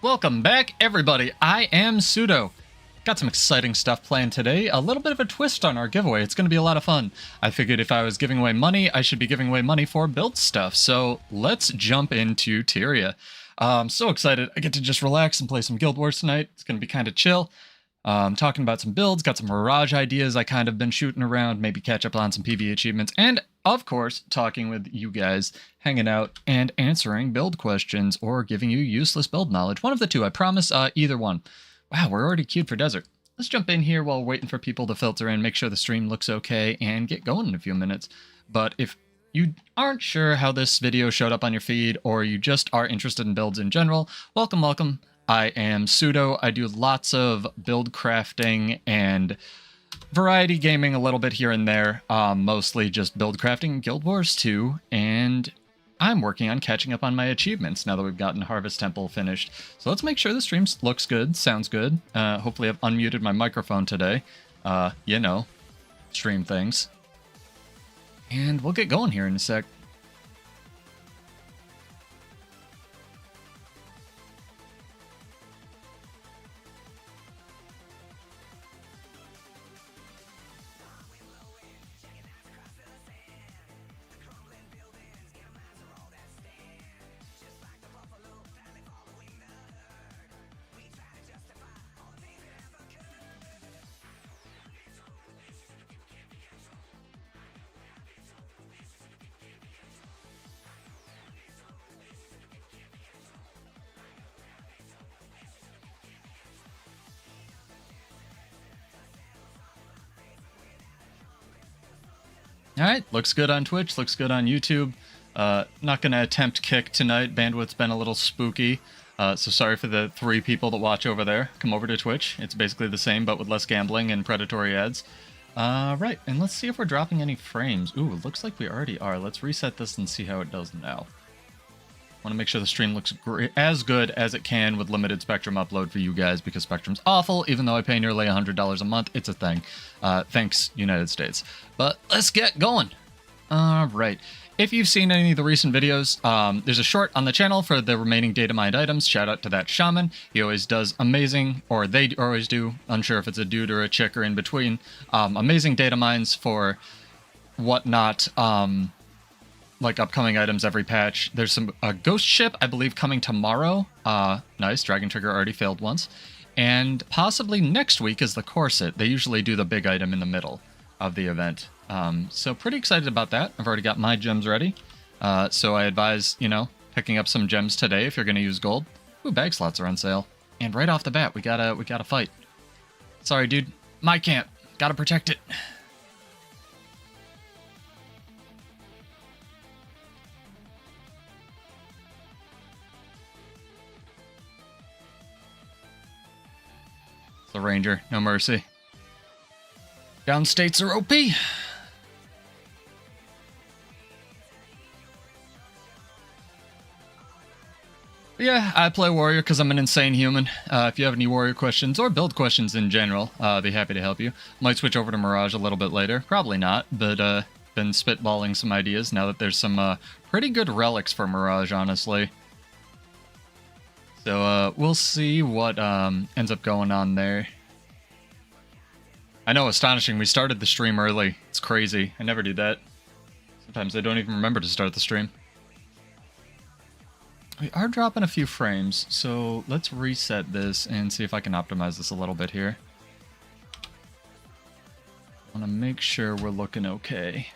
Welcome back, everybody. I am Pseudo. Got some exciting stuff planned today. A little bit of a twist on our giveaway. It's going to be a lot of fun. I figured if I was giving away money, I should be giving away money for build stuff. So let's jump into Tyria. I'm so excited. I get to just relax and play some Guildwars tonight. It's going to be kind of chill. Talking about some builds, got some Mirage ideas I kind of been shooting around, maybe catch up on some PvE achievements, and of course, talking with you guys, hanging out, and answering build questions, or giving you useless build knowledge. One of the two, I promise, either one. Wow, we're already queued for Desert. Let's jump in here while waiting for people to filter in, make sure the stream looks okay, and get going in a few minutes. But if you aren't sure how this video showed up on your feed, or you just are interested in builds in general, welcome, welcome. I am Pseudo. I do lots of build crafting and variety gaming a little bit here and there, mostly just build crafting in Guild Wars 2, and I'm working on catching up on my achievements now that we've gotten Harvest Temple finished. So let's make sure the stream looks good, sounds good. Hopefully I've unmuted my microphone today. You know, stream things. And we'll get going here in a sec. Alright, looks good on Twitch, looks good on YouTube. Not going to attempt kick tonight, bandwidth's been a little spooky, so sorry for the 3 people that watch over there. Come over to Twitch, it's basically the same but with less gambling and predatory ads. Right, and let's see if we're dropping any frames. Ooh, it looks like we already are. Let's reset this and see how it does now. Want to make sure the stream looks as good as it can with limited Spectrum upload for you guys, because Spectrum's awful. Even though I pay nearly $100 a month, it's a thing. Thanks, United States. But let's get going. All right. If you've seen any of the recent videos, there's a short on the channel for the remaining data mined items. Shout out to that shaman. He always does amazing, or they always do. Unsure if it's a dude or a chick or in between. Amazing data mines for whatnot. Like upcoming items every patch. There's some ghost ship, I believe, coming tomorrow. Nice, Dragon Trigger already failed once. And possibly next week is the corset. They usually do the big item in the middle of the event. So pretty excited about that. I've already got my gems ready. So I advise, you know, picking up some gems today if you're going to use gold. Ooh, bag slots are on sale. And right off the bat, we gotta fight. Sorry, dude. My camp. Gotta protect it. The Ranger, no mercy. Downstates are OP. Yeah, I play Warrior because I'm an insane human. If you have any Warrior questions or build questions in general, I'll be happy to help you. Might switch over to Mirage a little bit later. Probably not, but been spitballing some ideas now that there's some pretty good relics for Mirage, honestly. So we'll see what ends up going on there. I know, astonishing. We started the stream early. It's crazy. I never do that. Sometimes I don't even remember to start the stream. We are dropping a few frames, so let's reset this and see if I can optimize this a little bit here. I want to make sure we're looking okay.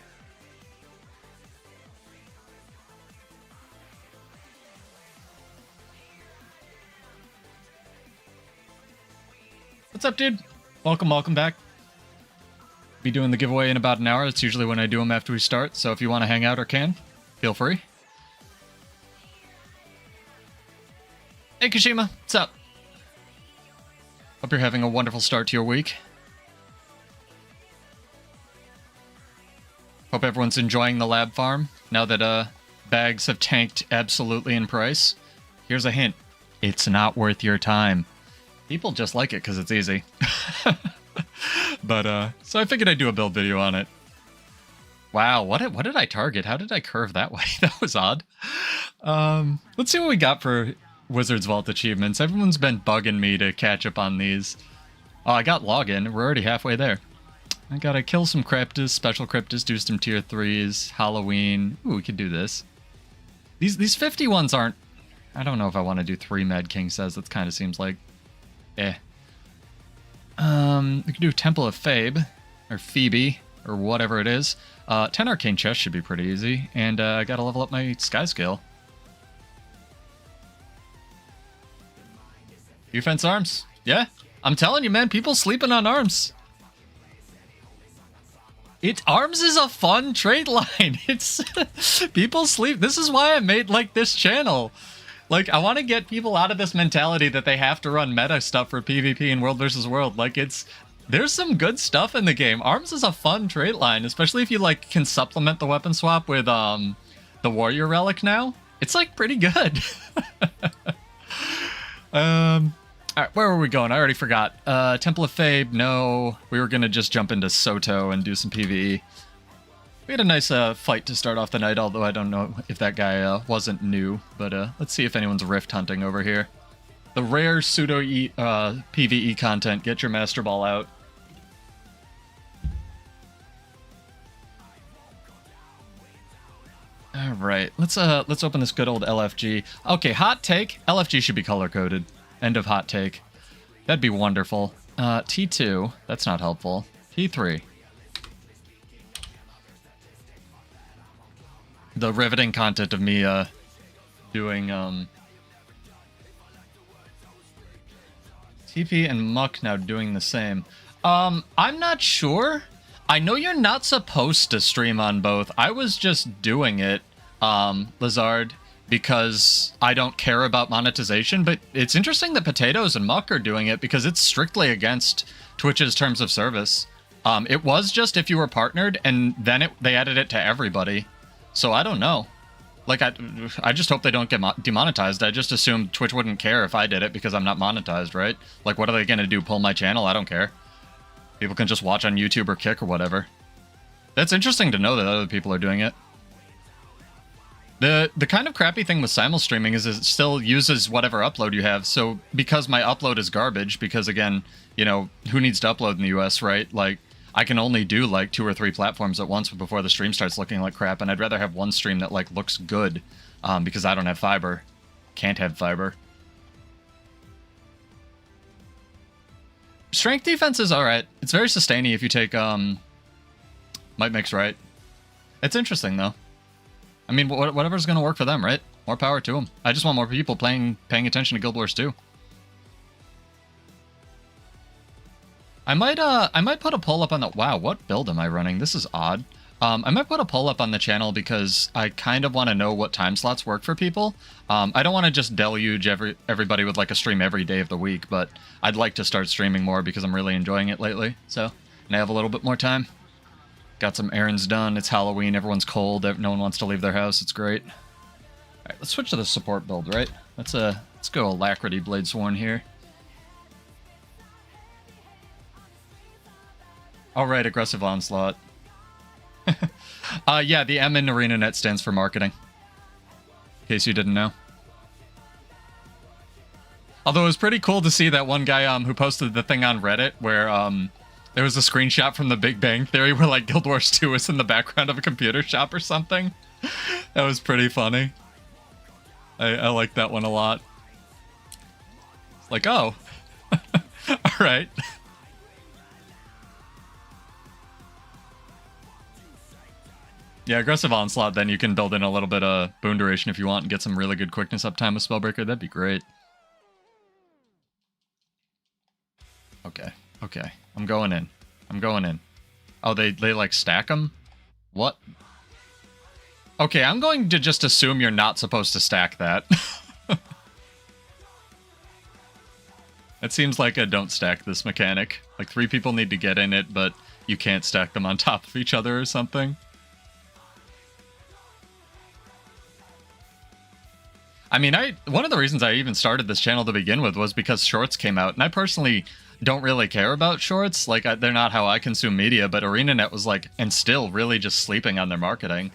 What's up, dude? Welcome back. Be doing the giveaway in about an hour. That's usually when I do them after we start, so if you want to hang out or can, feel free. Hey, Kashima. What's up? Hope you're having a wonderful start to your week. Hope everyone's enjoying the lab farm now that bags have tanked absolutely in price. Here's a hint. It's not worth your time. People just like it because it's easy. But, so I figured I'd do a build video on it. Wow, what did I target? How did I curve that way? That was odd. Let's see what we got for Wizard's Vault achievements. Everyone's been bugging me to catch up on these. Oh, I got login. We're already halfway there. I gotta kill some cryptids, special cryptids, do some tier 3s, Halloween. Ooh, we could do this. These 50 ones aren't... I don't know if I want to do 3 Med King says. That kind of seems like... eh. We could do Temple of Phabe, or Phoebe, or whatever it is. 10 Arcane Chest should be pretty easy, and I gotta level up my Sky skill. Defense arms. Yeah, I'm telling you, man, people sleeping on arms. Arms is a fun trait line. It's people sleep. This is why I made like this channel. Like, I want to get people out of this mentality that they have to run meta stuff for PvP and World versus World. Like, there's some good stuff in the game. Arms is a fun trait line, especially if you like can supplement the weapon swap with the warrior relic now. It's like pretty good. All right, where were we going? I already forgot. Temple of Phabe, no. We were going to just jump into Soto and do some PvE. We had a nice fight to start off the night, although I don't know if that guy wasn't new. But let's see if anyone's rift hunting over here. The rare pseudo PvE content. Get your Master Ball out. All right, let's open this good old LFG. Okay, hot take. LFG should be color-coded. End of hot take. That'd be wonderful. T2, that's not helpful. T3. The riveting content of me doing TP and Muck now doing the same. I'm not sure. I know you're not supposed to stream on both. I was just doing it, Lizard, because I don't care about monetization, but it's interesting that Potatoes and Muck are doing it because it's strictly against Twitch's terms of service. It was just if you were partnered, and then they added it to everybody. So I don't know. Like, I just hope they don't get demonetized. I just assumed Twitch wouldn't care if I did it because I'm not monetized, right? Like, what are they going to do, pull my channel? I don't care. People can just watch on YouTube or Kick or whatever. That's interesting to know that other people are doing it. The kind of crappy thing with simul streaming is it still uses whatever upload you have. So because my upload is garbage, because again, you know, who needs to upload in the US, right? Like, I can only do like 2 or 3 platforms at once before the stream starts looking like crap, and I'd rather have one stream that like looks good because I don't have fiber. Can't have fiber. Strength defense is alright. It's very sustaining if you take might makes right. It's interesting though. I mean, whatever's going to work for them, right? More power to them. I just want more people paying attention to Guild Wars 2. I might put a poll up on the... Wow, what build am I running? This is odd. I might put a poll up on the channel because I kind of want to know what time slots work for people. I don't want to just deluge everybody with like a stream every day of the week, but I'd like to start streaming more because I'm really enjoying it lately. So, and I have a little bit more time. Got some errands done. It's Halloween. Everyone's cold. No one wants to leave their house. It's great. All right, let's switch to the support build, right? Let's go Alacrity Bladesworn here. All right, aggressive onslaught. Yeah, the M in arenanet stands for marketing. In case you didn't know. Although it was pretty cool to see that one guy who posted the thing on Reddit where there was a screenshot from the Big Bang Theory where like Guild Wars 2 was in the background of a computer shop or something. That was pretty funny. I like that one a lot. It's like, oh. Alright. Yeah, aggressive onslaught, then you can build in a little bit of boon duration if you want and get some really good quickness uptime with Spellbreaker. That'd be great. Okay. Okay. I'm going in. I'm going in. Oh, they like stack them? What? Okay, I'm going to just assume you're not supposed to stack that. It seems like a don't stack this mechanic. Like 3 people need to get in it, but you can't stack them on top of each other or something. I mean, one of the reasons I even started this channel to begin with was because shorts came out, and I personally don't really care about shorts. Like, they're not how I consume media, but arenanet was like, and still really just sleeping on their marketing.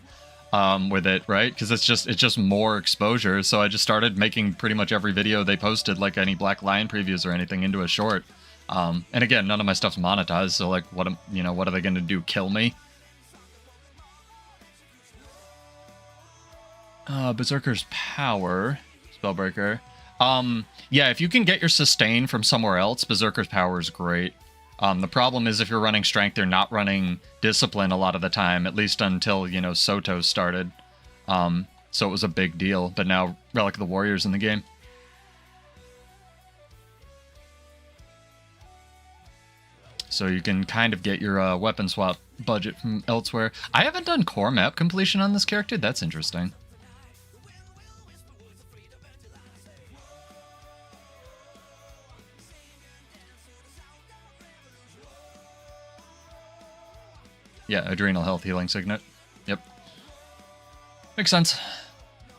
with it, right? Because it's just more exposure. So I just started making pretty much every video they posted, like any Black Lion previews or anything, into a short. And again, none of my stuff's monetized, so like, what are they gonna do? Kill me? Berserker's Power, Spellbreaker. Yeah, if you can get your sustain from somewhere else, Berserker's Power is great. The problem is if you're running Strength, you're not running Discipline a lot of the time, at least until, you know, Soto started. So it was a big deal, but now Relic of the Warrior's in the game. So you can kind of get your weapon swap budget from elsewhere. I haven't done core map completion on this character. That's interesting. Yeah, Adrenal Health Healing Signet. Yep. Makes sense.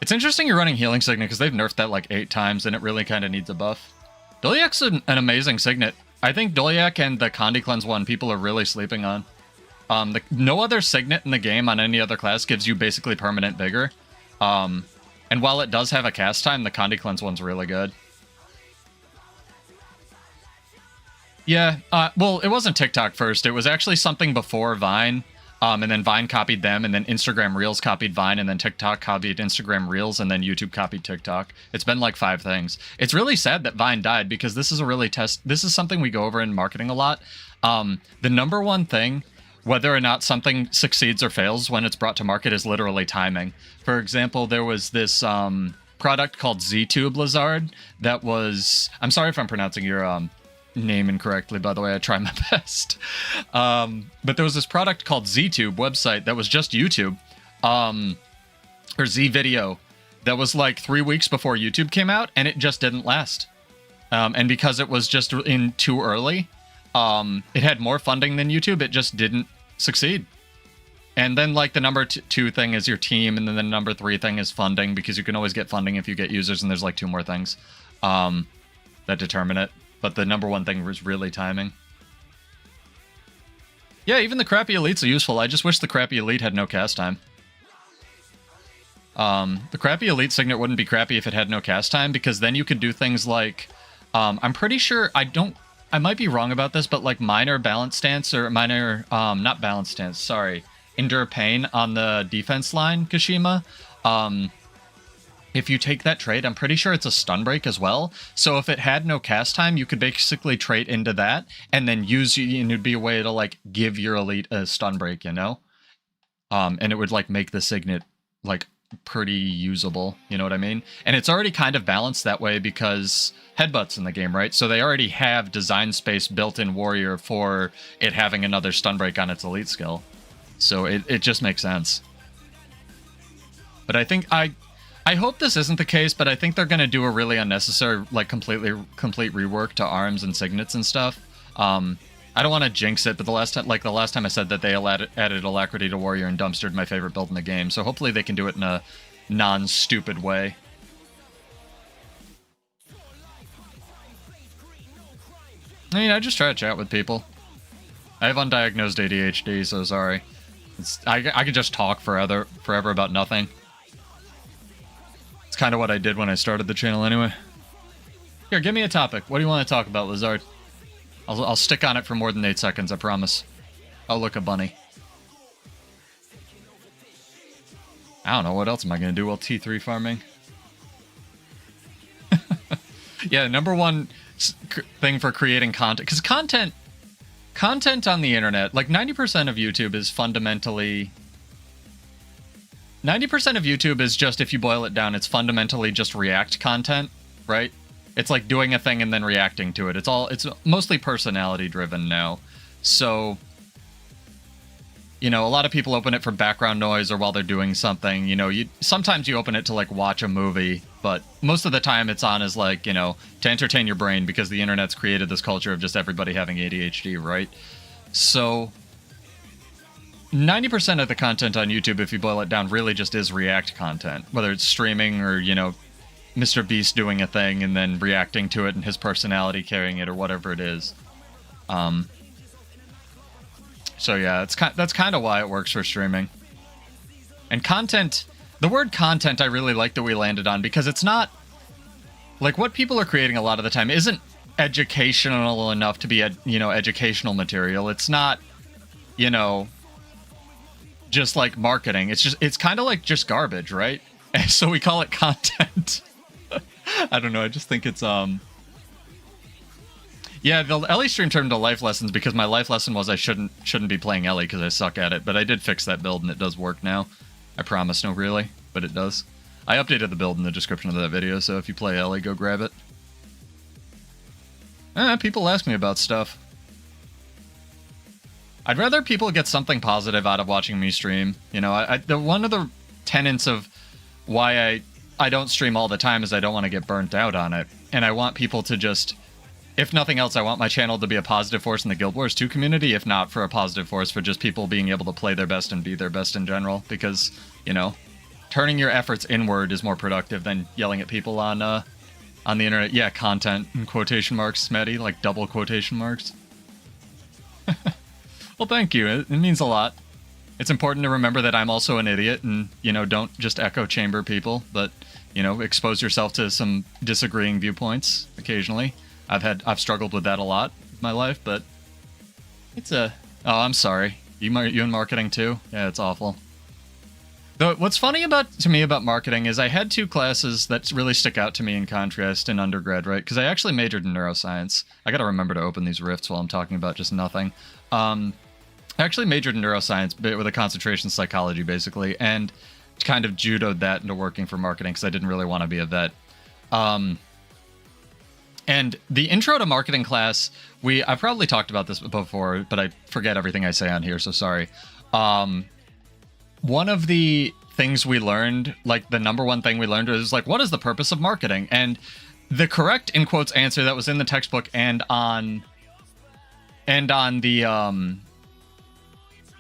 It's interesting you're running Healing Signet because they've nerfed that like 8 times and it really kind of needs a buff. Dolyak's an amazing Signet. I think Dolyak and the Condi Cleanse one people are really sleeping on. No other Signet in the game on any other class gives you basically permanent vigor. And while it does have a cast time, the Condi Cleanse one's really good. Yeah, well, it wasn't TikTok first. It was actually something before Vine, and then Vine copied them, and then Instagram Reels copied Vine, and then TikTok copied Instagram Reels, and then YouTube copied TikTok. It's been like 5 things. It's really sad that Vine died, because this is a really this is something we go over in marketing a lot. The number one thing, whether or not something succeeds or fails when it's brought to market, is literally timing. For example, there was this product called ZTube Lizard that was... I'm sorry if I'm pronouncing your... name incorrectly, by the way. I try my best. But there was this product called ZTube website that was just YouTube, or Z Video, that was like 3 weeks before YouTube came out, and it just didn't last. And because it was just in too early, it had more funding than YouTube, it just didn't succeed. And then like the number 2 thing is your team, and then the number 3 thing is funding, because you can always get funding if you get users, and there's like 2 more things that determine it. But the number 1 thing was really timing. Yeah, even the crappy elites are useful. I just wish the crappy elite had no cast time. The crappy elite signet wouldn't be crappy if it had no cast time, because then you could do things like... I'm pretty sure... I might be wrong about this, but like minor balance stance, or minor... not balance stance, sorry. Endure pain on the defense line, Kashima. If you take that trait, I'm pretty sure it's a stun break as well. So if it had no cast time, you could basically trait into that and then use, and it'd be a way to like give your elite a stun break, you know? And it would like make the signet like pretty usable, you know what I mean? And it's already kind of balanced that way because headbutt's in the game, right? So they already have design space built in Warrior for it having another stun break on its elite skill. So it just makes sense. But I think I hope this isn't the case, but I think they're going to do a really unnecessary, like, complete rework to arms and signets and stuff. I don't want to jinx it, but the last time I said that they added Alacrity to Warrior and dumpstered my favorite build in the game, so hopefully they can do it in a non-stupid way. I mean, I just try to chat with people. I have undiagnosed ADHD, so sorry. I could just talk forever about nothing. It's kind of what I did when I started the channel anyway. Here, give me a topic. What do you want to talk about, Lizard? I'll stick on it for more than 8 seconds, I promise. Oh, look, a bunny. I don't know, what else am I going to do while T3 farming? Yeah, number 1 thing for creating content, because content on the internet, like 90% of YouTube is fundamentally... 90% of YouTube is just, if you boil it down, it's fundamentally just React content, right? It's like doing a thing and then reacting to it. It's mostly personality driven now. So, you know, a lot of people open it for background noise or while they're doing something. You know, sometimes you open it to like watch a movie, but most of the time it's on as like, you know, to entertain your brain, because the internet's created this culture of just everybody having ADHD, right? So 90% of the content on YouTube, if you boil it down, really just is React content. Whether it's streaming or, you know, Mr. Beast doing a thing and then reacting to it and his personality carrying it or whatever it is. So yeah, that's kind of why it works for streaming. And content, the word content I really like that we landed on, because it's not, like, what people are creating a lot of the time isn't educational enough to be, educational material. It's not, just like marketing. It's kind of like just garbage, right? And so we call it content. I don't know. I just think it's, yeah, the Ellie stream turned into life lessons because my life lesson was I shouldn't be playing Ellie because I suck at it. But I did fix that build and it does work now. I promise, no, really, but it does. I updated the build in the description of that video, so if you play Ellie, go grab it. People ask me about stuff. I'd rather people get something positive out of watching me stream. One of the tenets of why I don't stream all the time is I don't want to get burnt out on it. And I want people to just, if nothing else, I want my channel to be a positive force in the Guildwars 2 community, if not for a positive force for just people being able to play their best and be their best in general. Because, turning your efforts inward is more productive than yelling at people on the internet. Yeah, content in quotation marks, Smetty, like double quotation marks. Well, thank you. It means a lot. It's important to remember that I'm also an idiot and, don't just echo chamber people, but, expose yourself to some disagreeing viewpoints occasionally. I've struggled with that a lot in my life, but it's oh, I'm sorry. You in marketing too? Yeah, it's awful. Though what's funny to me about marketing is I had 2 classes that really stick out to me in contrast in undergrad, right? Because I actually majored in neuroscience. I got to remember to open these rifts while I'm talking about just nothing. I actually majored in neuroscience with a concentration in psychology, basically, and kind of judoed that into working for marketing because I didn't really want to be a vet. And the intro to marketing class, I've probably talked about this before, but I forget everything I say on here, so sorry. One of the things we learned, like the number one thing we learned was like, what is the purpose of marketing? And the correct, in quotes, answer that was in the textbook and on the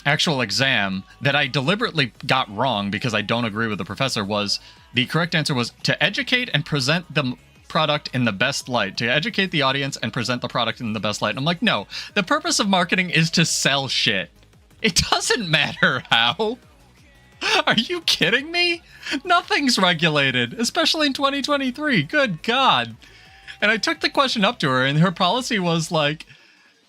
actual exam that I deliberately got wrong because I don't agree with the professor was, the correct answer was to educate and present the product in the best light, to educate the audience and present the product in the best light. And I'm like, no, the purpose of marketing is to sell shit. It doesn't matter how. Are you kidding me? Nothing's regulated, especially in 2023. Good God. And I took the question up to her and her policy was like,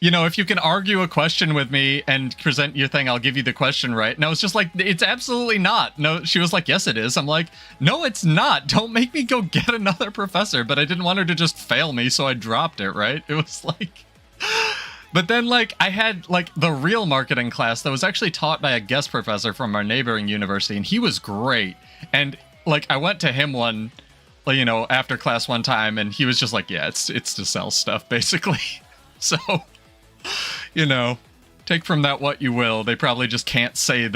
if you can argue a question with me and present your thing, I'll give you the question right. And I was just like, it's absolutely not. No, she was like, yes, it is. I'm like, no, it's not. Don't make me go get another professor. But I didn't want her to just fail me, so I dropped it, right? It was like... But then, like, I had, like, the real marketing class that was actually taught by a guest professor from our neighboring university, and he was great. And, like, I went to him after class one time, and he was just like, yeah, it's to sell stuff, basically. So... take from that what you will. They probably just can't say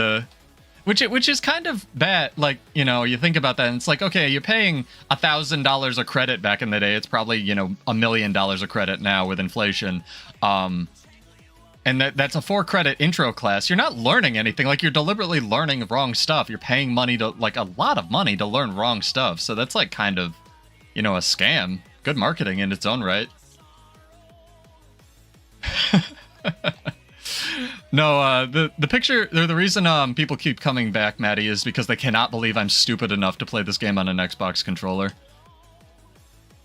which is kind of bad. Like, you think about that and it's like, okay, you're paying $1,000 a credit back in the day. It's probably, $1 million a credit now with inflation. And that's a 4-credit intro class. You're not learning anything. Like, you're deliberately learning wrong stuff. You're paying money to, like, a lot of money to learn wrong stuff. So that's like kind of, a scam. Good marketing in its own right. No, the picture, the reason people keep coming back, Maddie, is because they cannot believe I'm stupid enough to play this game on an Xbox controller.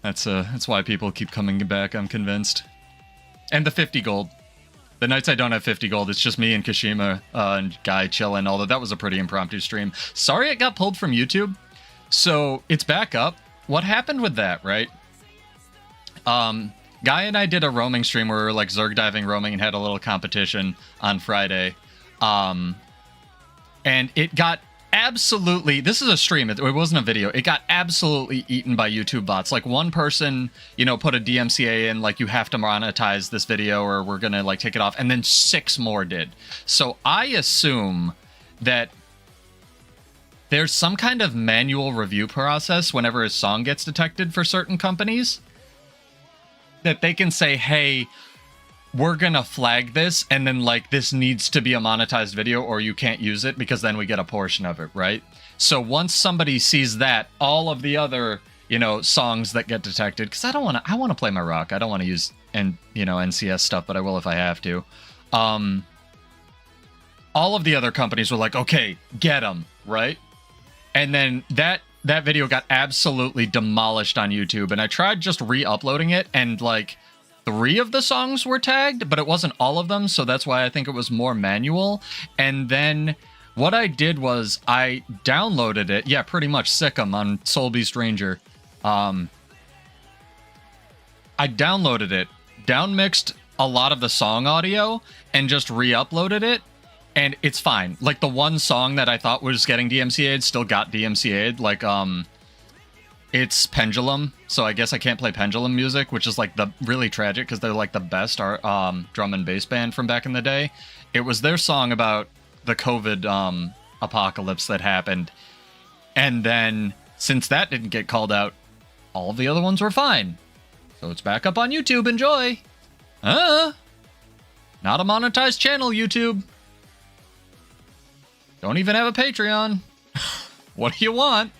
That's why people keep coming back, I'm convinced. And the 50 gold. The nights I don't have 50 gold, it's just me and Kashima and Guy chilling, although that was a pretty impromptu stream. Sorry it got pulled from YouTube. So, it's back up. What happened with that, right? Guy and I did a roaming stream where we were like Zerg diving roaming and had a little competition on Friday. And it got absolutely, this is a stream, it wasn't a video, it got absolutely eaten by YouTube bots. Like one person, put a DMCA in, like, you have to monetize this video or we're gonna like take it off, and then 6 more did. So I assume that there's some kind of manual review process whenever a song gets detected for certain companies, that they can say, hey, we're gonna flag this, and then, like, this needs to be a monetized video or you can't use it, because then we get a portion of it, right? So once somebody sees that, all of the other, songs that get detected, because I want to play my rock. I don't want to use, NCS stuff, but I will if I have to. All of the other companies were like, okay, get them. right? And then that video got absolutely demolished on YouTube, and I tried just re-uploading it, and like 3 of the songs were tagged, but it wasn't all of them, so that's why I think it was more manual. And then what I did was I downloaded it, yeah, pretty much Sick'em on Soul Beast Ranger. I downloaded it, downmixed a lot of the song audio, and just re-uploaded it. And it's fine. Like, the one song that I thought was getting DMCA'd still got DMCA'd. Like, it's Pendulum, so I guess I can't play Pendulum music, which is, like, the really tragic, because they're, like, the best drum and bass band from back in the day. It was their song about the COVID apocalypse that happened. And then, since that didn't get called out, all of the other ones were fine. So it's back up on YouTube. Enjoy! Not a monetized channel, YouTube. Don't even have a Patreon. What do you want?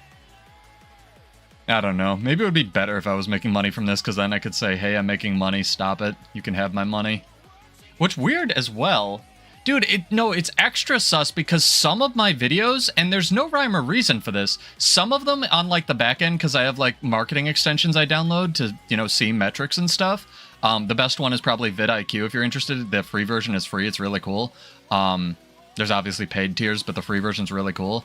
I don't know. Maybe it would be better if I was making money from this, because then I could say, hey, I'm making money, stop it. You can have my money. What's weird as well... Dude, it's extra sus because some of my videos, and there's no rhyme or reason for this, some of them on, like, the back end, because I have, like, marketing extensions I download to, you know, see metrics and stuff. The best one is probably vidIQ. If you're interested, the free version is free. It's really cool. There's obviously paid tiers, but the free version's really cool.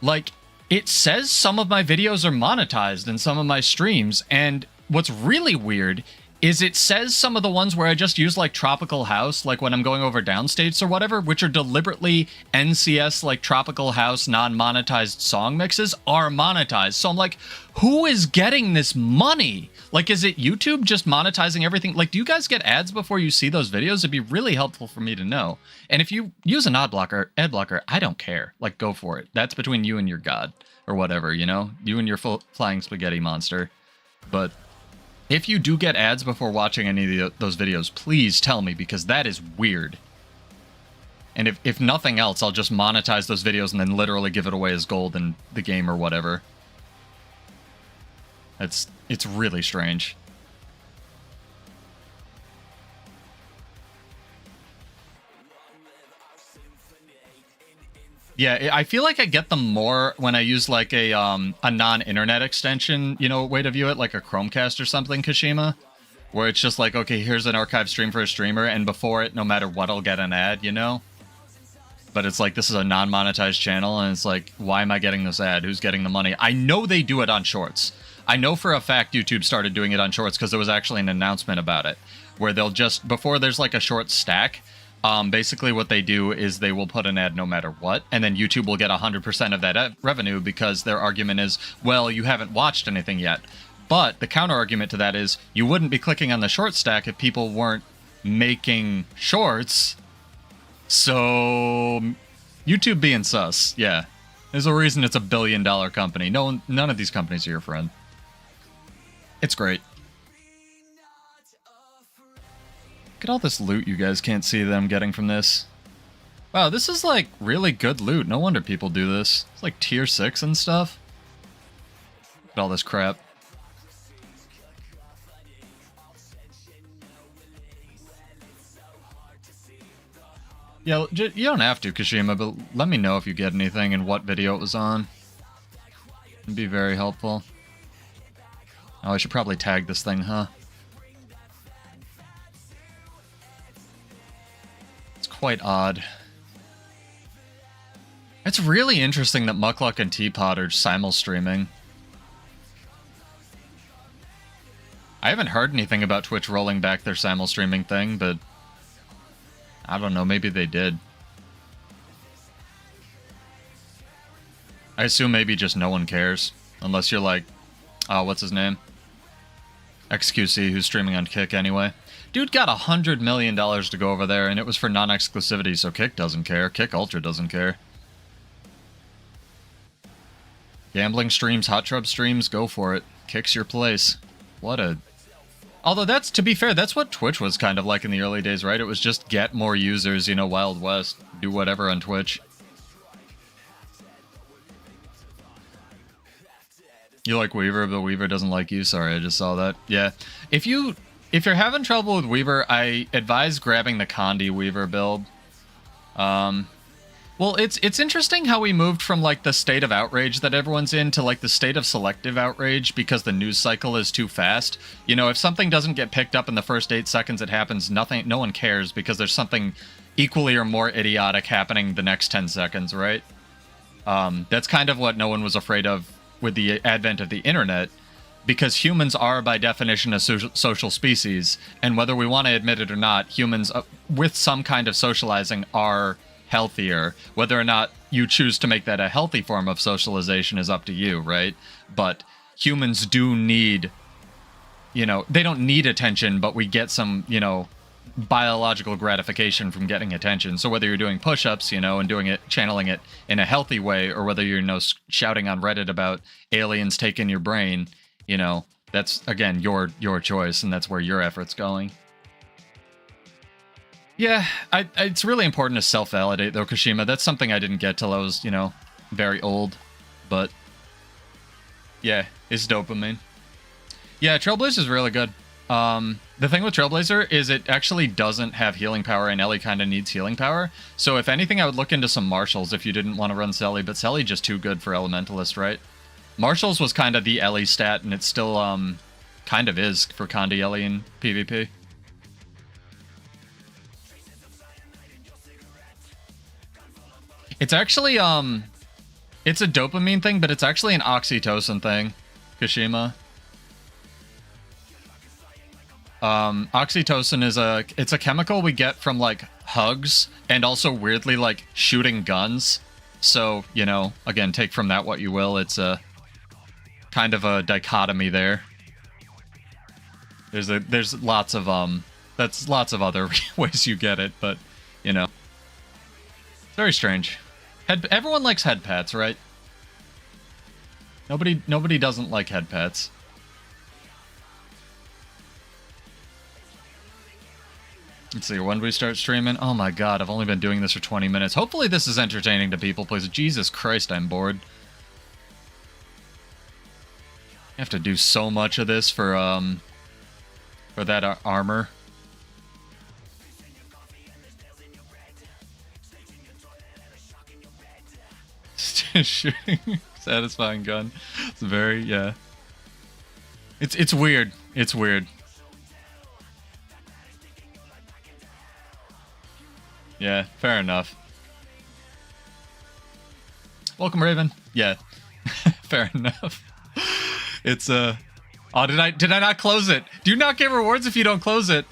Like, it says some of my videos are monetized in some of my streams, and what's really weird is it says some of the ones where I just use, like, Tropical House, like when I'm going over downstates or whatever, which are deliberately NCS, like, Tropical House, non-monetized song mixes, are monetized. So I'm like, who is getting this money? Like, is it YouTube just monetizing everything? Like, do you guys get ads before you see those videos? It'd be really helpful for me to know. And if you use an ad blocker, I don't care. Like, go for it. That's between you and your god, or whatever, you know? You and your flying spaghetti monster. But... if you do get ads before watching any of those videos, please tell me, because that is weird. And if nothing else, I'll just monetize those videos and then literally give it away as gold in the game or whatever. It's really strange. Yeah, I feel like I get them more when I use, like, a non-internet extension, you know, way to view it, like a Chromecast or something, Kashima, where it's just like, okay, here's an archive stream for a streamer, and before it, no matter what, I'll get an ad, you know? But it's like, this is a non-monetized channel, and it's like, why am I getting this ad? Who's getting the money? I know they do it on Shorts. I know for a fact YouTube started doing it on Shorts, because there was actually an announcement about it, where they'll just, before there's, like, a short stack... basically what they do is they will put an ad no matter what, and then YouTube will get 100% of that revenue, because their argument is, well, you haven't watched anything yet. But the counter argument to that is, you wouldn't be clicking on the short stack if people weren't making shorts. So YouTube being sus, yeah. There's a reason it's a $1 billion company. None of these companies are your friend. It's great. Look at all this loot you guys can't see that I'm getting from this. Wow, this is, like, really good loot. No wonder people do this. It's like tier 6 and stuff. Look at all this crap. Yeah, you don't have to, Kashima, but let me know if you get anything and what video it was on. It'd be very helpful. Oh, I should probably tag this thing, huh? Quite odd. It's really interesting that Muckluck and Teapot are simul-streaming. I haven't heard anything about Twitch rolling back their simul-streaming thing, but I don't know, maybe they did. I assume maybe just no one cares, unless you're like, what's his name? XQC, who's streaming on Kick anyway. Dude got $100 million to go over there, and it was for non-exclusivity, so Kick doesn't care. Kick Ultra doesn't care. Gambling streams, hot tub streams, go for it. Kick's your place. What a... Although that's, to be fair, that's what Twitch was kind of like in the early days, right? It was just get more users, you know, Wild West. Do whatever on Twitch. You like Weaver, but Weaver doesn't like you? Sorry, I just saw that. Yeah. If you're having trouble with Weaver, I advise grabbing the Condi Weaver build. Well, it's interesting how we moved from like the state of outrage that everyone's in to like the state of selective outrage because the news cycle is too fast. You know, if something doesn't get picked up in the first 8 seconds it happens, no one cares because there's something equally or more idiotic happening the next 10 seconds, right? That's kind of what no one was afraid of with the advent of the internet, because humans are by definition a social species, and whether we want to admit it or not, humans with some kind of socializing are healthier. Whether or not you choose to make that a healthy form of socialization is up to you, right? But humans do need, you know, they don't need attention, but we get some, you know, biological gratification from getting attention. So whether you're doing push-ups, you know, and doing it, channeling it in a healthy way, or whether you're, you know, shouting on Reddit about aliens taking your brain, you know, that's, again, your choice, and that's where your effort's going. Yeah, it's really important to self-validate, though, Kashima. That's something I didn't get till I was, you know, very old. But, yeah, it's dopamine. Yeah, Trailblazer is really good. The thing with Trailblazer is it actually doesn't have healing power, and Ellie kind of needs healing power. So if anything, I would look into some Marshals if you didn't want to run Selly, but Selly just too good for Elementalist, right? Marshals was kind of the Ellie stat, and it still, kind of is for Condi Ellie in PvP. It's actually, it's a dopamine thing, but it's actually an oxytocin thing, Kashima. Oxytocin is it's a chemical we get from, like, hugs, and also weirdly, like, shooting guns. So, you know, again, take from that what you will. It's a kind of a dichotomy there. There's lots of, that's lots of other ways you get it, but, you know. It's very strange. Everyone likes head pats, right? Nobody doesn't like head pats. Let's see, when do we start streaming? Oh my god, I've only been doing this for 20 minutes. Hopefully this is entertaining to people, please. Jesus Christ, I'm bored. I have to do so much of this for that armor. Shooting satisfying gun. It's very, yeah. It's weird. It's weird. Yeah, fair enough. Welcome, Raven. Yeah, fair enough. It's oh, did I not close it? Do you not get rewards if you don't close it?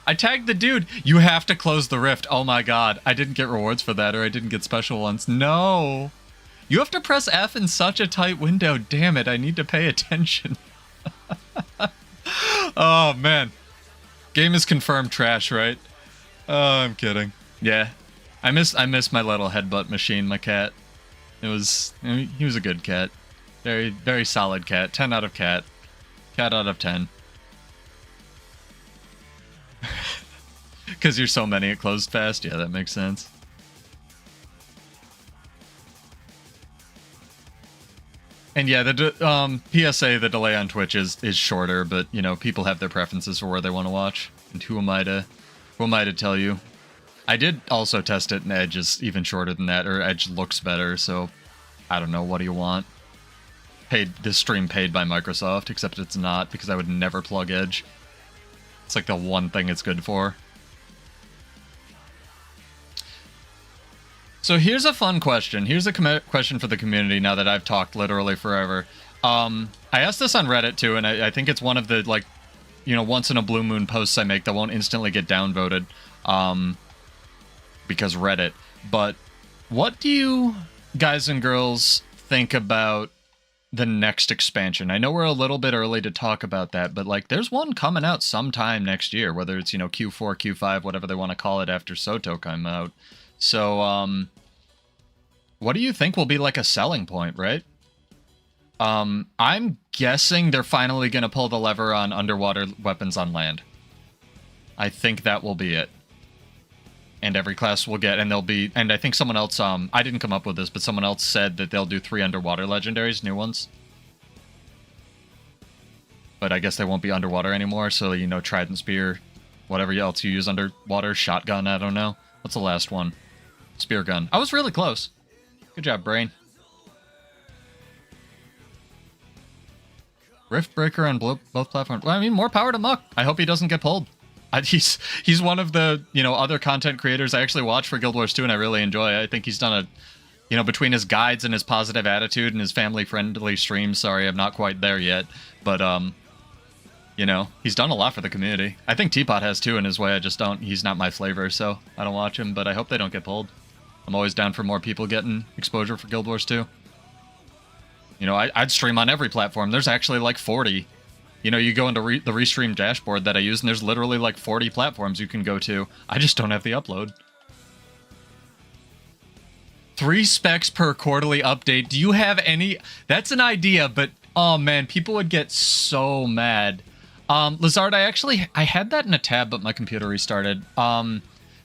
I tagged the dude. You have to close the rift. Oh my god, I didn't get rewards for that, or I didn't get special ones. No. You have to press F in such a tight window. Damn it, I need to pay attention. Oh, man. Game is confirmed trash, right? Oh, I'm kidding. Yeah. I miss my little headbutt machine, my cat. He was a good cat. Very, very solid cat. 10 out of cat. Cat out of 10. Because you're so many, it closed fast. Yeah, that makes sense. And yeah, the PSA, the delay on Twitch is shorter, but you know, people have their preferences for where they want to watch. And who am I to tell you? I did also test it, and Edge is even shorter than that, or Edge looks better. So I don't know. What do you want? This stream paid by Microsoft, except it's not, because I would never plug Edge. It's like the one thing it's good for. So here's a fun question. Here's a question for the community now that I've talked literally forever. I asked this on Reddit too, and I think it's one of the, like, you know, once in a blue moon posts I make that won't instantly get downvoted because Reddit. But what do you guys and girls think about the next expansion? I know we're a little bit early to talk about that, but like there's one coming out sometime next year, whether it's, you know, Q4, Q5, whatever they want to call it after Soto come out. So, what do you think will be like a selling point, right? I'm guessing they're finally going to pull the lever on underwater weapons on land. I think that will be it. And every class will get, and they'll be, and I think someone else, I didn't come up with this, but someone else said that they'll do 3 underwater legendaries, new ones. But I guess they won't be underwater anymore, so, you know, Trident Spear, whatever else you use underwater, shotgun, I don't know. What's the last one? Spear gun. I was really close. Good job, brain. Rift breaker on both platforms. Well, I mean, more power to Muck. I hope he doesn't get pulled. He's one of the, you know, other content creators I actually watch for Guild Wars 2 and I really enjoy. I think he's done a, you know, between his guides and his positive attitude and his family-friendly streams. Sorry, I'm not quite there yet. But, you know, he's done a lot for the community. I think Teapot has too in his way. I just don't, he's not my flavor, so I don't watch him. But I hope they don't get pulled. I'm always down for more people getting exposure for Guild Wars 2. You know, I'd stream on every platform. There's actually like 40. You know, you go into the restream dashboard that I use, and there's literally like 40 platforms you can go to. I just don't have the upload. 3 specs per quarterly update. Do you have any? That's an idea, but oh man, people would get so mad. Lizard, I had that in a tab, but my computer restarted.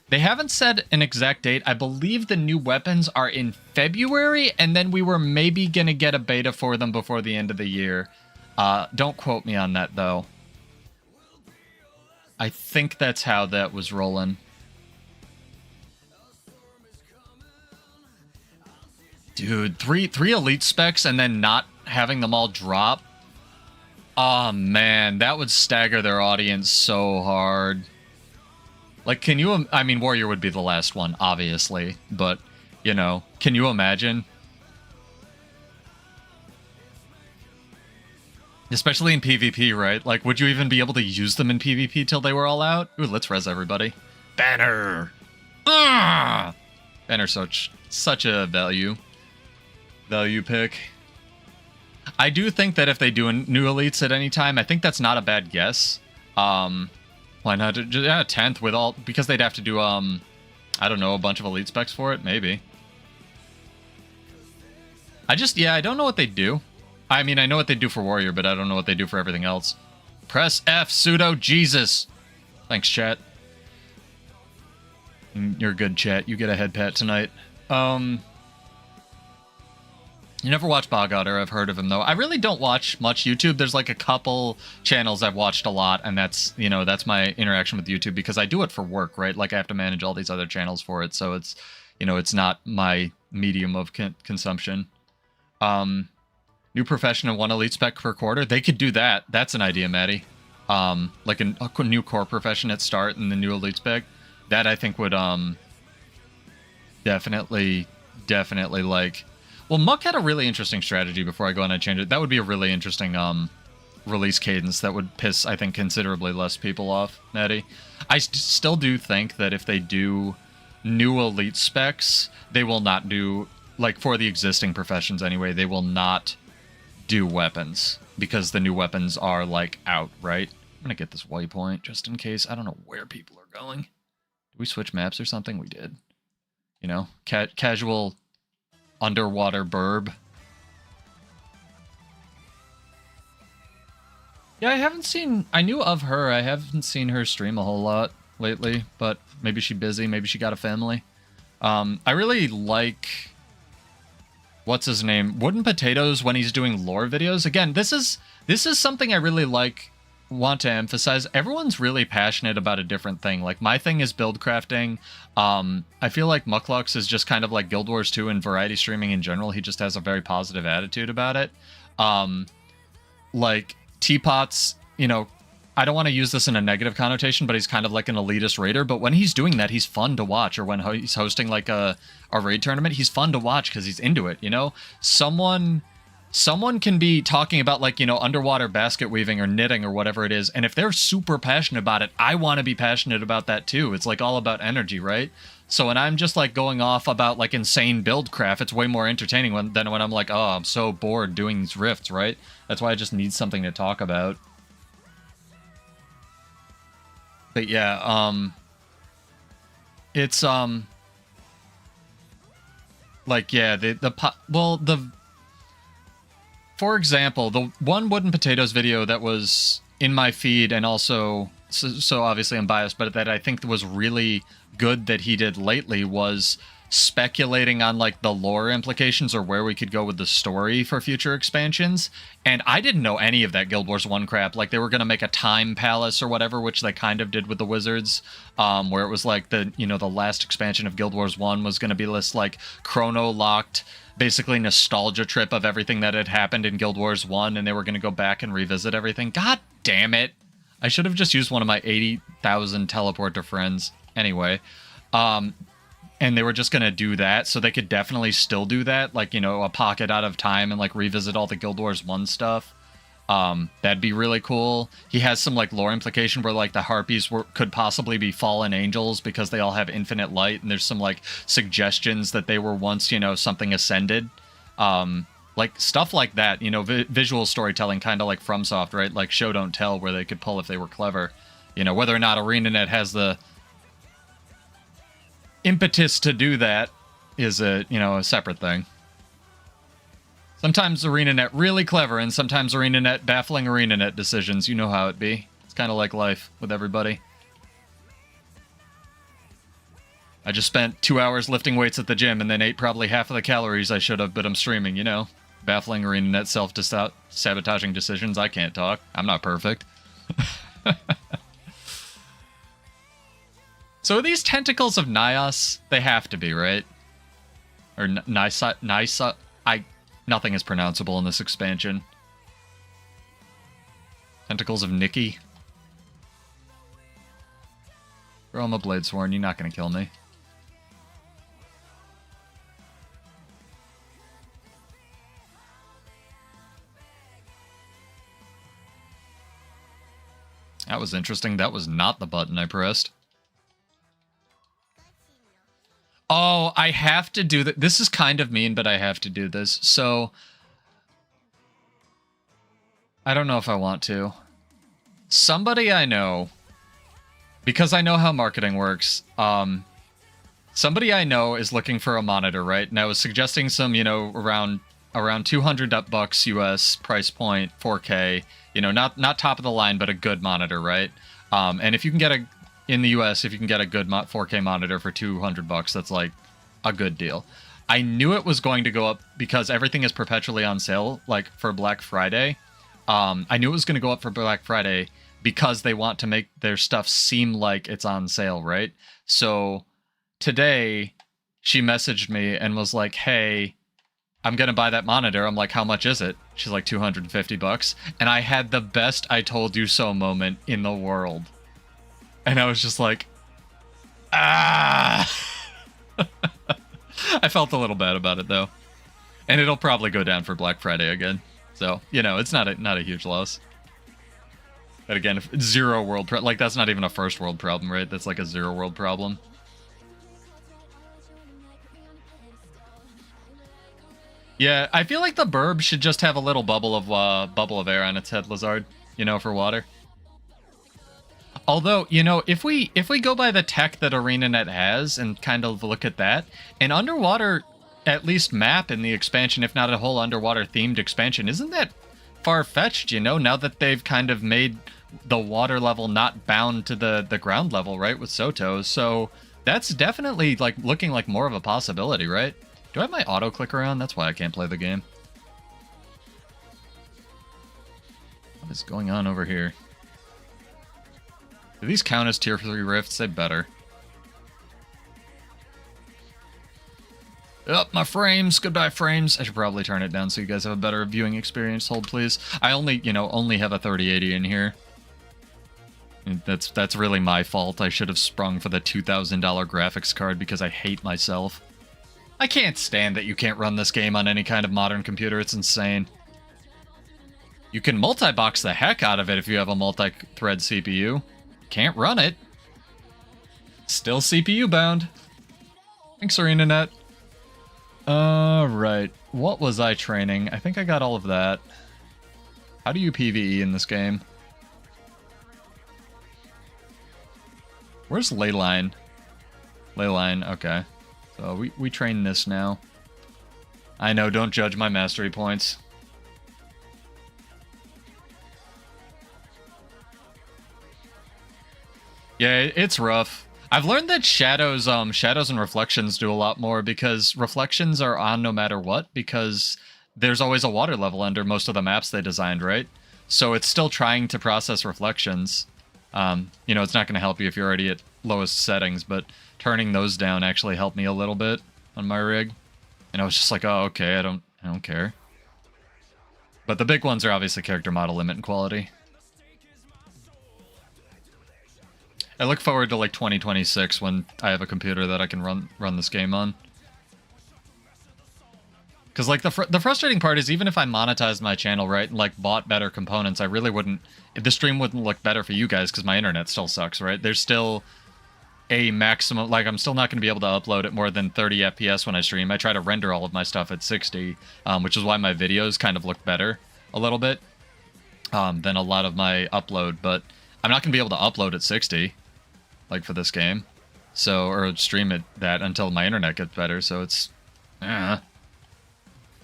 They haven't said an exact date. I believe the new weapons are in February, and then we were maybe gonna get a beta for them before the end of the year. Don't quote me on that, though. I think that's how that was rolling. Dude, three elite specs and then not having them all drop? Oh, man, that would stagger their audience so hard. Like, can you... I mean, Warrior would be the last one, obviously. But, you know, can you imagine? Especially in PvP, right? Like, would you even be able to use them in PvP till they were all out? Ooh, let's res everybody. Banner! Ah! Banner's such a value pick. I do think that if they do new elites at any time, I think that's not a bad guess. Why not? Yeah, 10th with all... Because they'd have to do, I don't know, a bunch of elite specs for it? Maybe. I don't know what they do. I mean, I know what they do for Warrior, but I don't know what they do for everything else. Press F, pseudo Jesus. Thanks, chat. You're good, chat. You get a head pat tonight. You never watch Bogotter. I've heard of him, though. I really don't watch much YouTube. There's like a couple channels I've watched a lot, and that's, you know, that's my interaction with YouTube because I do it for work, right? Like I have to manage all these other channels for it, so it's, you know, it's not my medium of consumption. New profession and 1 elite spec per quarter. They could do that. That's an idea, Maddie. Like a new core profession at start and the new elite spec. That I think would definitely like... Well, Muck had a really interesting strategy before I go on and change it. That would be a really interesting release cadence that would piss, I think, considerably less people off, Maddie. I still do think that if they do new elite specs, they will not do... Like, for the existing professions anyway, they will not do weapons. Because the new weapons are, like, out, right? I'm gonna get this waypoint just in case. I don't know where people are going. Did we switch maps or something? We did. You know, casual... underwater burb. Yeah, I knew of her. I haven't seen her stream a whole lot lately, but maybe she's busy. Maybe she got a family. I really like... What's his name? Wooden Potatoes when he's doing lore videos. Again, this is something I really want to emphasize. Everyone's really passionate about a different thing. Like, my thing is build crafting. I feel like Mucklux is just kind of like Guild Wars 2 and variety streaming in general. He just has a very positive attitude about it. Like, Teapots, you know, I don't want to use this in a negative connotation, but he's kind of like an elitist raider. But when he's doing that, he's fun to watch. Or when he's hosting like a raid tournament, he's fun to watch because he's into it, you know? Someone can be talking about, like, you know, underwater basket weaving or knitting or whatever it is, and if they're super passionate about it, I want to be passionate about that too. It's, like, all about energy, right? So when I'm just, like, going off about, like, insane build craft, it's way more entertaining than when I'm like, oh, I'm so bored doing these rifts, right? That's why I just need something to talk about. But yeah, it's, like, yeah, for example, the one Wooden Potatoes video that was in my feed, and also, so obviously I'm biased, but that I think was really good that he did lately was speculating on like the lore implications or where we could go with the story for future expansions. And I didn't know any of that Guild Wars 1 crap. Like they were going to make a time palace or whatever, which they kind of did with the wizards, where it was like the, you know, the last expansion of Guild Wars 1 was going to be this like chrono-locked, basically nostalgia trip of everything that had happened in Guild Wars 1, and they were going to go back and revisit everything. God damn it. I should have just used one of my 80,000 teleport to friends. Anyway, and they were just going to do that, so they could definitely still do that, like, you know, a pocket out of time and, like, revisit all the Guild Wars 1 stuff. That'd be really cool. He has some, like, lore implication where, like, the Harpies could possibly be fallen angels because they all have infinite light, and there's some, like, suggestions that they were once, you know, something ascended. Like, stuff like that, you know, visual storytelling, kind of like FromSoft, right? Like, show don't tell, where they could pull if they were clever. You know, whether or not arenanet has the impetus to do that is a, you know, a separate thing. Sometimes arenanet really clever, and sometimes arenanet baffling arenanet decisions. You know how it be. It's kind of like life with everybody. I just spent 2 hours lifting weights at the gym and then ate probably half of the calories I should have, but I'm streaming, you know. Baffling arenanet self-sabotaging decisions. I can't talk. I'm not perfect. So are these tentacles of Nyos? They have to be, right? Or Nysa? Nothing is pronounceable in this expansion. Tentacles of Nikki? Bro, I'm a Bladesworn. You're not going to kill me. That was interesting. That was not the button I pressed. Oh, I have to do that. This is kind of mean, but I have to do this. So, I don't know if I want to. Somebody I know, because I know how marketing works, somebody I know is looking for a monitor, right? And I was suggesting some, you know, around $200 US price point, 4K, you know, not top of the line, but a good monitor, right? And if you can get in the US, if you can get a good 4K monitor for $200, that's like a good deal. I knew it was going to go up because everything is perpetually on sale, like for Black Friday. I knew it was going to go up for Black Friday because they want to make their stuff seem like it's on sale, right? So today she messaged me and was like, hey, I'm going to buy that monitor. I'm like, how much is it? She's like, $250. And I had the best I told you so moment in the world. And I was just like, ah. I felt a little bad about it, though. And it'll probably go down for Black Friday again. So, you know, it's not a huge loss. But again, if zero world... like, that's not even a first world problem, right? That's like a zero world problem. Yeah, I feel like the burb should just have a little bubble of air on its head, Lizard. You know, for water. Although, you know, if we go by the tech that arenanet has and kind of look at that, an underwater, at least map in the expansion, if not a whole underwater themed expansion, isn't that far-fetched, you know, now that they've kind of made the water level not bound to the ground level, right, with Soto. So that's definitely like looking like more of a possibility, right? Do I have my auto clicker on? That's why I can't play the game. What is going on over here? Do these count as tier 3 rifts? They better. Oh, my frames. Goodbye, frames. I should probably turn it down so you guys have a better viewing experience. Hold, please. I only have a 3080 in here. That's really my fault. I should have sprung for the $2,000 graphics card because I hate myself. I can't stand that you can't run this game on any kind of modern computer. It's insane. You can multi-box the heck out of it if you have a multi-thread CPU. Can't run it. Still CPU bound. Thanks, arenanet. Right. What was I training? I think I got all of that. How do you PvE in this game? Where's Leyline? Leyline, okay. So we train this now. I know, don't judge my mastery points. Yeah, it's rough. I've learned that shadows and reflections do a lot more, because reflections are on no matter what, because there's always a water level under most of the maps they designed, right? So it's still trying to process reflections. You know, it's not going to help you if you're already at lowest settings, but turning those down actually helped me a little bit on my rig. And I was just like, oh, okay, I don't care. But the big ones are obviously character model limit and quality. I look forward to like 2026 when I have a computer that I can run this game on. Because like the frustrating part is, even if I monetized my channel, right, and like bought better components, I really wouldn't. The stream wouldn't look better for you guys because my internet still sucks, right? There's still a maximum, like I'm still not going to be able to upload at more than 30 FPS when I stream. I try to render all of my stuff at 60, which is why my videos kind of look better a little bit than a lot of my upload. But I'm not going to be able to upload at 60. Like for this game, so, or stream it that until my internet gets better. So it's,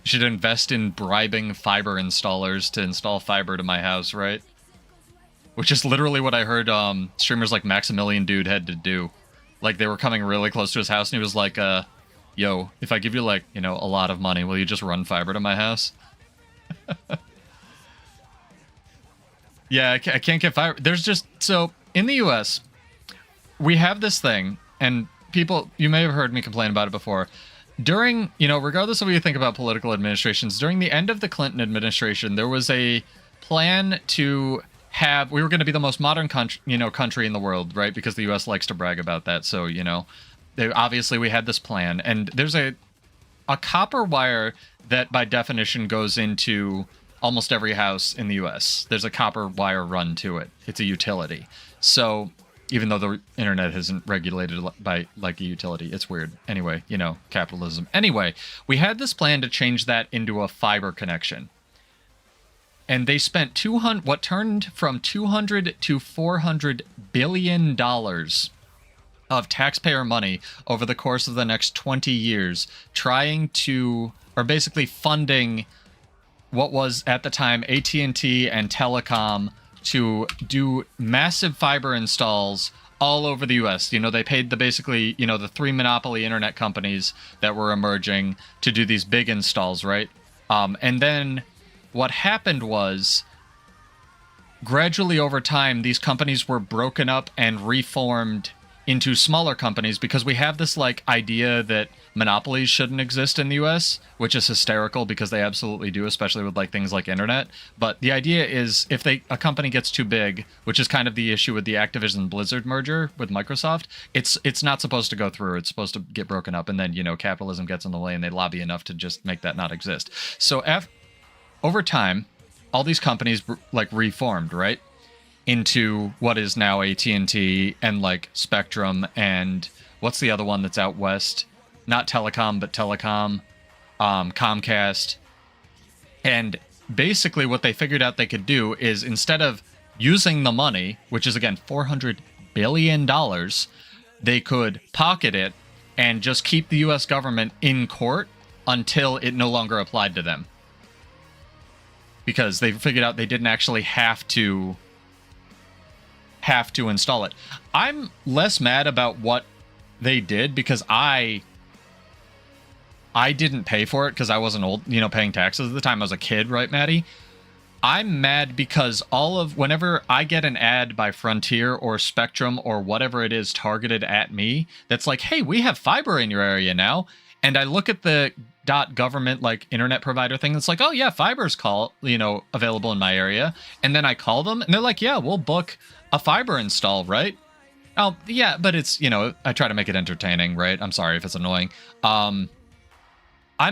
should invest in bribing fiber installers to install fiber to my house, right? Which is literally what I heard streamers like Maximilian Dude had to do. Like they were coming really close to his house, and he was like, "Yo, if I give you like, you know, a lot of money, will you just run fiber to my house?" Yeah, I can't get fiber. There's just, so in the U.S. we have this thing, and people, you may have heard me complain about it before. During, you know, regardless of what you think about political administrations, during the end of the Clinton administration, there was a plan to have, we were going to be the most modern country, you know, country in the world, right? Because the U.S. likes to brag about that. So, you know, obviously we had this plan, and there's a copper wire that by definition goes into almost every house in the U.S. There's a copper wire run to it. It's a utility. So even though the internet isn't regulated by like a utility, it's weird. Anyway, you know, capitalism. Anyway, we had this plan to change that into a fiber connection. And they spent what turned from $200 to $400 billion of taxpayer money over the course of the next 20 years, trying to, or basically funding what was at the time AT&T and Telecom to do massive fiber installs all over the U.S. You know, they paid the basically, you know, the three monopoly internet companies that were emerging to do these big installs, right? And then what happened was, gradually over time, these companies were broken up and reformed into smaller companies, because we have this like idea that monopolies shouldn't exist in the US, which is hysterical because they absolutely do, especially with like things like internet. But the idea is, if a company gets too big, which is kind of the issue with the Activision Blizzard merger with Microsoft, it's not supposed to go through. It's supposed to get broken up, and then, you know, capitalism gets in the way and they lobby enough to just make that not exist. So over time, all these companies like reformed, right, into what is now AT&T and like Spectrum, and what's the other one that's out west? Not Telecom, but Telecom, Comcast. And basically what they figured out they could do is, instead of using the money, which is again $400 billion, they could pocket it and just keep the US government in court until it no longer applied to them. Because they figured out they didn't actually have to install it. I'm less mad about what they did, because I didn't pay for it because I wasn't old, you know, paying taxes at the time. I was a kid, right, Maddie? I'm mad because whenever I get an ad by Frontier or Spectrum or whatever it is targeted at me, that's like, hey, we have fiber in your area now. And I look at the .government like internet provider thing. It's like, oh yeah, fiber's available in my area. And then I call them and they're like, yeah, we'll book a fiber install, right? Oh yeah, but it's, you know, I try to make it entertaining, right? I'm sorry if it's annoying. I'm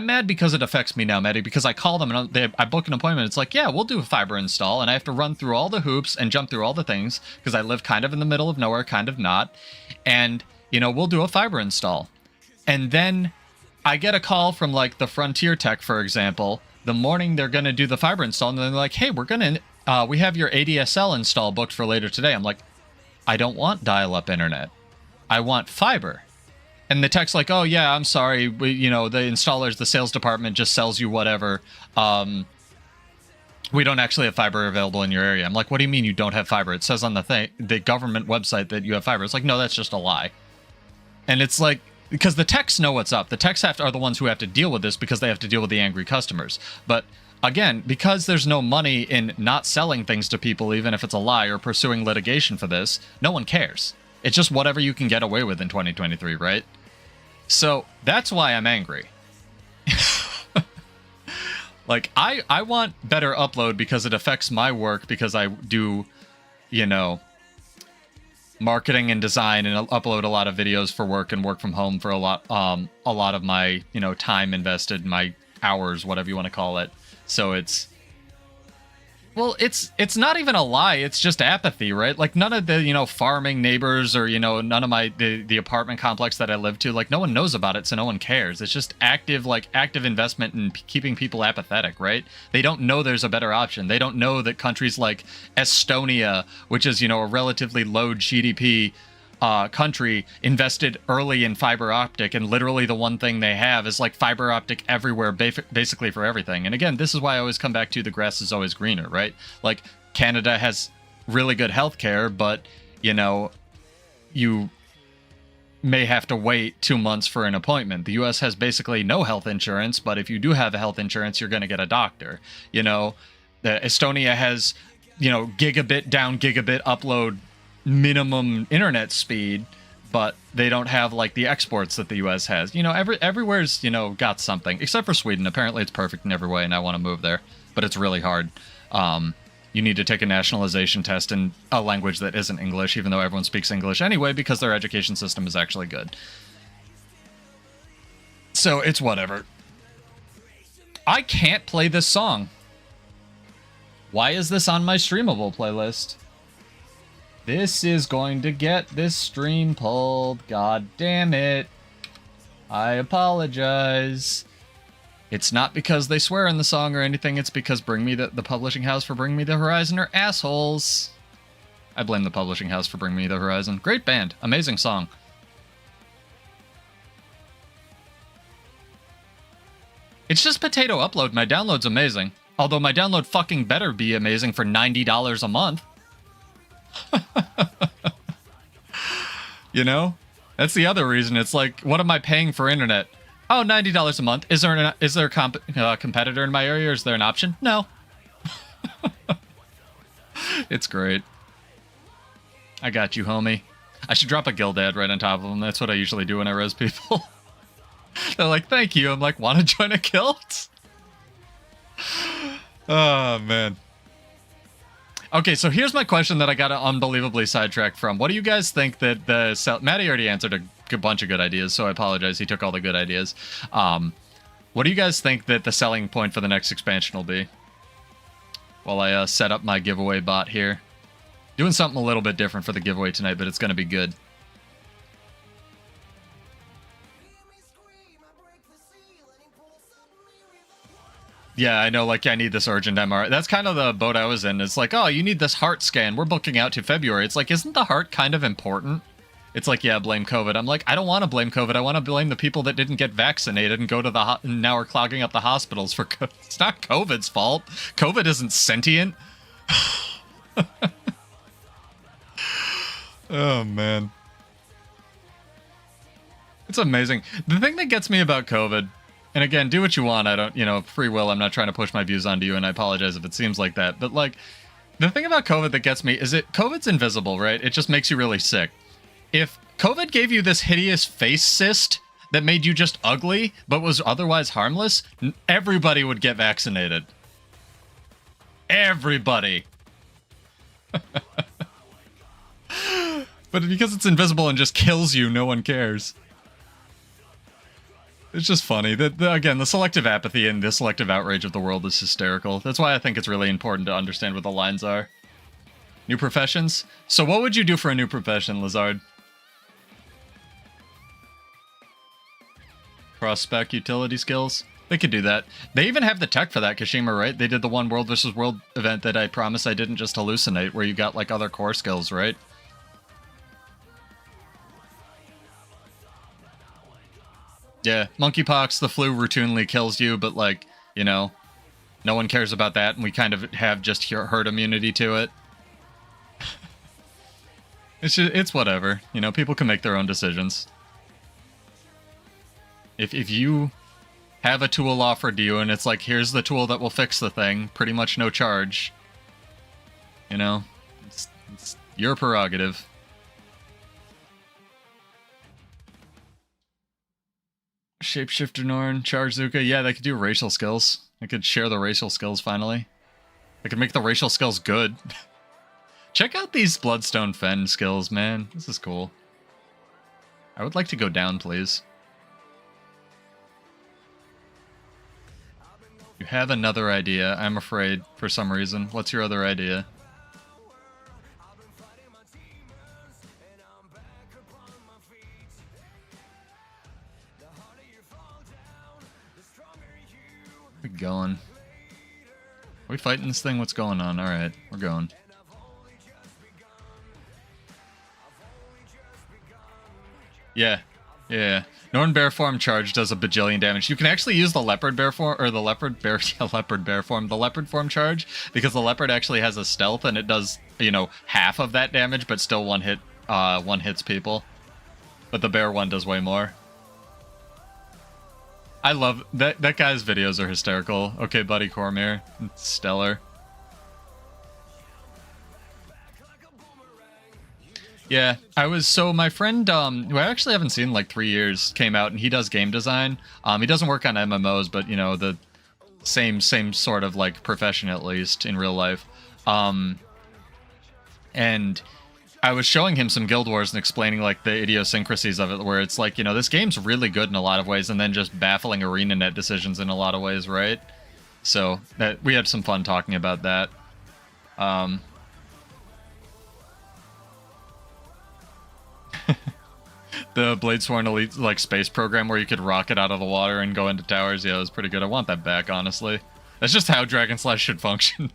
mad because it affects me now, Maddie, because I call them and I book an appointment. It's like, yeah, we'll do a fiber install. And I have to run through all the hoops and jump through all the things because I live kind of in the middle of nowhere, kind of not. And, you know, we'll do a fiber install. And then I get a call from like the Frontier Tech, for example, the morning they're going to do the fiber install. And they're like, hey, we have your ADSL install booked for later today. I'm like, I don't want dial-up internet. I want fiber. And the tech's like, oh yeah, I'm sorry. The installers, the sales department just sells you whatever. We don't actually have fiber available in your area. I'm like, what do you mean you don't have fiber? It says on the government website that you have fiber. It's like, no, that's just a lie. And it's like, because the techs know what's up. The techs are the ones who have to deal with this because they have to deal with the angry customers. But again, because there's no money in not selling things to people, even if it's a lie, or pursuing litigation for this, no one cares. It's just whatever you can get away with in 2023, right? So that's why I'm angry. Like, I want better upload because it affects my work, because I do, you know, marketing and design and upload a lot of videos for work and work from home for a lot of my, you know, time invested, my hours, whatever you want to call it. So it's, well, it's not even a lie. It's just apathy, right? Like, none of the, you know, farming neighbors, or, you know, none of the apartment complex that I live to, like, no one knows about it, so no one cares. It's just active investment in keeping people apathetic, right? They don't know there's a better option. They don't know that countries like Estonia, which is, you know, a relatively low GDP country, invested early in fiber optic, and literally the one thing they have is like fiber optic everywhere, basically for everything. And again, this is why I always come back to the grass is always greener, right? Like, Canada has really good healthcare, but, you know, you may have to wait 2 months for an appointment. The US has basically no health insurance, but if you do have a health insurance, you're going to get a doctor. You know, Estonia has, you know, gigabit down, gigabit upload minimum internet speed, but they don't have like the exports that the US has. You know, everywhere's, you know, got something, except for Sweden. Apparently it's perfect in every way, and I want to move there, but it's really hard. You need to take a nationalization test in a language that isn't English, even though everyone speaks English anyway, because their education system is actually good. So it's whatever. I can't play this song. Why is this on my streamable playlist? This is going to get this stream pulled. God damn it. I apologize. It's not because they swear in the song or anything. It's because the publishing house for Bring Me the Horizon are assholes. I blame the publishing house for Bring Me the Horizon. Great band. Amazing song. It's just potato upload. My download's amazing. Although my download fucking better be amazing for $90 a month. You know, that's the other reason. It's like, what am I paying for internet? Oh, $90 a month. Is there a competitor in my area, or is there an option? No. It's great. I got you, homie. I should drop a guild ad right on top of them. That's what I usually do when I res people. They're like, thank you. I'm like, want to join a guild? Oh, man. Okay, so here's my question that I got unbelievably sidetracked from. What do you guys think that Matty already answered a bunch of good ideas, so I apologize. He took all the good ideas. What do you guys think that the selling point for the next expansion will be? While I set up my giveaway bot here. Doing something a little bit different for the giveaway tonight, but it's going to be good. Yeah, I know, like, I need this urgent MR. That's kind of the boat I was in. It's like, oh, you need this heart scan. We're booking out to February. It's like, isn't the heart kind of important? It's like, yeah, blame COVID. I'm like, I don't want to blame COVID. I want to blame the people that didn't get vaccinated and go to the and now are clogging up the hospitals for COVID. It's not COVID's fault. COVID isn't sentient. Oh, man. It's amazing. The thing that gets me about COVID, and again, do what you want. I don't, you know, free will. I'm not trying to push my views onto you, and I apologize if it seems like that. But, like, the thing about COVID that gets me is COVID's invisible, right? It just makes you really sick. If COVID gave you this hideous face cyst that made you just ugly, but was otherwise harmless, everybody would get vaccinated. Everybody. But because it's invisible and just kills you, no one cares. It's just funny. Again, the selective apathy and the selective outrage of the world is hysterical. That's why I think it's really important to understand what the lines are. New professions? So what would you do for a new profession, Lazard? Cross-spec utility skills? They could do that. They even have the tech for that, Kashima, right? They did the one World vs. World event that I promised I didn't just hallucinate, where you got, like, other core skills, right? Yeah, monkeypox, the flu routinely kills you, but, like, you know, no one cares about that, and we kind of have just herd immunity to it. It's whatever. You know, people can make their own decisions. If you have a tool offered to you and it's like, here's the tool that will fix the thing, pretty much no charge, you know, it's your prerogative. Shapeshifter Norn, Charge Zuka. Yeah, they could do racial skills. They could share the racial skills finally. They could make the racial skills good. Check out these Bloodstone Fen skills, man. This is cool. I would like to go down, please. You have another idea, I'm afraid, for some reason. What's your other idea? Where we going? Are we fighting this thing? What's going on? Alright, we're going. Yeah. Yeah. Norn Bear form charge does a bajillion damage. You can actually use the Leopard Bear form, or the Leopard Bear, yeah, Leopard Bear form, the Leopard form charge, because the Leopard actually has a stealth and it does, you know, half of that damage, but still one hits people. But the Bear one does way more. I love that. That guy's videos are hysterical. Okay, buddy, Cormier, it's stellar. Yeah, my friend, who I actually haven't seen in like 3 years, came out and he does game design. He doesn't work on MMOs, but, you know, the same sort of like profession, at least in real life. And I was showing him some Guildwars and explaining like the idiosyncrasies of it, where it's like, you know, this game's really good in a lot of ways and then just baffling arenanet decisions in a lot of ways, right? So we had some fun talking about that. The Bladesworn Elite like space program where you could rocket out of the water and go into towers. Yeah, it was pretty good. I want that back, honestly. That's just how Dragon Slash should function.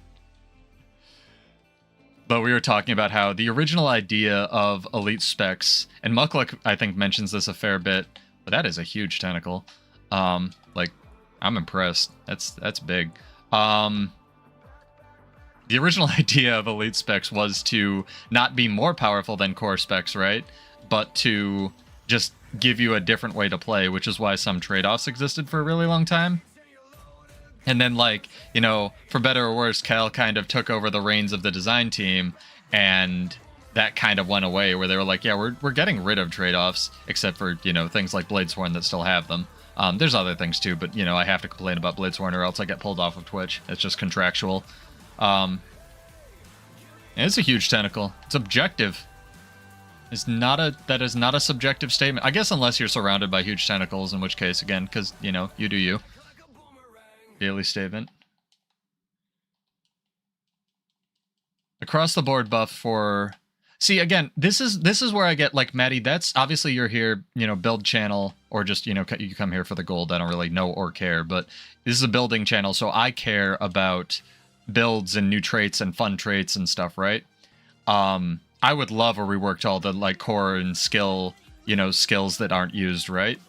But we were talking about how the original idea of elite specs, and Mukluk, I think, mentions this a fair bit, but that is a huge tentacle. Like, I'm impressed. That's big. The original idea of elite specs was to not be more powerful than core specs, right? But to just give you a different way to play, which is why some trade-offs existed for a really long time. And then, like, you know, for better or worse, Cal kind of took over the reins of the design team, and that kind of went away, where they were like, yeah, we're getting rid of trade-offs, except for, you know, things like Bladesworn that still have them. There's other things too, but, you know, I have to complain about Bladesworn or else I get pulled off of Twitch. It's just contractual. It's a huge tentacle. It's objective. That is not a subjective statement. I guess unless you're surrounded by huge tentacles, in which case, again, because, you know, you do you. Daily statement. Across the board buff for... See, again, this is where I get, like, Maddie, that's... Obviously, you're here, you know, build channel, or just, you know, you come here for the gold. I don't really know or care, but this is a building channel, so I care about builds and new traits and fun traits and stuff, right? I would love a rework to all the, like, core and skill, you know, skills that aren't used, right?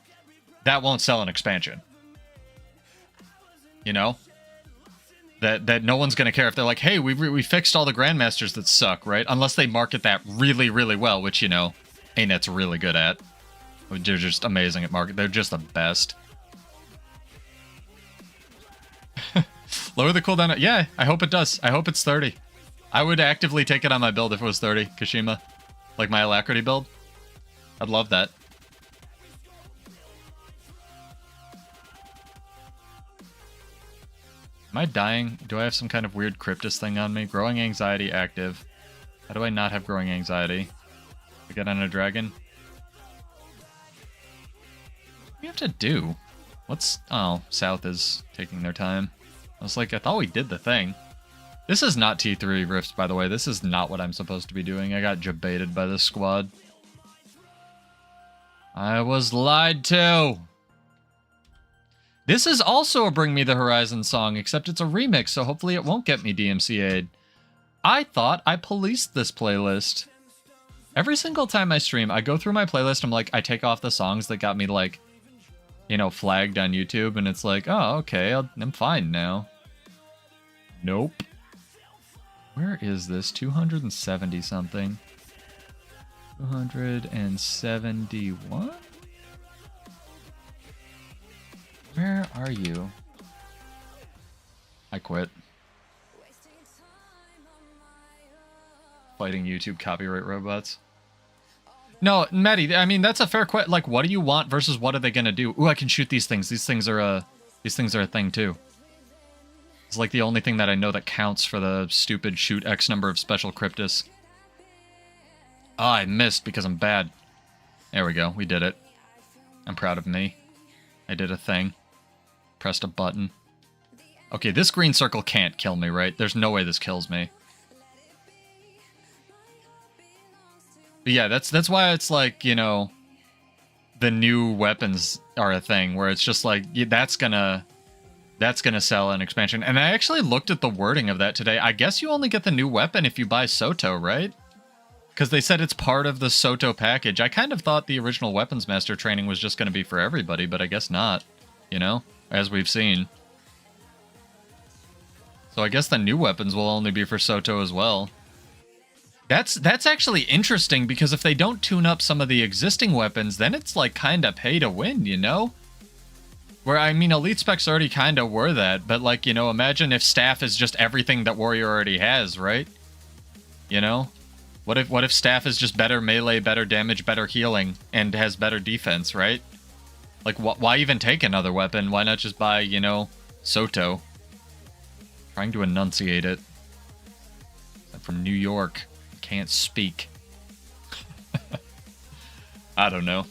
That won't sell an expansion. You know? That no one's going to care if they're like, hey, we fixed all the Grandmasters that suck, right? Unless they market that really, really well, which, you know, ANET's really good at. They're just amazing at market. They're just the best. Lower the cooldown. Yeah, I hope it does. I hope it's 30. I would actively take it on my build if it was 30, Kashima. Like my Alacrity build. I'd love that. Am I dying? Do I have some kind of weird Cryptus thing on me? Growing anxiety active. How do I not have growing anxiety? I get on a dragon? What do you have to do? What's... Oh, South is taking their time. I was like, I thought we did the thing. This is not T3 Rifts, by the way. This is not what I'm supposed to be doing. I got jebaited by this squad. I was lied to. This is also a Bring Me the Horizon song, except it's a remix, so hopefully it won't get me DMCA'd. I thought I policed this playlist. Every single time I stream, I go through my playlist, I'm like, I take off the songs that got me, like, you know, flagged on YouTube, and it's like, oh, okay, I'm fine now. Nope. Where is this? 270 something. 271? are you? I quit. Fighting YouTube copyright robots. No, Maddie, I mean, that's a fair question. Like, what do you want versus what are they going to do? Ooh, I can shoot these things. These things are a thing, too. It's like the only thing that I know that counts for the stupid shoot X number of special cryptis. Oh, I missed because I'm bad. There we go. We did it. I'm proud of me. I did a thing. Pressed a button. Okay, this green circle can't kill me, right? There's no way this kills me. But yeah, that's why it's like, you know, the new weapons are a thing where it's just like that's gonna sell an expansion. And I actually looked at the wording of that today. I guess you only get the new weapon if you buy Soto, right? Because they said it's part of the Soto package. I kind of thought the original Weapons Master training was just going to be for everybody, but I guess not, you know, as we've seen. So I guess the new weapons will only be for Soto as well. That's actually interesting, because if they don't tune up some of the existing weapons, then it's like kind of pay to win, you know? Where, I mean, Elite Specs already kind of were that, but like, you know, imagine if Staff is just everything that Warrior already has, right? You know? What if Staff is just better melee, better damage, better healing, and has better defense, right? Like, why even take another weapon? Why not just buy, you know, Soto? Trying to enunciate it. I'm from New York. Can't speak. I don't know.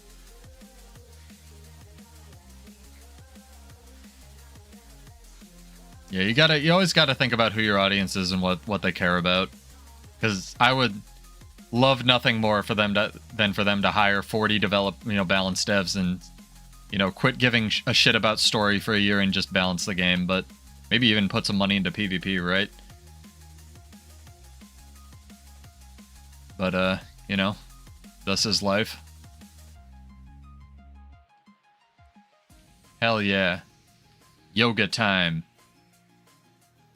Yeah, you always gotta think about who your audience is and what they care about. Because I would love nothing more for them than for them to hire 40 balanced devs and, you know, quit giving a shit about story for a year and just balance the game, but maybe even put some money into PvP, right? But, you know, this is life. Hell yeah. Yoga time.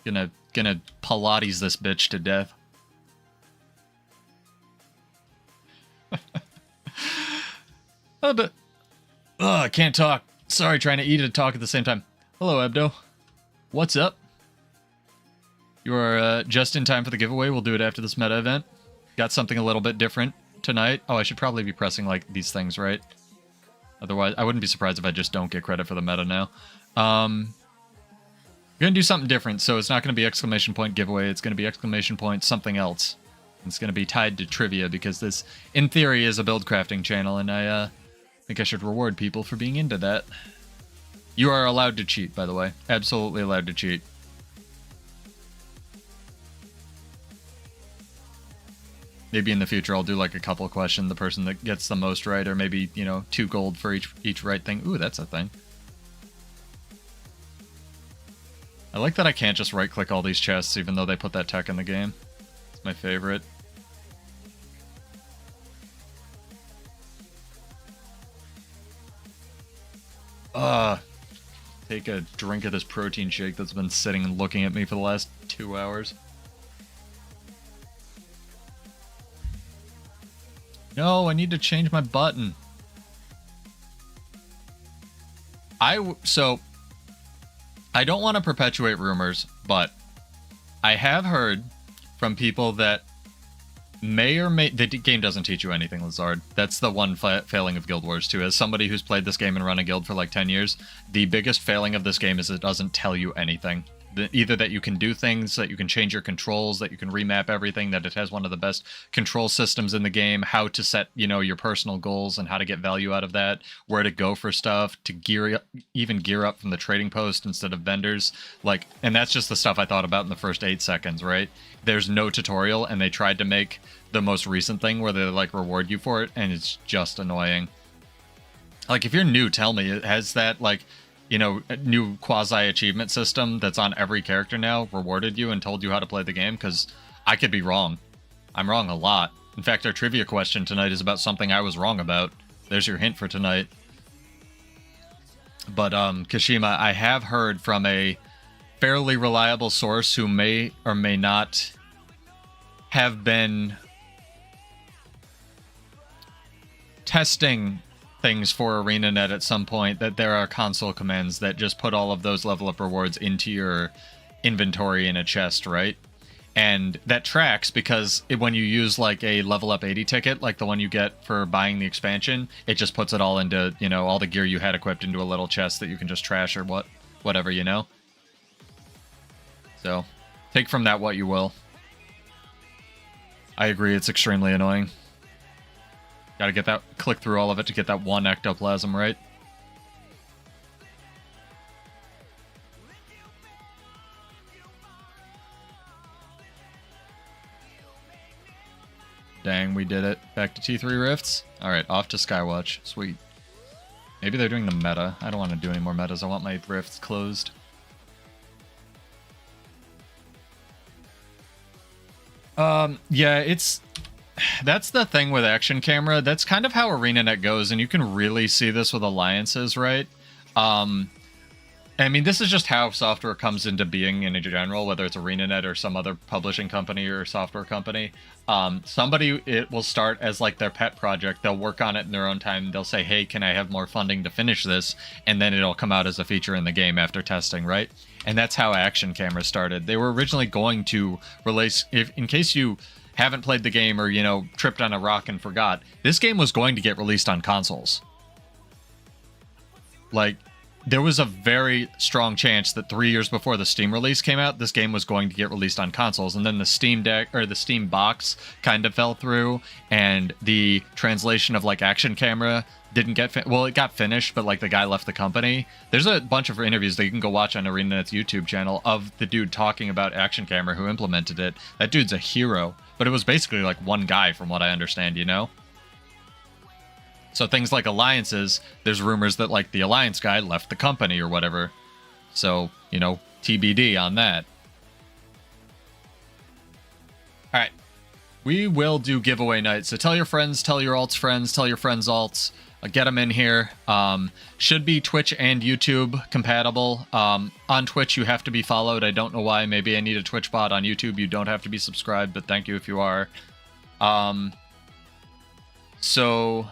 Gonna Pilates this bitch to death. I can't talk. Sorry, trying to eat and talk at the same time. Hello, Ebdo. What's up? You are just in time for the giveaway. We'll do it after this meta event. Got something a little bit different tonight. Oh, I should probably be pressing like these things, right? Otherwise, I wouldn't be surprised if I just don't get credit for the meta now. We're gonna do something different, so it's not gonna be exclamation point giveaway. It's gonna be exclamation point something else. It's gonna be tied to trivia, because this, in theory, is a build crafting channel, and I think I should reward people for being into that. You are allowed to cheat, by the way. Absolutely allowed to cheat. Maybe in the future I'll do like a couple questions, the person that gets the most right, or maybe, you know, 2 gold for each right thing. Ooh, that's a thing. I like that I can't just right-click all these chests, even though they put that tech in the game. It's my favorite. Take a drink of this protein shake that's been sitting and looking at me for the last 2 hours. No, I need to change my button. So, I don't want to perpetuate rumors, but I have heard from people that may or may... The game doesn't teach you anything, Lazard. That's the one failing of Guildwars 2. As somebody who's played this game and run a guild for like 10 years, the biggest failing of this game is it doesn't tell you anything. Either that you can do things, that you can change your controls, that you can remap everything, that it has one of the best control systems in the game, how to set, you know, your personal goals and how to get value out of that, where to go for stuff, to gear up from the trading post instead of vendors. Like, and that's just the stuff I thought about in the first 8 seconds, right? There's no tutorial, and they tried to make the most recent thing where they like reward you for it, and it's just annoying. Like, if you're new, tell me, it has that like, you know, new quasi-achievement system that's on every character now rewarded you and told you how to play the game, because I could be wrong. I'm wrong a lot. In fact, our trivia question tonight is about something I was wrong about. There's your hint for tonight. But, Kashima, I have heard from a fairly reliable source who may or may not have been testing things for arenanet at some point, that there are console commands that just put all of those level up rewards into your inventory in a chest, right? And that tracks because when you use like a level up 80 ticket, like the one you get for buying the expansion, it just puts it all into, you know, all the gear you had equipped into a little chest that you can just trash or whatever, you know? So take from that what you will. I agree, it's extremely annoying. Gotta get that, click through all of it to get that one ectoplasm right. Dang, we did it. Back to T3 Rifts. Alright, off to Skywatch. Sweet. Maybe they're doing the meta. I don't want to do any more metas. I want my Rifts closed. Yeah, it's... That's the thing with Action Camera. That's kind of how arenanet goes, and you can really see this with alliances, right? I mean, this is just how software comes into being in general, whether it's arenanet or some other publishing company or software company. It will start as like their pet project. They'll work on it in their own time. They'll say, hey, can I have more funding to finish this? And then it'll come out as a feature in the game after testing, right? And that's how Action Camera started. They were originally going to release, in case you haven't played the game or, you know, tripped on a rock and forgot, this game was going to get released on consoles. Like, there was a very strong chance that 3 years before the Steam release came out, this game was going to get released on consoles. And then the Steam Deck or the Steam box kind of fell through, and the translation of like Action Camera didn't get well, it got finished, but like the guy left the company. There's a bunch of interviews that you can go watch on arenanet's YouTube channel of the dude talking about Action Camera who implemented it. That dude's a hero, but it was basically like one guy from what I understand, you know? So things like alliances, there's rumors that like the alliance guy left the company or whatever. So, you know, TBD on that. All right. We will do giveaway night. So tell your friends, tell your alts friends, tell your friends alts. Get them in here. Should be Twitch and YouTube compatible. On Twitch, you have to be followed. I don't know why. Maybe I need a Twitch bot. On YouTube, you don't have to be subscribed, but thank you if you are. So...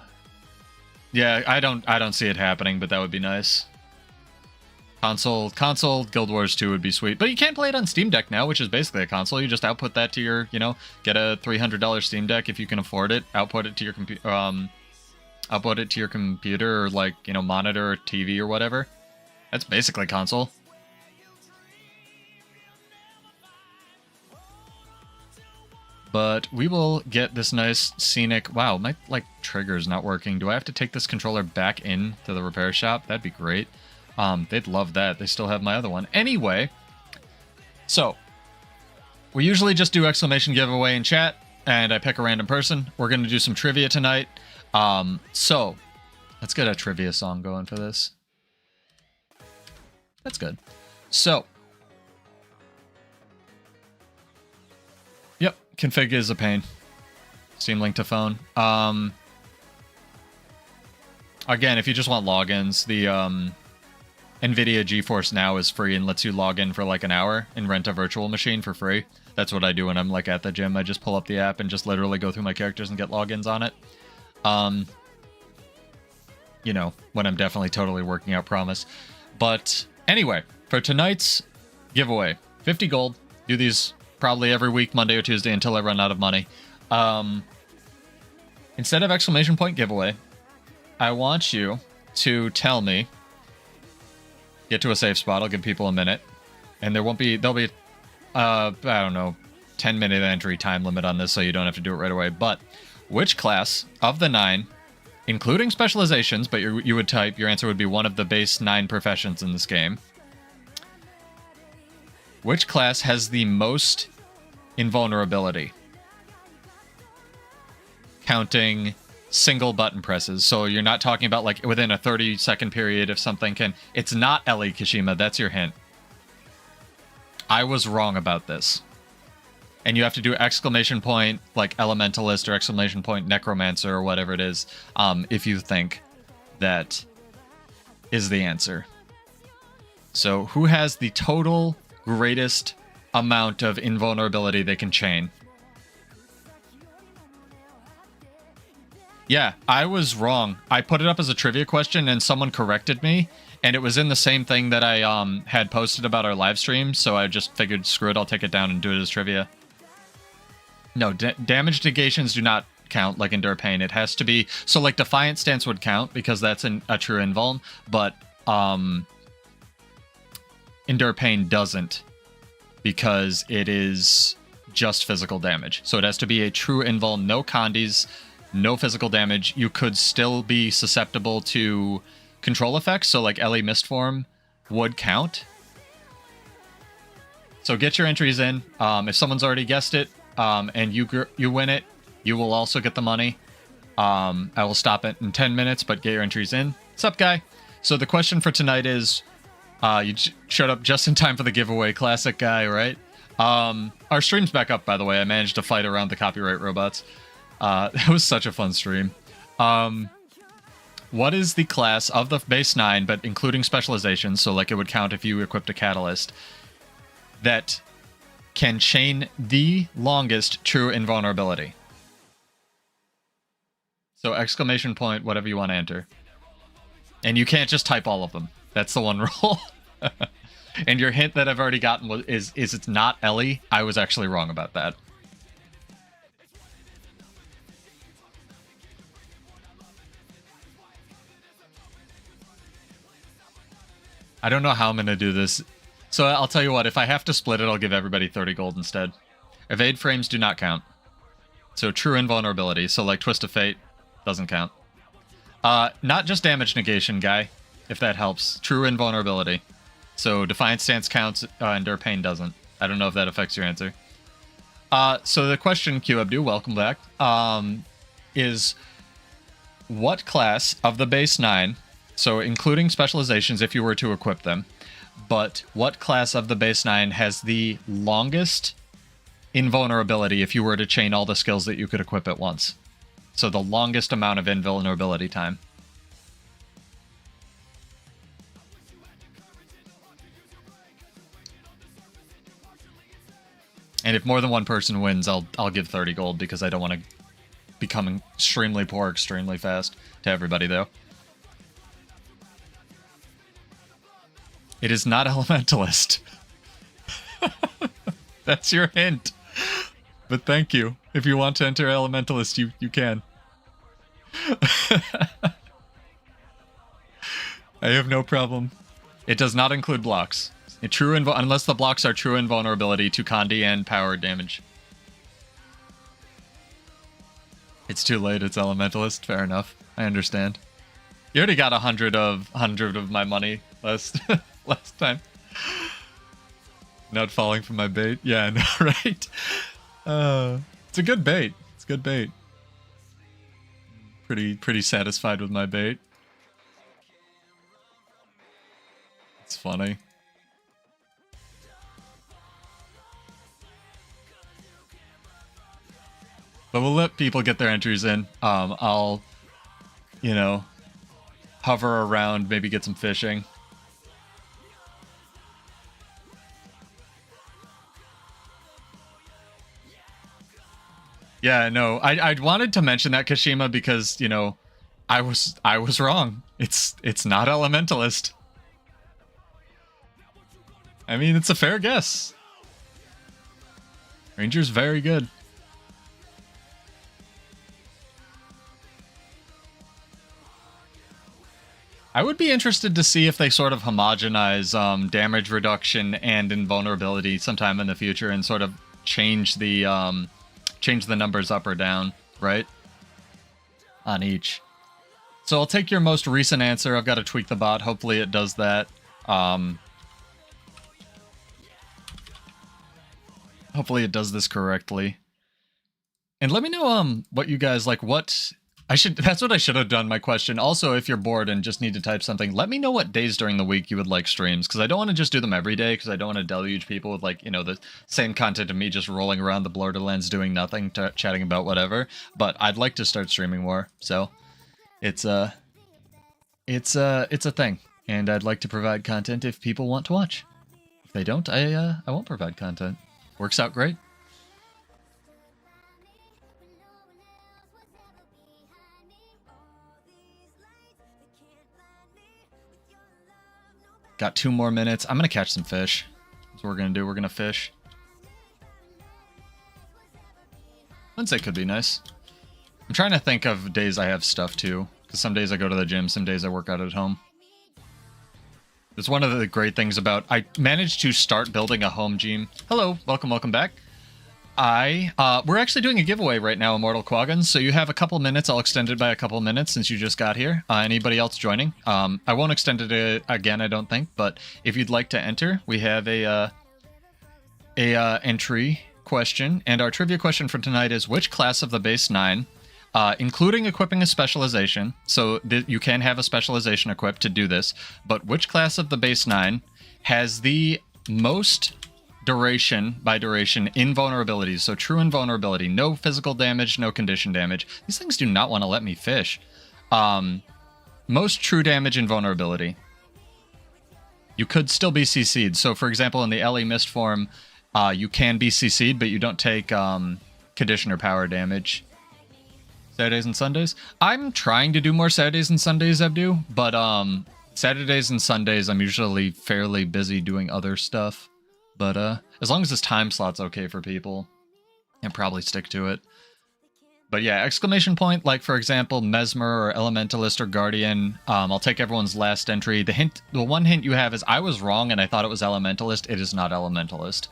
yeah, I don't see it happening, but that would be nice. Console Guild Wars 2 would be sweet. But you can't play it on Steam Deck now, which is basically a console. You just output that to your, you know, get a $300 Steam Deck if you can afford it. Output it to your computer or like, you know, monitor or TV or whatever. That's basically console. But we will get this nice scenic... wow, my, like, trigger's not working. Do I have to take this controller back in to the repair shop? That'd be great. They'd love that. They still have my other one. Anyway, so, we usually just do exclamation giveaway in chat, and I pick a random person. We're going to do some trivia tonight. So, let's get a trivia song going for this. That's good. So... yep, config is a pain. Steam Link to phone. Again, if you just want logins, the NVIDIA GeForce Now is free and lets you log in for like an hour and rent a virtual machine for free. That's what I do when I'm like at the gym. I just pull up the app and just literally go through my characters and get logins on it. You know, when I'm definitely totally working out, promise. But anyway, for tonight's giveaway, 50 gold. Do these probably every week, Monday or Tuesday, until I run out of money. Instead of exclamation point giveaway, I want you to tell me, get to a safe spot, I'll give people a minute, and there'll be, I don't know, 10-minute entry time limit on this, so you don't have to do it right away, but which class of the 9, including specializations, but you would type, your answer would be one of the base 9 professions in this game, which class has the most invulnerability? Counting single button presses. So you're not talking about like within a 30-second period if something can... it's not Ellie Kashima, that's your hint. I was wrong about this. And you have to do exclamation point like elementalist or exclamation point necromancer or whatever it is, if you think that is the answer. So who has the total greatest amount of invulnerability they can chain? Yeah, I was wrong. I put it up as a trivia question and someone corrected me, and it was in the same thing that I had posted about our live stream, so I just figured, screw it, I'll take it down and do it as trivia. No, damage negations do not count like Endure Pain. It has to be... So, like, Defiant Stance would count because that's a true invuln, but Endure Pain doesn't because it is just physical damage. So it has to be a true invuln, no condies, no physical damage. You could still be susceptible to control effects, so like Ellie Mistform would count. So get your entries in. If someone's already guessed it and you win it, you will also get the money. I will stop it in 10 minutes, but get your entries in. What's up, guy? So the question for tonight is, you showed up just in time for the giveaway. Classic guy, right? Our stream's back up, by the way. I managed to fight around the copyright robots. It was such a fun stream. What is the class of the base 9, but including specializations, so like it would count if you equipped a catalyst, that can chain the longest true invulnerability? So exclamation point, whatever you want to enter. And you can't just type all of them. That's the one rule. And your hint that I've already gotten is it's not Ellie. I was actually wrong about that. I don't know how I'm going to do this. So I'll tell you what, if I have to split it, I'll give everybody 30 gold instead. Evade frames do not count. So true invulnerability. So like Twist of Fate doesn't count. Not just damage negation, guy, if that helps. True invulnerability. So Defiant Stance counts, Endure Pain doesn't. I don't know if that affects your answer. So the question, Q Abdu, welcome back, is what class of the base 9, so including specializations if you were to equip them, but what class of the base 9 has the longest invulnerability if you were to chain all the skills that you could equip at once? So the longest amount of invulnerability time. And if more than one person wins, I'll give 30 gold because I don't want to become extremely poor extremely fast to everybody, though. It is not Elementalist. That's your hint. But thank you. If you want to enter Elementalist, you can. I have no problem. It does not include blocks. Unless the blocks are true invulnerability to Condi and power damage. It's too late, it's Elementalist. Fair enough. I understand. You already got 100 of my money last time. Not falling for my bait. Yeah, I know, right? It's a good bait. It's a good bait. Pretty satisfied with my bait. It's funny. But we'll let people get their entries in. I'll, you know, hover around, maybe get some fishing. Yeah, no, I wanted to mention that, Kashima, because, you know, I was wrong. It's not Elementalist. I mean, it's a fair guess. Ranger's very good. I would be interested to see if they sort of homogenize damage reduction and invulnerability sometime in the future and sort of change the numbers up or down, right? On each. So I'll take your most recent answer. I've got to tweak the bot. Hopefully it does that. Hopefully it does this correctly. And let me know what you guys like. That's what I should have done, my question. Also, if you're bored and just need to type something, let me know what days during the week you would like streams, because I don't want to just do them every day, because I don't want to deluge people with, like, you know, the same content of me just rolling around the Borderlands doing nothing, chatting about whatever. But I'd like to start streaming more, so it's a thing, and I'd like to provide content if people want to watch. If they don't, I won't provide content. Works out great. Got 2 more minutes. I'm going to catch some fish. That's what we're going to do. We're going to fish. Wednesday could be nice. I'm trying to think of days I have stuff too. Because some days I go to the gym, some days I work out at home. It's one of the great things about... I managed to start building a home gym. Hello, welcome back. We're actually doing a giveaway right now, Immortal Quaggins, so you have a couple minutes. I'll extend it by a couple minutes since you just got here. Anybody else joining? I won't extend it again, I don't think, but if you'd like to enter, we have a entry question, and our trivia question for tonight is which class of the base 9, including equipping a specialization, so you can have a specialization equipped to do this, but which class of the base 9 has the most duration invulnerabilities, so true invulnerability, no physical damage, no condition damage. These things do not want to let me fish. Most true damage invulnerability. You could still be CC'd, so for example in the LE Mist form, you can be CC'd, but you don't take conditioner power damage. Saturdays and Sundays? I'm trying to do more Saturdays and Sundays, Abdu, but Saturdays and Sundays I'm usually fairly busy doing other stuff. But as long as this time slot's okay for people, I'll probably stick to it. But yeah, exclamation point, like for example, Mesmer or Elementalist or Guardian. I'll take everyone's last entry. The one hint you have is I was wrong and I thought it was Elementalist. It is not Elementalist.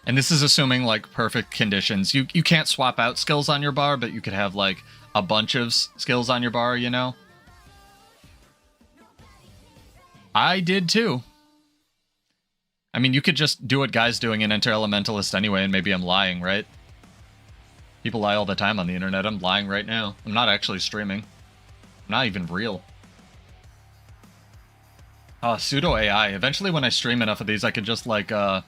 And this is assuming like perfect conditions. You can't swap out skills on your bar, but you could have like a bunch of skills on your bar, you know? I did too. I mean, you could just do what Guy's doing and enter Elementalist anyway, and maybe I'm lying, right? People lie all the time on the internet. I'm lying right now. I'm not actually streaming. I'm not even real. Pseudo AI. Eventually when I stream enough of these, I could just like, yeah,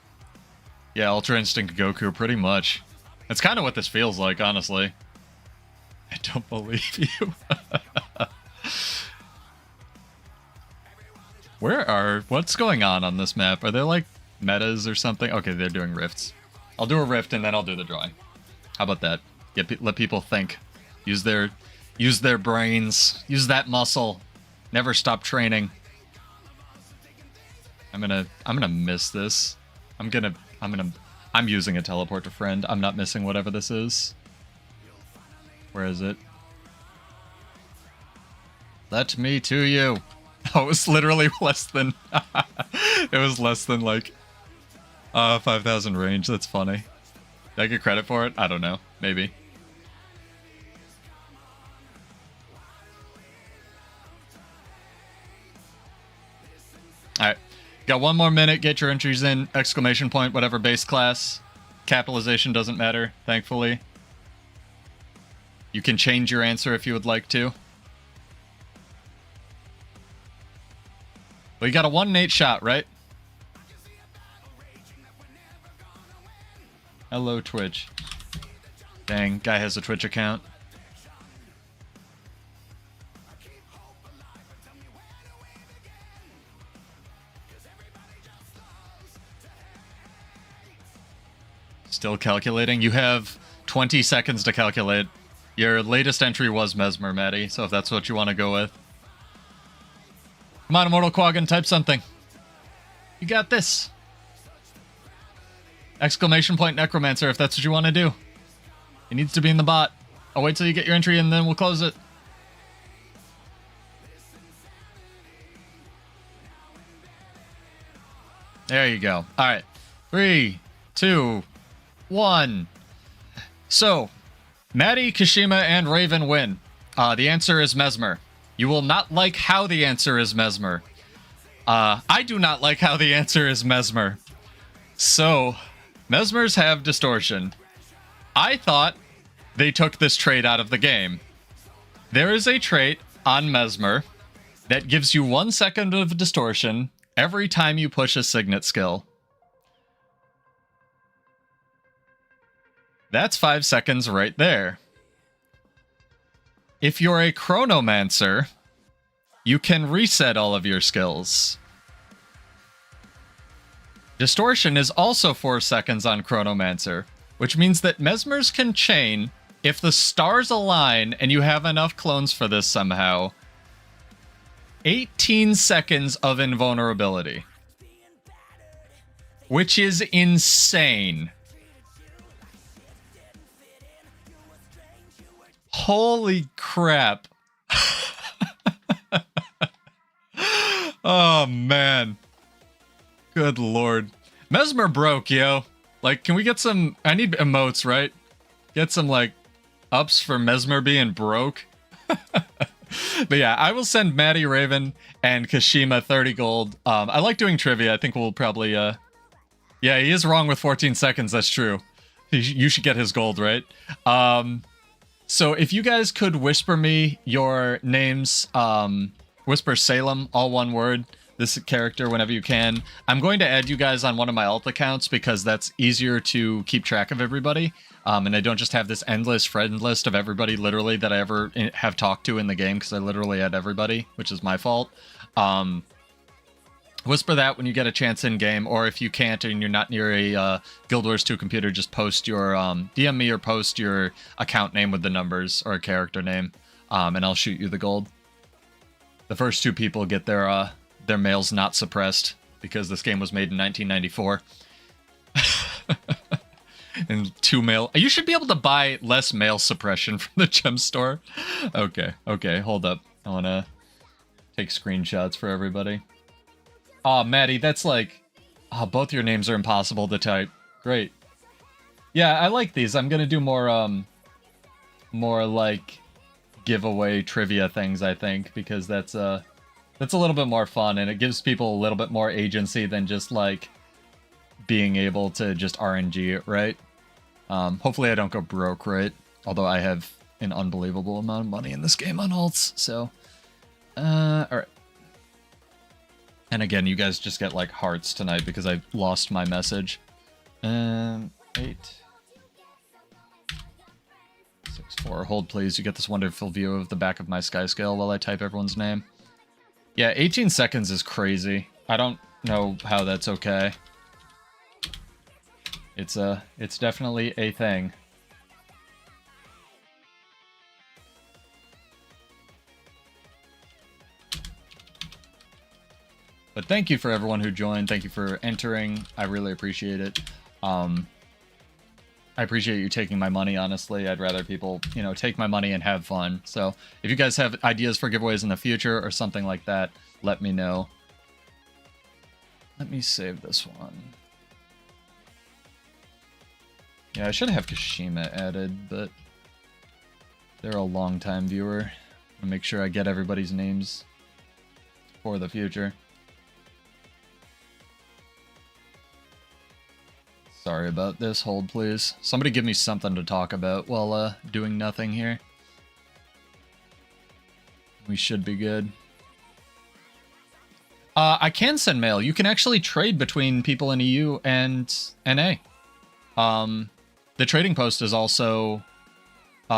Ultra Instinct Goku, pretty much. That's kind of what this feels like, honestly. I don't believe you. What's going on this map? Are there like metas or something? Okay, they're doing rifts. I'll do a rift and then I'll do the drawing. How about that? Let people think. Use their brains. Use that muscle. Never stop training. I'm gonna miss this. I'm using a teleport to friend. I'm not missing whatever this is. Where is it? Let me to you. Oh, it was literally less than... it was less than, like, 5,000 range. That's funny. Did I get credit for it? I don't know. Maybe. Alright. Got 1 more minute. Get your entries in. Exclamation point, whatever base class. Capitalization doesn't matter, thankfully. You can change your answer if you would like to. Well, you got a 1 in 8 shot, right? Hello, Twitch. Dang, guy has a Twitch account. Still calculating? You have 20 seconds to calculate. Your latest entry was Mesmer, Maddie, so if that's what you want to go with. Come on, Immortal Quaggin, type something. You got this. Exclamation point Necromancer if that's what you want to do. It needs to be in the bot. I'll wait till you get your entry and then we'll close it. There you go. Alright. 3, 2, 1. So, Maddie, Kashima, and Raven win. The answer is Mesmer. You will not like how the answer is Mesmer. I do not like how the answer is Mesmer. So, Mesmers have distortion. I thought they took this trait out of the game. There is a trait on Mesmer that gives you 1 second of distortion every time you push a signet skill. That's 5 seconds right there. If you're a chronomancer, you can reset all of your skills. Distortion is also 4 seconds on chronomancer, which means that Mesmers can chain if the stars align and you have enough clones for this somehow, 18 seconds of invulnerability. Which is insane. Holy crap. Oh, man. Good lord. Mesmer broke, yo. Like, can we get some... I need emotes, right? Get some, like, ups for Mesmer being broke. But yeah, I will send Maddie Raven and Kashima 30 gold. I like doing trivia. I think we'll probably... Yeah, he is wrong with 14 seconds. That's true. You should get his gold, right? So if you guys could whisper me your names, whisper Salem, all one word, this character whenever you can. I'm going to add you guys on one of my alt accounts because that's easier to keep track of everybody. And I don't just have this endless friend list of everybody literally that I ever have talked to in the game because I literally add everybody, which is my fault. Whisper that when you get a chance in game, or if you can't and you're not near a Guildwars 2 computer, just post your DM me or post your account name with the numbers or a character name, and I'll shoot you the gold. The first 2 people get their mails not suppressed because this game was made in 1994. And 2 mail. You should be able to buy less mail suppression from the gem store. Okay, hold up. I want to take screenshots for everybody. Aw, Maddie, that's like... Oh, both your names are impossible to type. Great. Yeah, I like these. I'm gonna do more, like, giveaway trivia things, I think, because that's a little bit more fun, and it gives people a little bit more agency than just, like, being able to just RNG it, right? Hopefully I don't go broke, right? Although I have an unbelievable amount of money in this game on alts, so... Alright. And again, you guys just get, like, hearts tonight because I lost my message. 8. 6-4. Hold, please. You get this wonderful view of the back of my sky scale while I type everyone's name. Yeah, 18 seconds is crazy. I don't know how that's okay. It's definitely a thing. But thank you for everyone who joined. Thank you for entering. I really appreciate it. I appreciate you taking my money, honestly. I'd rather people, you know, take my money and have fun. So if you guys have ideas for giveaways in the future or something like that, let me know. Let me save this one. Yeah, I should have Kashima added, but they're a long-time viewer. I'll make sure I get everybody's names for the future. Sorry about this. Hold, please. Somebody give me something to talk about while doing nothing here. We should be good. I can send mail. You can actually trade between people in EU and NA. The trading post is also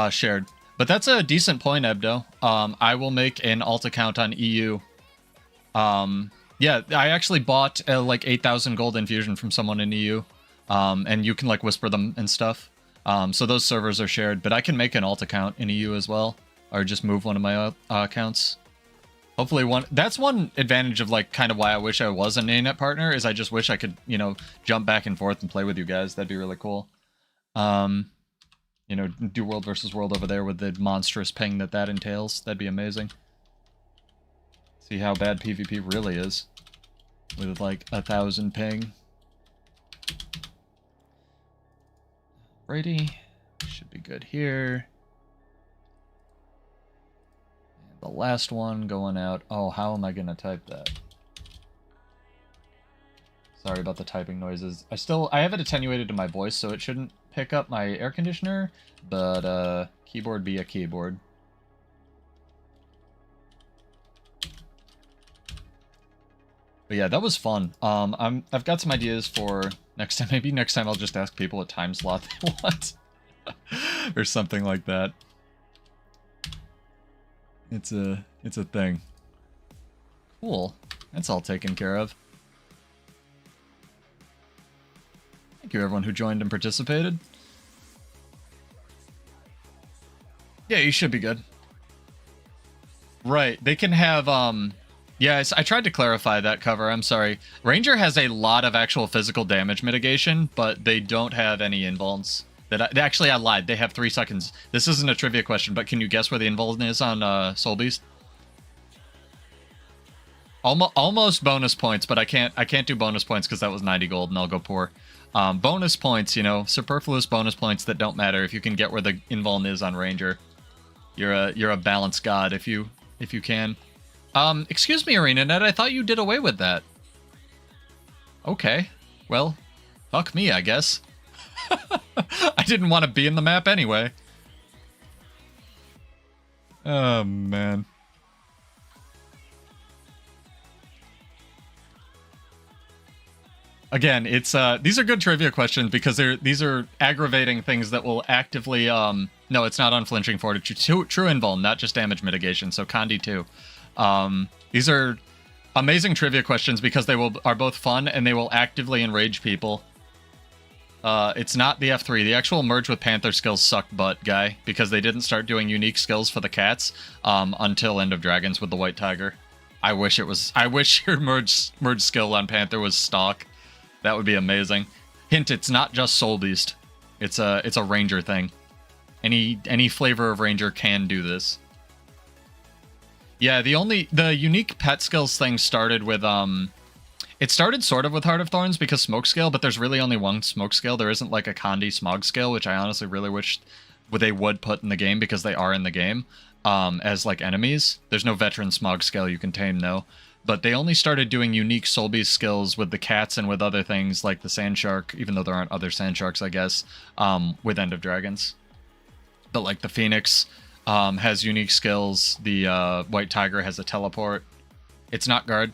shared. But that's a decent point, Ebdo. I will make an alt account on EU. Yeah, I actually bought like 8,000 gold infusion from someone in EU. And you can like whisper them and stuff. So those servers are shared, but I can make an alt account in EU as well, or just move one of my accounts. Hopefully that's one advantage of like kind of why I wish I was an arenanet partner, is I just wish I could, you know, jump back and forth and play with you guys. That'd be really cool. You know, do world versus world over there with the monstrous ping that entails. That'd be amazing. See how bad PvP really is with like 1,000 ping. Righty, should be good here. And the last one going out. Oh, how am I gonna type that? Sorry about the typing noises. I have it attenuated to my voice, so it shouldn't pick up my air conditioner, but keyboard be a keyboard. But yeah, that was fun. I've got some ideas for next time. Maybe next time I'll just ask people what time slot they want. Or something like that. It's a thing. Cool. That's all taken care of. Thank you everyone who joined and participated. Yeah, you should be good. Right. They can have, yes, I tried to clarify that cover. I'm sorry. Ranger has a lot of actual physical damage mitigation, but they don't have any invulns. Actually, I lied. They have 3 seconds. This isn't a trivia question, but can you guess where the invuln is on Soul Beast? Almost bonus points, but I can't do bonus points because that was 90 gold, and I'll go poor. Bonus points, you know, superfluous bonus points that don't matter. If you can get where the invuln is on Ranger, you're a balanced god if you can. Excuse me, arenanet. I thought you did away with that. Okay, well, fuck me, I guess. I didn't want to be in the map anyway. Oh man. Again, it's these are good trivia questions because these are aggravating things that will actively no, it's not unflinching fortitude. True invuln, not just damage mitigation. So Condi too. These are amazing trivia questions because they are both fun and they will actively enrage people. It's not the F3. The actual merge with Panther skills suck butt, guy, because they didn't start doing unique skills for the cats until End of Dragons with the White Tiger. I wish your merge skill on Panther was stock. That would be amazing. Hint: it's not just Soul Beast. It's a Ranger thing. Any flavor of Ranger can do this. Yeah, the unique pet skills thing started with it started sort of with Heart of Thorns because smoke scale, but there's really only one smoke scale. There isn't like a Condi smog scale, which I honestly really wish they would put in the game because they are in the game as like enemies. There's no veteran smog scale you can tame though. But they only started doing unique Soul Beast skills with the cats and with other things like the Sand Shark, even though there aren't other Sand Sharks, I guess, with End of Dragons. But like the Phoenix has unique skills. The White Tiger has a teleport. It's not guard.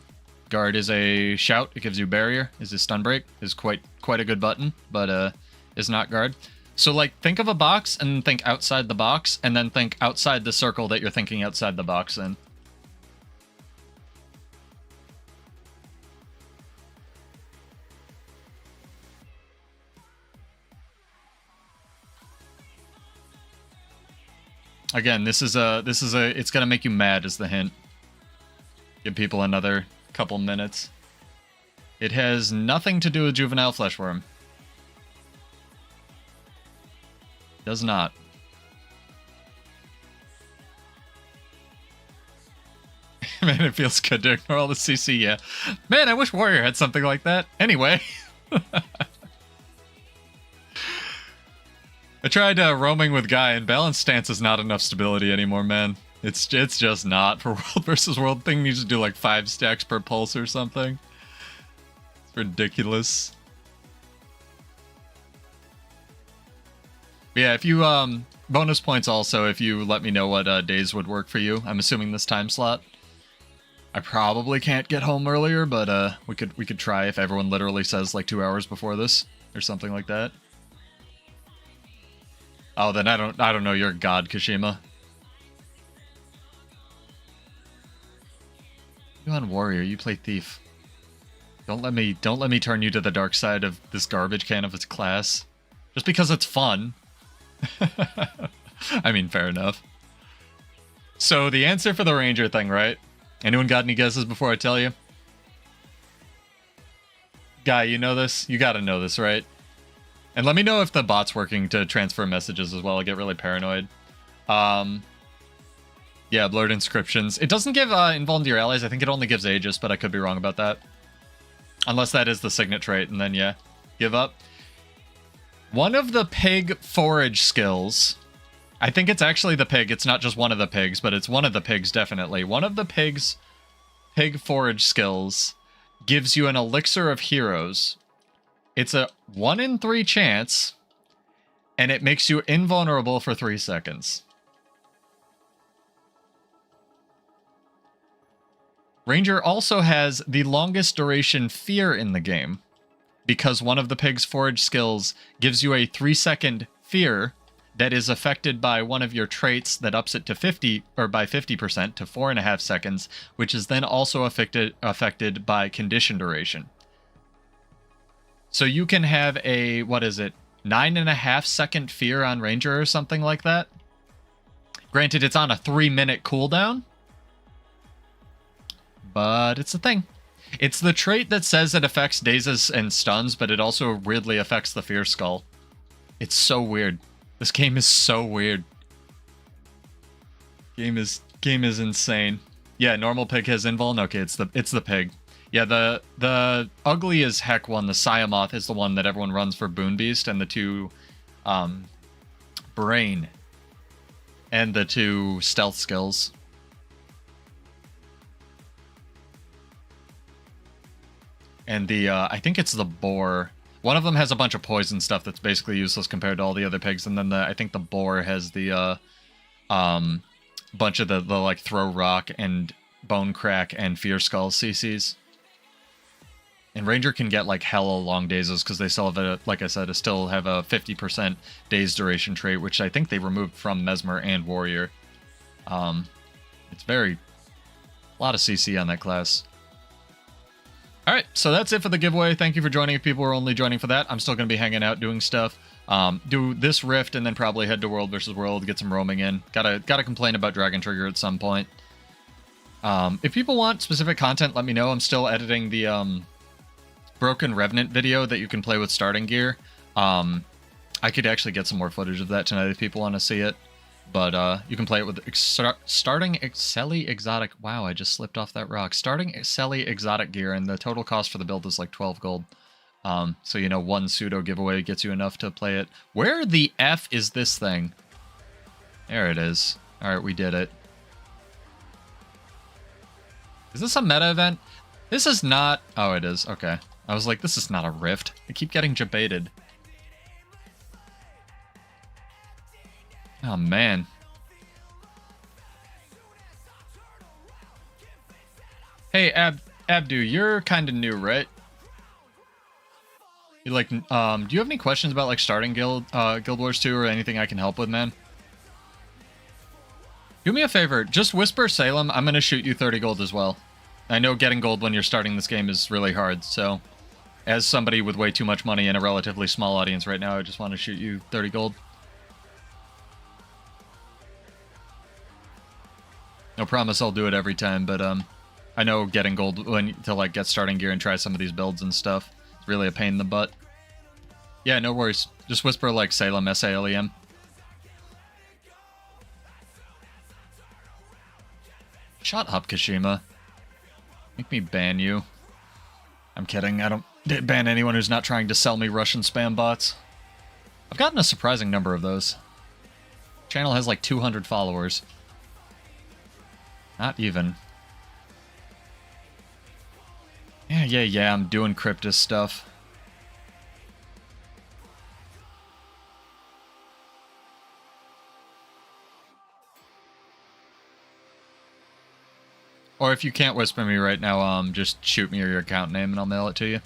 Guard is a shout. It gives you barrier. Is a stun break. Is quite a good button, but is not guard. So like think of a box and think outside the box, and then think outside the circle that you're thinking outside the box in. Again, this is a it's gonna make you mad is the hint. Give people another couple minutes. It has nothing to do with juvenile fleshworm. Does not. Man, it feels good to ignore all the CC, yeah. Man, I wish Warrior had something like that. Anyway. I tried roaming with Guy, and balanced stance is not enough stability anymore, man. It's just not. For world versus world thing, needs to do like 5 stacks per pulse or something. It's ridiculous. But yeah, if you, bonus points also if you let me know what days would work for you. I'm assuming this time slot. I probably can't get home earlier, but we could try if everyone literally says like 2 hours before this or something like that. Oh, then I don't know. You're God, Kashima. You on Warrior? You play Thief. Don't let me turn you to the dark side of this garbage can of its class, just because it's fun. I mean, fair enough. So the answer for the Ranger thing, right? Anyone got any guesses before I tell you? Guy, you know this? You gotta know this, right? And let me know if the bot's working to transfer messages as well. I get really paranoid. Yeah, blurred inscriptions. It doesn't give invuln to your allies. I think it only gives Aegis, but I could be wrong about that. Unless that is the signet trait, and then yeah, give up. One of the pig forage skills. I think it's actually the pig. It's not just one of the pigs, but it's one of the pigs, definitely. One of the pigs' pig forage skills gives you an elixir of heroes. It's a 1 in 3 chance, and it makes you invulnerable for 3 seconds. Ranger also has the longest duration fear in the game, because one of the pig's forage skills gives you a 3-second fear that is affected by one of your traits that ups it to 50, or by 50% to 4.5 seconds, which is then also affected by condition duration. So you can have a, what is it, 9.5 second fear on Ranger or something like that. Granted, it's on a 3-minute cooldown, but it's a thing. It's the trait that says it affects dazes and stuns, but it also weirdly affects the Fear Skull. It's so weird. This game is so weird. Game is insane. Yeah, normal pig has invuln. Okay, it's the pig. Yeah, the ugly as heck one, the Siamoth, is the one that everyone runs for Boon Beast, and the two brain and the two stealth skills. And the I think it's the boar. One of them has a bunch of poison stuff that's basically useless compared to all the other pigs, and then I think the boar has the bunch of the like throw rock and bone crack and fear skull CCs. And ranger can get like hella long dazes because they still have a, like I said, still have a 50% daze duration trait, which I think they removed from mesmer and warrior. It's a lot of CC on that class. Alright, so that's it for the giveaway. Thank you for joining. If people were only joining for that, I'm still going to be hanging out doing stuff. Do this rift and then probably head to World vs. World, get some roaming in. Gotta complain about Dragon Trigger at some point. If people want specific content, let me know. I'm still editing the Broken Revenant video that you can play with starting gear. I could actually get some more footage of that tonight if people want to see it. But you can play it with starting Excelli Exotic. Wow, I just slipped off that rock. Starting Excelli Exotic gear, and the total cost for the build is like 12 gold. So, you know, one pseudo giveaway gets you enough to play it. Where the F is this thing? There it is. Alright, we did it. Is this a meta event? This is not... Oh, it is. Okay. I was like, this is not a rift. I keep getting jebaited. Oh, man. Hey, Abdu, you're kind of new, right? You like, do you have any questions about like starting Guild Wars 2 or anything I can help with, man? Do me a favor, just whisper Salem. I'm gonna shoot you 30 gold as well. I know getting gold when you're starting this game is really hard, so as somebody with way too much money and a relatively small audience right now, I just want to shoot you 30 gold. No promise I'll do it every time, but I know getting gold to like get starting gear and try some of these builds and stuff is really a pain in the butt. Yeah, no worries. Just whisper like Salem, S-A-L-E-M. Shut up, Kashima. Make me ban you. I'm kidding. I don't ban anyone who's not trying to sell me Russian spam bots. I've gotten a surprising number of those. Channel has like 200 followers. Not even. Yeah, I'm doing Cryptus stuff. Or if you can't whisper me right now, just shoot me your account name and I'll mail it to you.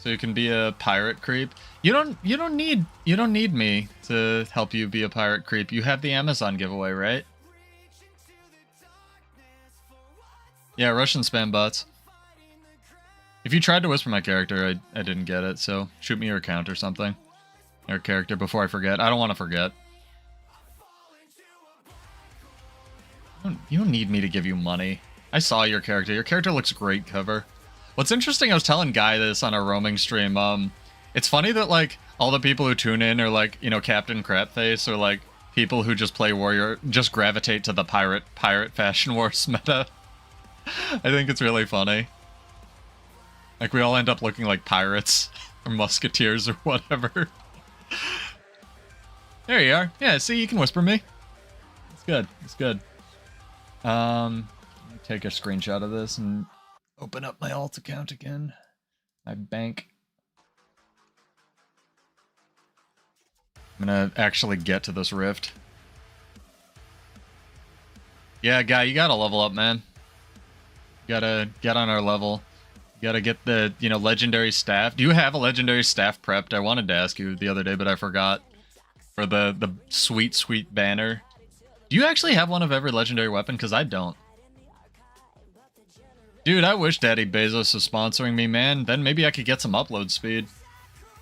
So you can be a pirate creep. You don't need me to help you be a pirate creep. You have the Amazon giveaway, right? Yeah, Russian spam bots. If you tried to whisper my character, I didn't get it, so shoot me your account or something. Your character before I forget. I don't want to forget. You don't need me to give you money. I saw your character. Your character looks great cover. What's interesting, I was telling Guy this on our roaming stream, it's funny that, like, all the people who tune in are, like, you know, Captain Crapface, or, like, people who just play Warrior, just gravitate to the pirate Fashion Wars meta. I think it's really funny. Like, we all end up looking like pirates, or musketeers, or whatever. There you are. Yeah, see, you can whisper me. It's good. It's good. Let me take a screenshot of this and open up my alt account again. My bank. I'm gonna actually get to this rift. Yeah, Guy, you gotta level up, man. You gotta get on our level. You gotta get the, you know, legendary staff. Do you have a legendary staff prepped? I wanted to ask you the other day, but I forgot. For the sweet, sweet banner. Do you actually have one of every legendary weapon? Because I don't. Dude, I wish Daddy Bezos was sponsoring me, man. Then maybe I could get some upload speed.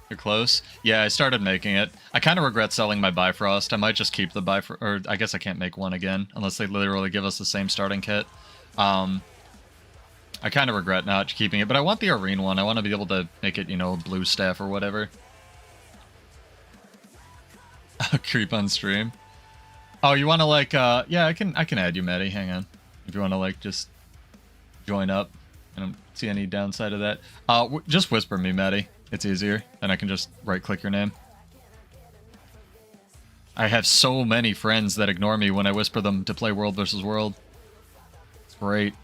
You're close. Yeah, I started making it. I kind of regret selling my Bifrost. I might just keep the Bifrost, or I guess I can't make one again, unless they literally give us the same starting kit. I kind of regret not keeping it, but I want the arena one. I want to be able to make it, you know, blue staff or whatever. Creep on stream. Oh, you want to like, yeah, I can add you, Maddie. Hang on. If you want to like just join up. I don't see any downside of that. Just whisper me, Maddie. It's easier. Then I can just right-click your name. I have so many friends that ignore me when I whisper them to play World vs. World. It's great.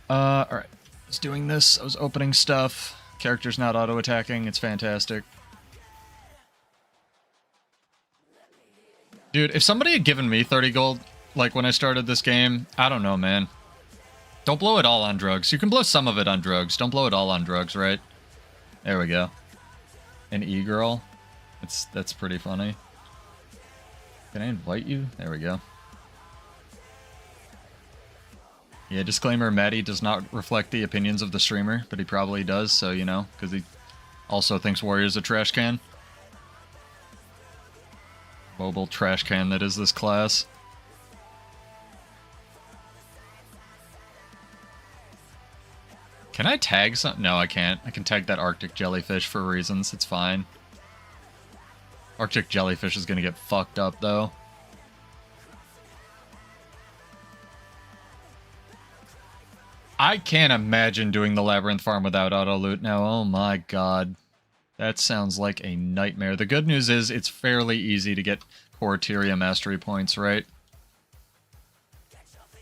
Alright. Just doing this. I was opening stuff. Character's not auto-attacking. It's fantastic. Dude, if somebody had given me 30 gold, like when I started this game, I don't know, man. Don't blow it all on drugs. You can blow some of it on drugs. Don't blow it all on drugs, right? There we go. An e-girl. That's pretty funny. Can I invite you? There we go. Yeah, disclaimer, Maddie does not reflect the opinions of the streamer, but he probably does, so, you know, because he also thinks Warrior's a trash can. Mobile trash can that is this class. Can I tag something? No, I can't. I can tag that Arctic jellyfish for reasons. It's fine. Arctic jellyfish is gonna get fucked up, though. I can't imagine doing the Labyrinth Farm without auto-loot now. Oh my god. That sounds like a nightmare. The good news is it's fairly easy to get Corateria mastery points, right?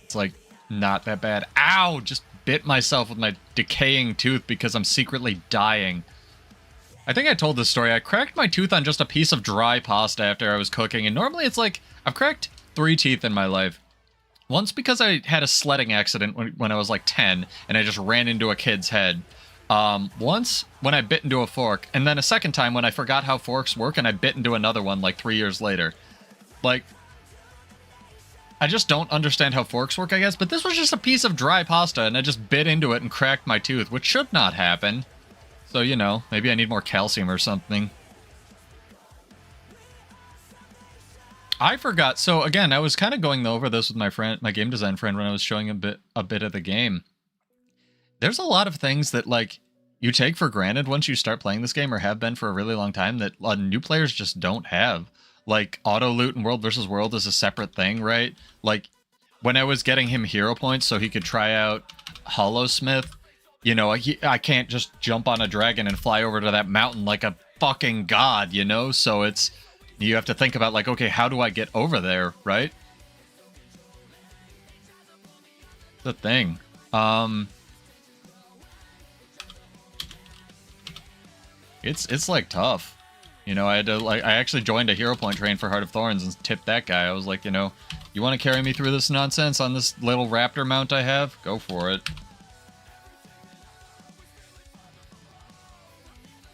It's like not that bad. Ow! Just bit myself with my decaying tooth because I'm secretly dying. I think I told this story. I cracked my tooth on just a piece of dry pasta after I was cooking, and normally it's like, I've cracked 3 teeth in my life. Once because I had a sledding accident when I was like 10, and I just ran into a kid's head. Once when I bit into a fork, and then a second time when I forgot how forks work and I bit into another one like 3 years later. Like, I just don't understand how forks work, I guess, but this was just a piece of dry pasta, and I just bit into it and cracked my tooth, which should not happen. So, you know, maybe I need more calcium or something. I forgot. So, again, I was kind of going over this with my friend, my game design friend, when I was showing a bit of the game. There's a lot of things that, like, you take for granted once you start playing this game, or have been for a really long time, that new players just don't have. Like, auto-loot in World vs. World is a separate thing, right? Like, when I was getting him hero points so he could try out Hollowsmith, you know, I can't just jump on a dragon and fly over to that mountain like a fucking god, you know? So it's, you have to think about, like, okay, how do I get over there, right? The thing. It's like tough. You know, I had to, like, I actually joined a hero point train for Heart of Thorns and tipped that guy. I was like, you know, you want to carry me through this nonsense on this little raptor mount I have? Go for it.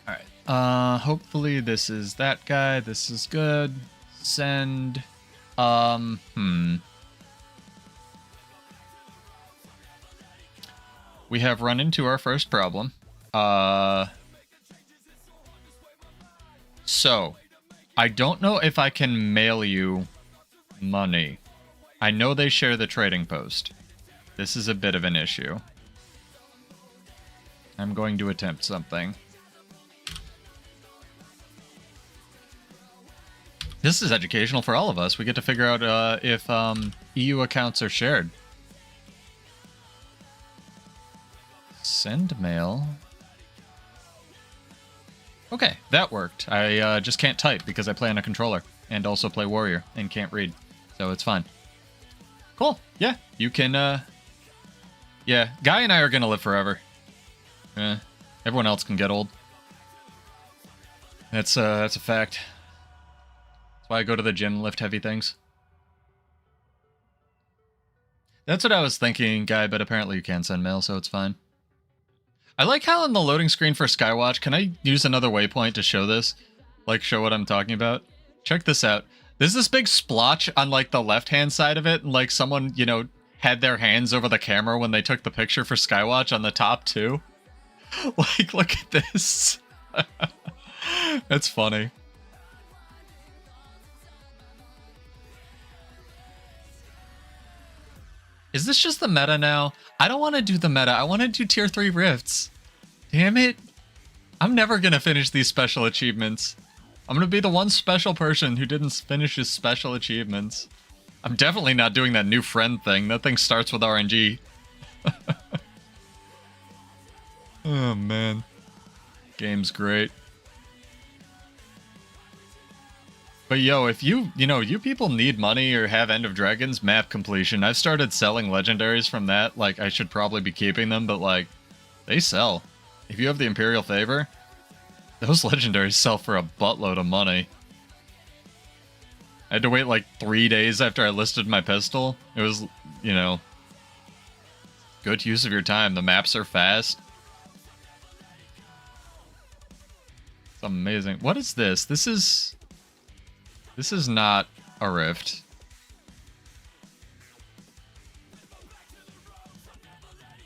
Alright. Hopefully this is that guy. This is good. Send. We have run into our first problem. So, I don't know if I can mail you money. I know they share the trading post. This is a bit of an issue. I'm going to attempt something. This is educational for all of us. We get to figure out if EU accounts are shared. Send mail. Okay, that worked. I just can't type because I play on a controller and also play Warrior and can't read. So it's fine. Cool. Yeah, you can, yeah, Guy and I are gonna live forever. Everyone else can get old. That's a fact. That's why I go to the gym and lift heavy things. That's what I was thinking, Guy, but apparently you can send mail, so it's fine. I like how on the loading screen for Skywatch, can I use another waypoint to show this? Like, show what I'm talking about? Check this out. There's this big splotch on, like, the left-hand side of it, and, like, someone, you know, had their hands over the camera when they took the picture for Skywatch on the top too. Like, look at this. That's funny. Is this just the meta now? I don't want to do the meta. I want to do tier 3 rifts. Damn it. I'm never going to finish these special achievements. I'm going to be the one special person who didn't finish his special achievements. I'm definitely not doing that new friend thing. That thing starts with RNG. Oh, man. Game's great. But yo, if you people need money or have End of Dragons, map completion. I've started selling legendaries from that. Like, I should probably be keeping them, but like, they sell. If you have the Imperial Favor, those legendaries sell for a buttload of money. I had to wait like 3 days after I listed my pistol. It was, good use of your time. The maps are fast. It's amazing. What is this? This is not a rift.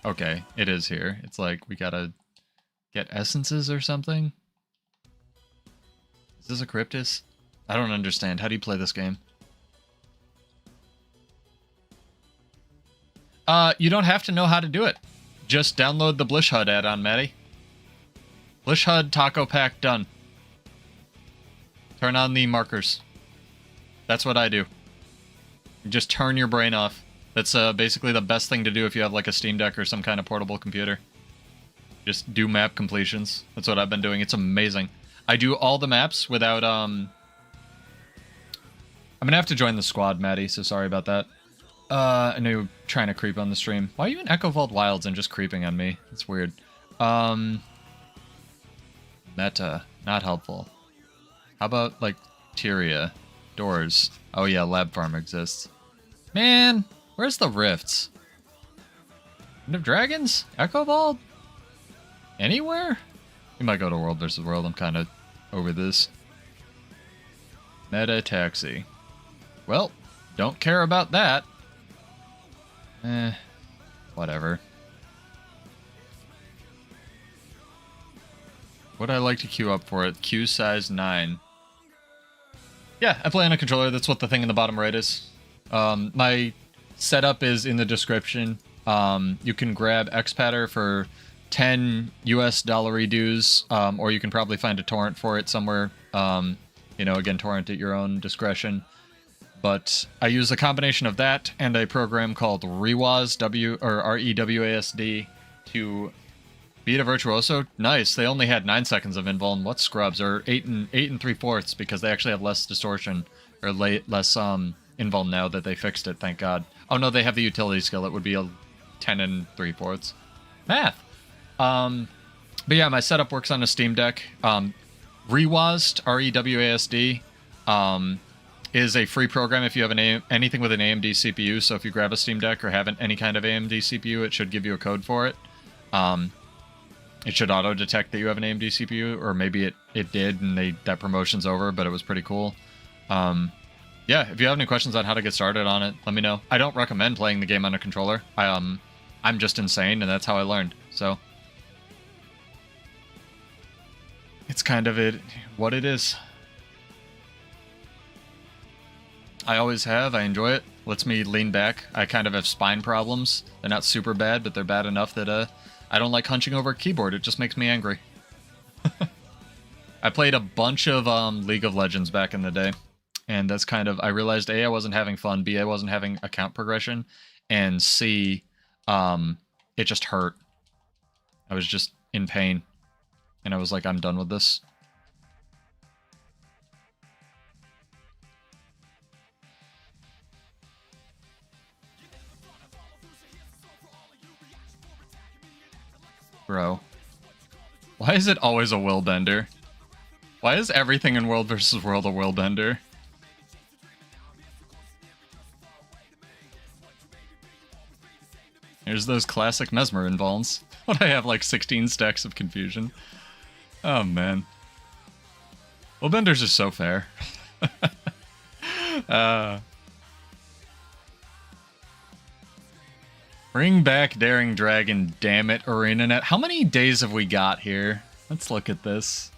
Okay, it is here. It's like we gotta get essences or something. Is this a Cryptus? I don't understand. How do you play this game? You don't have to know how to do it. Just download the Blish HUD add-on, Maddie. Blish HUD taco pack done. Turn on the markers. That's what I do. You just turn your brain off. That's basically the best thing to do if you have like a Steam Deck or some kind of portable computer. Just do map completions. That's what I've been doing. It's amazing. I do all the maps without I'm gonna have to join the squad, Maddie, so sorry about that. I know you're trying to creep on the stream. Why are you in Echo Vault Wilds and just creeping on me? It's weird. Meta. Not helpful. How about, like, Tyria? Doors. Oh yeah, Lab Farm exists. Man, where's the rifts? End of Dragons? Echo Vault? Anywhere? We might go to World vs. World. I'm kind of over this. Meta Taxi. Well, don't care about that. Whatever. Would I like to queue up for it? Queue size 9. Yeah, I play on a controller. That's what the thing in the bottom right is. My setup is in the description. You can grab Xpatter for 10 US dollar dues, or you can probably find a torrent for it somewhere. Again, torrent at your own discretion. But I use a combination of that and a program called Rewasd, REWASD, to beat a virtuoso. Nice. They only had 9 seconds of invuln. What scrubs? Or 8 and 3/4 because they actually have less distortion or less invuln now that they fixed it. Thank God. Oh no, they have the utility skill. It would be a 10 and 3/4. Math. But yeah, my setup works on a Steam Deck. Rewasd, REWASD, is a free program if you have anything with an AMD CPU. So if you grab a Steam Deck or have any kind of AMD CPU, it should give you a code for it. It should auto-detect that you have an AMD CPU, or maybe it did and that promotion's over, but it was pretty cool. Yeah, if you have any questions on how to get started on it, let me know. I don't recommend playing the game on a controller. I'm just insane, and that's how I learned. So it's kind of what it is. I always have. I enjoy it. Lets me lean back. I kind of have spine problems. They're not super bad, but they're bad enough that I don't like hunching over a keyboard. It just makes me angry. I played a bunch of League of Legends back in the day, and that's kind of, I realized A, I wasn't having fun, B, I wasn't having account progression, and C, it just hurt. I was just in pain, and I was like, I'm done with this. Bro. Why is it always a will bender? Why is everything in World vs. World a will bender? Here's those classic Mesmer invulns. What, I have like 16 stacks of confusion? Oh man. Will benders are so fair. Bring back Daring Dragon, damn it, arenanet. How many days have we got here? Let's look at this.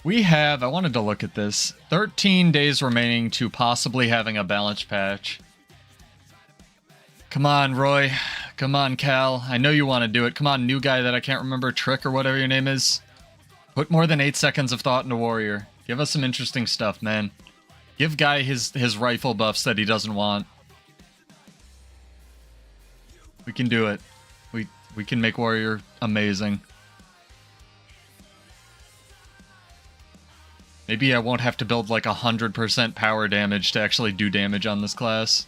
We have, I wanted to look at this, 13 days remaining to possibly having a balanced patch. Come on, Roy. Come on, Cal. I know you want to do it. Come on, new guy that I can't remember, Trick or whatever your name is. Put more than 8 seconds of thought into Warrior. Give us some interesting stuff, man. Give Guy his rifle buffs that he doesn't want. We can do it. We can make Warrior amazing. Maybe I won't have to build like 100% power damage to actually do damage on this class.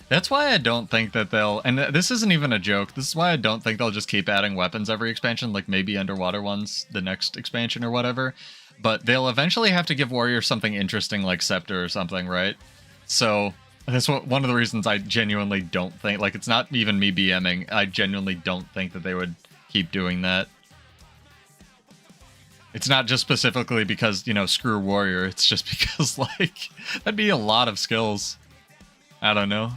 That's why I don't think that they'll, and this isn't even a joke, this is why I don't think they'll just keep adding weapons every expansion, like maybe underwater ones the next expansion or whatever, but they'll eventually have to give Warrior something interesting like Scepter or something, right? So that's one of the reasons I genuinely don't think, like it's not even me BMing, I genuinely don't think that they would keep doing that. It's not just specifically because, you know, screw Warrior, it's just because, like, that'd be a lot of skills. I don't know.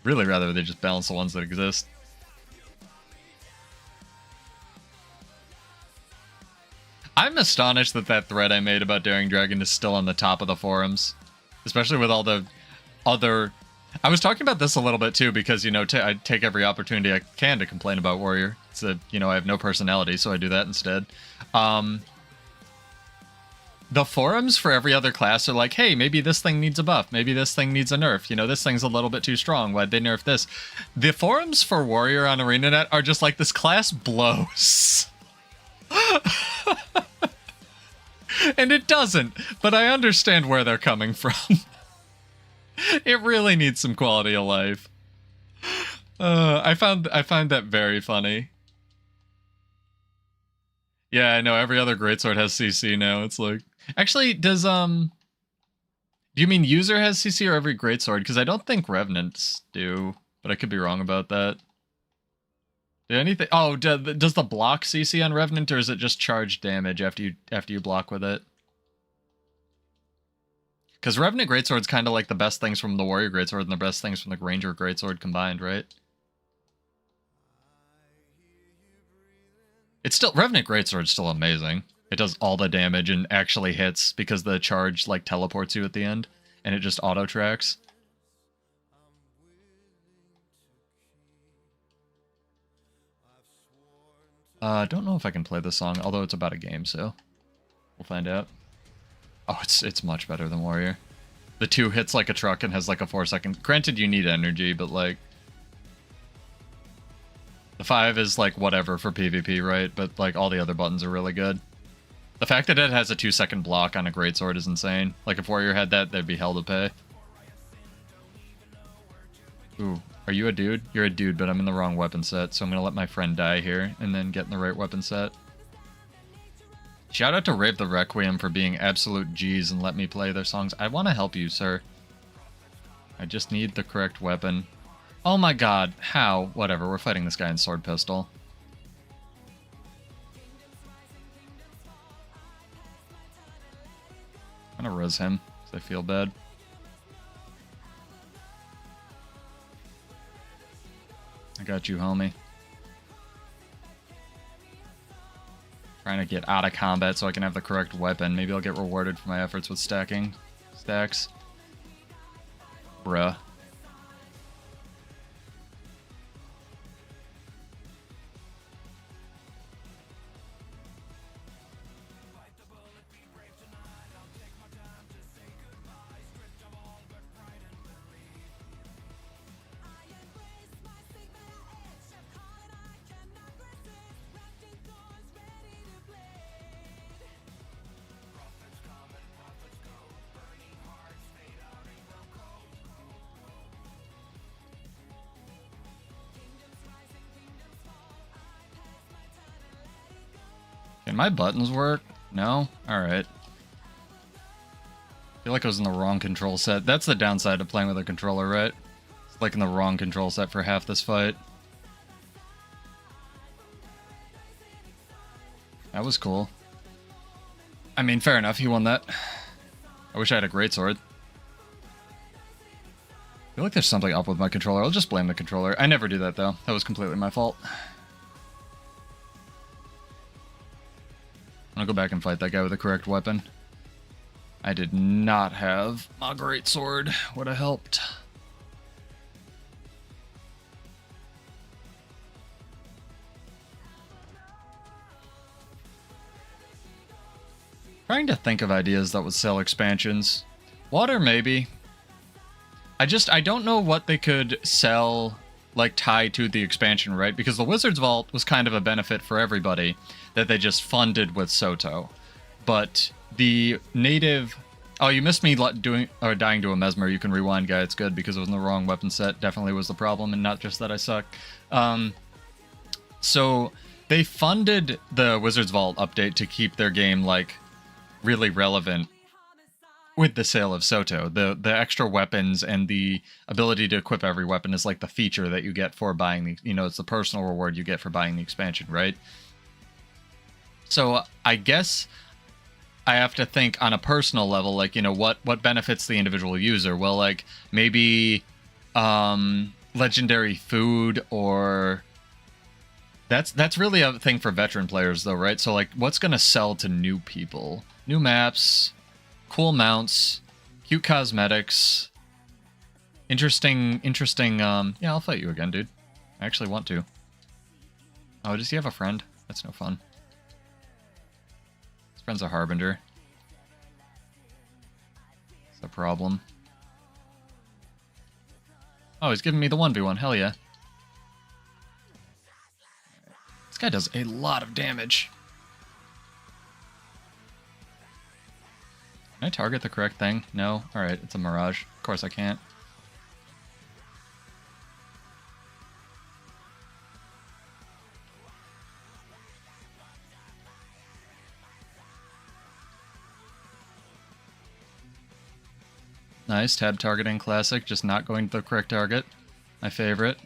Really rather they just balance the ones that exist. I'm astonished that that thread I made about Daring Dragon is still on the top of the forums. Especially with all the other... I was talking about this a little bit too because, you know, I take every opportunity I can to complain about Warrior. It's a, you know, I have no personality, so I do that instead. The forums for every other class are like, hey, maybe this thing needs a buff. Maybe this thing needs a nerf. You know, this thing's a little bit too strong. Why'd they nerf this? The forums for Warrior on arenanet are just like, this class blows. And it doesn't, but I understand where they're coming from. It really needs some quality of life. I find that very funny. Yeah, I know, every other greatsword has CC now. It's like... Actually, does, do you mean user has CC or every greatsword? Because I don't think revenants do, but I could be wrong about that. Did anything... Oh, does the block CC on revenant, or is it just charge damage after you block with it? Because revenant greatsword's kind of like the best things from the warrior greatsword and the best things from the ranger greatsword combined, right? It's still... Revenant greatsword's still amazing. It does all the damage and actually hits because the charge, like, teleports you at the end. And it just auto-tracks. Don't know if I can play this song, although it's about a game, so... We'll find out. Oh, it's much better than Warrior. The 2 hits like a truck and has, like, a 4-second... Granted, you need energy, but, like... The 5 is, like, whatever for PvP, right? But, like, all the other buttons are really good. The fact that it has a 2-second block on a greatsword is insane. Like, if Warrior had that, they'd be hell to pay. Ooh, are you a dude? You're a dude, but I'm in the wrong weapon set, so I'm gonna let my friend die here, and then get in the right weapon set. Shout out to Rave the Requiem for being absolute G's and let me play their songs. I want to help you, sir. I just need the correct weapon. Oh my god, how? Whatever, we're fighting this guy in sword pistol. I'm gonna res him, because I feel bad. I got you, homie. Trying to get out of combat so I can have the correct weapon. Maybe I'll get rewarded for my efforts with stacking stacks. Bruh. Can my buttons work? No? Alright. I feel like I was in the wrong control set. That's the downside of playing with a controller, right? It's like in the wrong control set for half this fight. That was cool. I mean, fair enough, he won that. I wish I had a greatsword. feel like there's something up with my controller. I'll just blame the controller. I never do that, though. That was completely my fault. I'm gonna go back and fight that guy with the correct weapon. I did not have a great sword. Would have helped. Trying to think of ideas that would sell expansions. Water, maybe. I don't know what they could sell, like, tie to the expansion, right? Because the Wizard's Vault was kind of a benefit for everybody that they just funded with Soto. But the native... Oh, you missed me dying to a Mesmer. You can rewind, guy. It's good because it was in the wrong weapon set. Definitely was the problem, and not just that I suck. So they funded the Wizard's Vault update to keep their game, like, really relevant with the sale of Soto. The extra weapons and the ability to equip every weapon is like the feature that you get for buying the, you know, it's the personal reward you get for buying the expansion, right? So I guess I have to think on a personal level, like, you know, what benefits the individual user? Well, like, maybe legendary food, or that's really a thing for veteran players though, right? So like, what's gonna sell to new people? New maps, cool mounts, cute cosmetics, interesting, yeah, I'll fight you again, dude. I actually want to. Oh, does he have a friend? That's no fun. His friend's a Harbinger. That's a problem. Oh, he's giving me the 1v1, hell yeah. This guy does a lot of damage. Can I target the correct thing? No? Alright, it's a Mirage. Of course I can't. Nice, tab targeting, classic, just not going to the correct target. My favorite.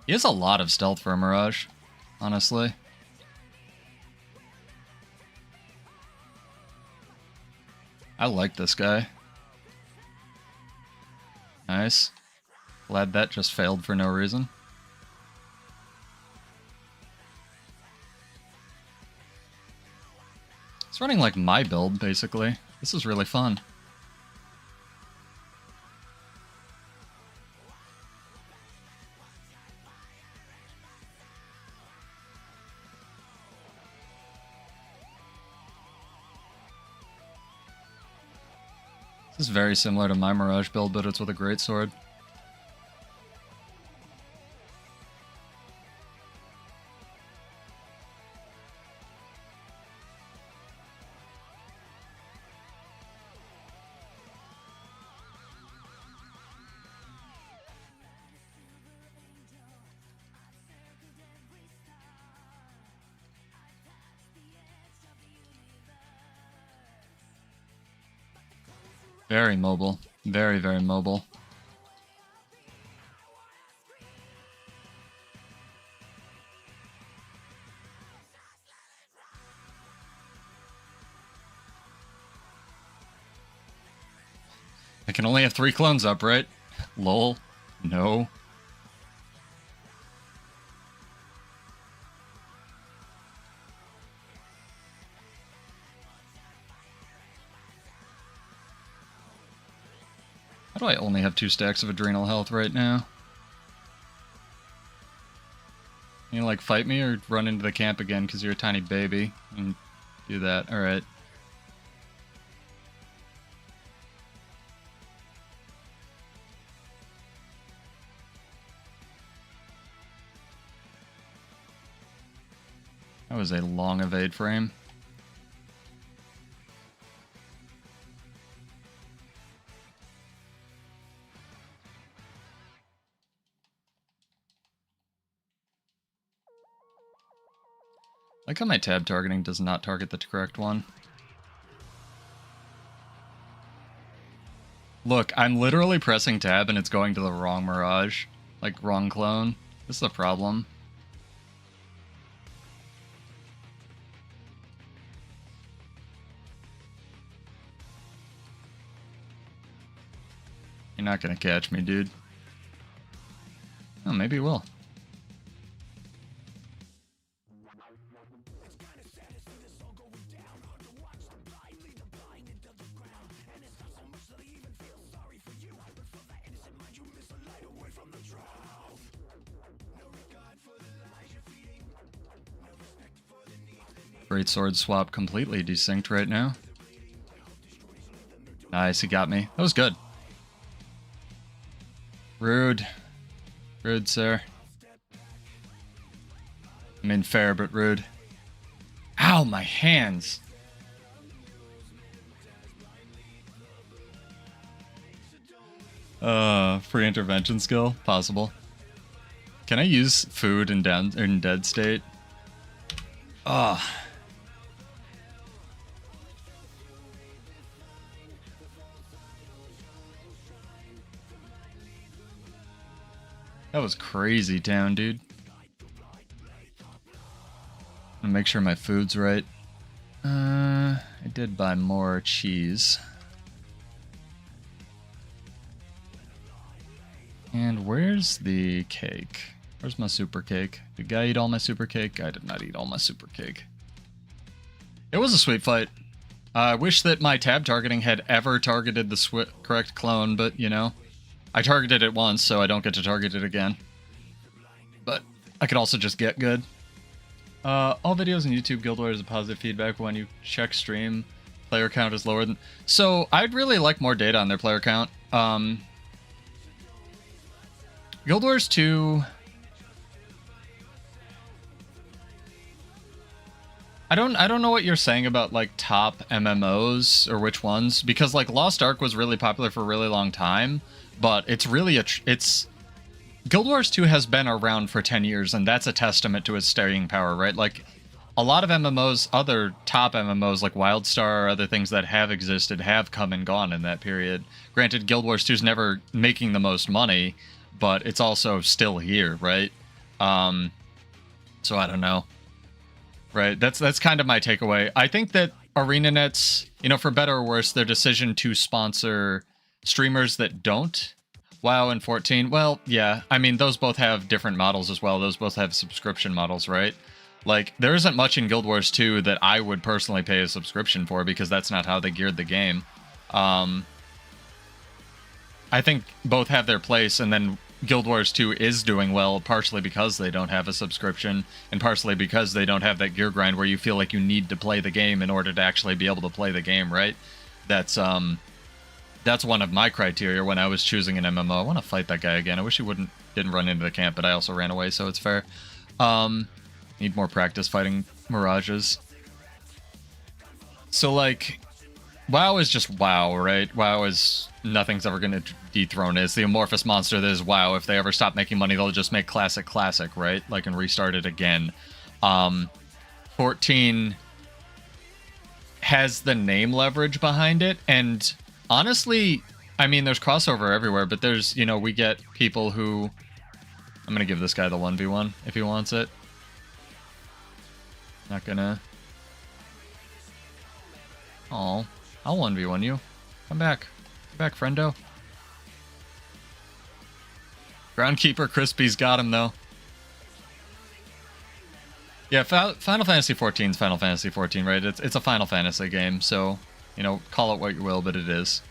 He has a lot of stealth for a Mirage, honestly. I like this guy. Nice. Glad that just failed for no reason. It's running like my build, basically. This is really fun. This is very similar to my Mirage build, but it's with a greatsword. Very mobile. Very, very mobile. I can only have 3 clones up, right? Lol. No. How do I only have 2 stacks of adrenal health right now? You like fight me or run into the camp again because you're a tiny baby and do that? Alright. That was a long evade frame. Like how my tab targeting does not target the correct one. Look, I'm literally pressing tab and it's going to the wrong Mirage. Like, wrong clone. This is a problem. You're not gonna catch me, dude. Oh, maybe you will. Great sword swap completely desynced right now. Nice, he got me. That was good. Rude. Rude, sir. I mean, fair, but rude. Ow, my hands. Free intervention skill? Possible. Can I use food in dead state? Ugh. That was crazy town, dude. I'm gonna make sure my food's right. I did buy more cheese. And where's the cake? Where's my super cake? Did guy eat all my super cake? I did not eat all my super cake. It was a sweet fight. I wish that my tab targeting had ever targeted the correct clone, but you know. I targeted it once, so I don't get to target it again. But I could also just get good. All videos on YouTube Guildwars is positive feedback. When you check stream, player count is lower than... So I'd really like more data on their player count. Guild Wars 2... I don't know what you're saying about like top MMOs or which ones, because like Lost Ark was really popular for a really long time. But it's really it's Guild Wars 2 has been around for 10 years, and that's a testament to its staying power, right? Like, a lot of MMOs, other top MMOs like WildStar or other things that have existed have come and gone in that period. Granted, Guild Wars 2 is never making the most money, but it's also still here, right? So I don't know. Right, that's kind of my takeaway. I think that arenanet, you know, for better or worse, their decision to sponsor streamers that don't WoW and 14, well, yeah, I mean, those both have different models as well. Those both have subscription models, right? Like, there isn't much in Guild Wars 2 that I would personally pay a subscription for, because that's not how they geared the game. I think both have their place, and then Guild Wars 2 is doing well, partially because they don't have a subscription, and partially because they don't have that gear grind where you feel like you need to play the game in order to actually be able to play the game, right? That's one of my criteria when I was choosing an MMO. I want to fight that guy again. I wish he didn't run into the camp, but I also ran away, so it's fair. Need more practice fighting mirages. So, like, WoW is just WoW, right? WoW is... nothing's ever going to dethrone it. It's the amorphous monster that is WoW. If they ever stop making money, they'll just make classic, right? Like, and restart it again. 14 has the name leverage behind it, and... honestly, I mean, there's crossover everywhere, but there's, you know, we get people who... I'm gonna give this guy the 1v1 if he wants it. Not gonna... Oh, I'll 1v1 you. Come back. Come back, friendo. Groundkeeper Crispy's got him, though. Yeah, Final Fantasy XIV is Final Fantasy XIV, right? It's a Final Fantasy game, so... you know, call it what you will, but it is.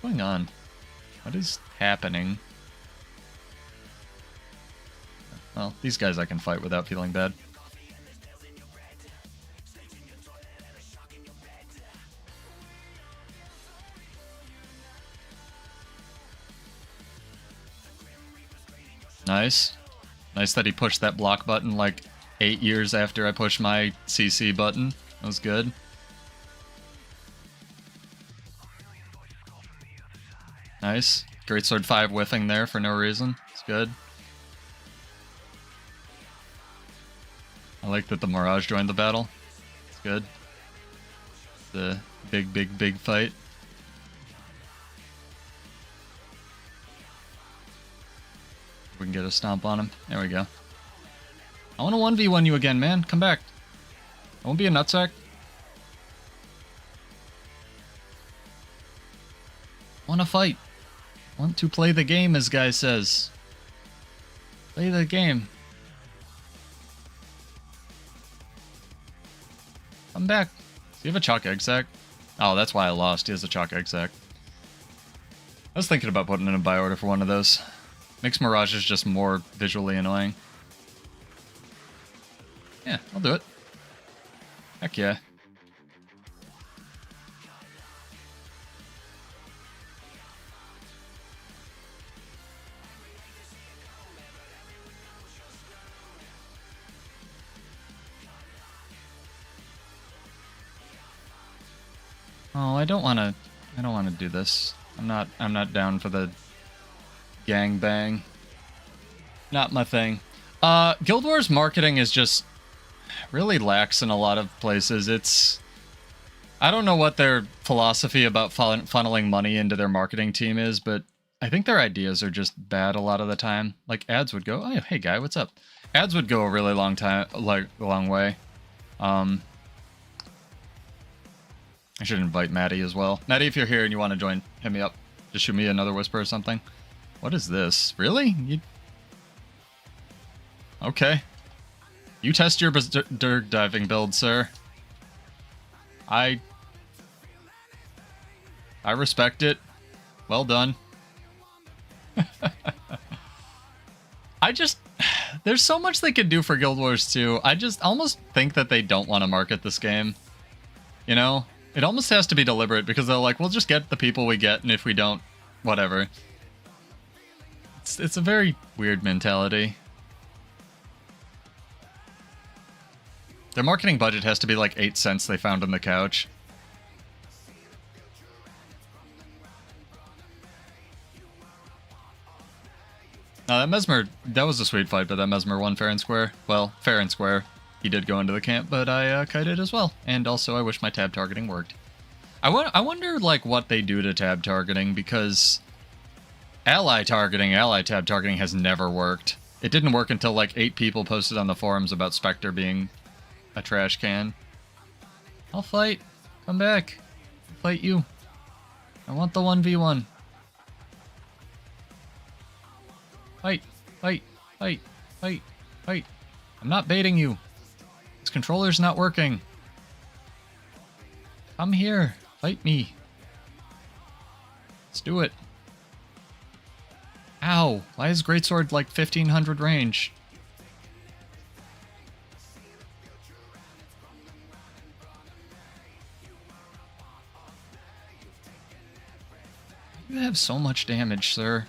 What's going on? What is happening? Well, these guys I can fight without feeling bad. Nice. Nice that he pushed that block button like 8 years after I pushed my CC button. That was good. Nice. Greatsword 5 whiffing there for no reason. It's good. I like that the Mirage joined the battle. It's good. The big fight. We can get a stomp on him. There we go. I want to 1v1 you again, man. Come back. I won't be a nutsack. I want to fight. Want to play the game, as Guy says. Play the game. Come back. Do you have a chalk egg sack? Oh, that's why I lost. He has a chalk egg sack. I was thinking about putting in a buy order for one of those. Makes mirages just more visually annoying. Yeah, I'll do it. Heck yeah. Oh, I don't want to do this. I'm not down for the gang bang. Not my thing. Guildwars marketing is just really lax in a lot of places. I don't know what their philosophy about funneling money into their marketing team is, but I think their ideas are just bad a lot of the time. Like ads would go, oh, hey guy, what's up? Ads would go a really long time, like a long way. I should invite Maddie as well. Maddie, if you're here and you want to join, hit me up. Just shoot me another whisper or something. What is this? Really? Okay. You test your berserk diving build, sir. I respect it. Well done. There's so much they could do for Guild Wars 2. I just almost think that they don't want to market this game. You know? It almost has to be deliberate because they're like, we'll just get the people we get, and if we don't, whatever. It's a very weird mentality. Their marketing budget has to be like 8 cents they found on the couch. That Mesmer, that was a sweet fight, but that Mesmer won fair and square. Well, fair and square. He did go into the camp, but I kited as well. And also, I wish my tab targeting worked. I wonder, like, what they do to tab targeting, because ally tab targeting has never worked. It didn't work until, like, 8 people posted on the forums about Spectre being a trash can. I'll fight. Come back. I'll fight you. I want the 1v1. Fight. Fight. Fight. Fight. Fight. I'm not baiting you. This controller's not working. Come here. Fight me. Let's do it. Ow. Why is Greatsword like 1500 range? You have so much damage, sir.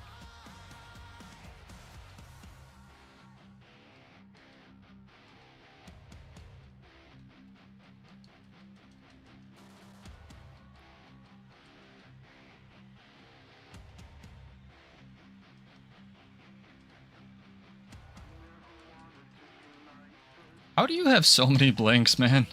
How do you have so many blinks, man?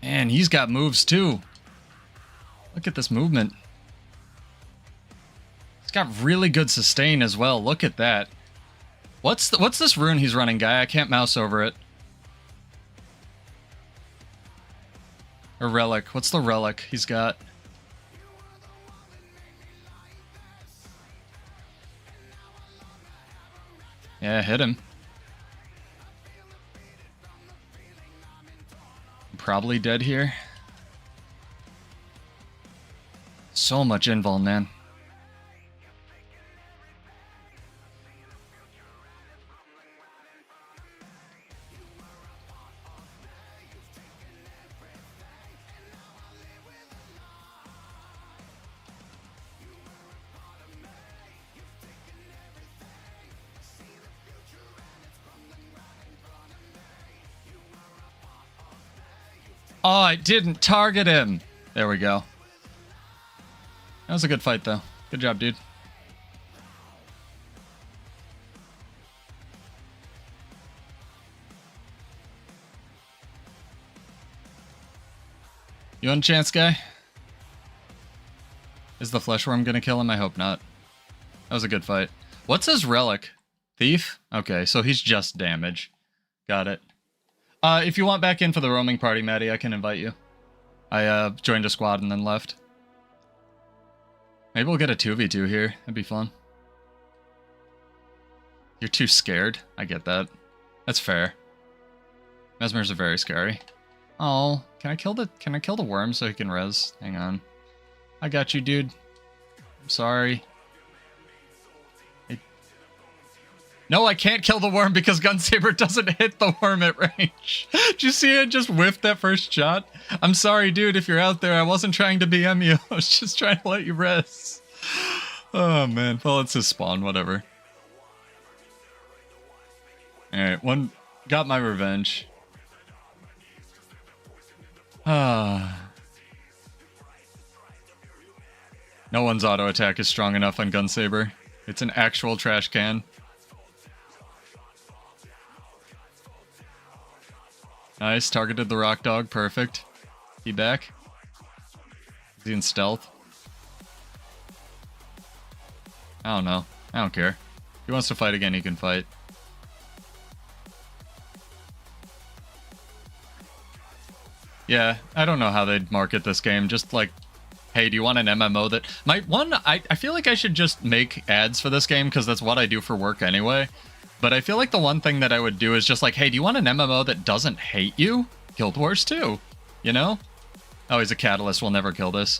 Man, he's got moves too. Look at this movement. He's got really good sustain as well. Look at that. What's this rune he's running, guy? I can't mouse over it. Or relic. What's the relic he's got? Yeah, hit him. Probably dead here. So much invul, man. Oh, I didn't target him. There we go. That was a good fight, though. Good job, dude. You want a chance, guy? Is the fleshworm gonna kill him? I hope not. That was a good fight. What's his relic? Thief? Okay, so he's just damage. Got it. If you want back in for the roaming party, Maddie, I can invite you. I joined a squad and then left. Maybe we'll get a 2v2 here. That'd be fun. You're too scared. I get that. That's fair. Mesmers are very scary. Oh, can I kill the worm so he can res? Hang on. I got you, dude. I'm sorry. No, I can't kill the worm because Gunsaber doesn't hit the worm at range. Did you see it just whiffed that first shot? I'm sorry, dude, if you're out there. I wasn't trying to BM you. I was just trying to let you res. Oh, man. Well, it's his spawn. Whatever. Alright, one... Got my revenge. Ah... No one's auto attack is strong enough on Gunsaber. It's an actual trash can. Nice, targeted the rock dog, perfect. He back. Is he in stealth? I don't know. I don't care. If he wants to fight again, he can fight. Yeah, I don't know how they'd market this game. Just like, hey, do you want an MMO that... I feel like I should just make ads for this game because that's what I do for work anyway. But I feel like the one thing that I would do is just like, hey, do you want an MMO that doesn't hate you? Guildwars 2, you know? Oh, he's a catalyst. We'll never kill this.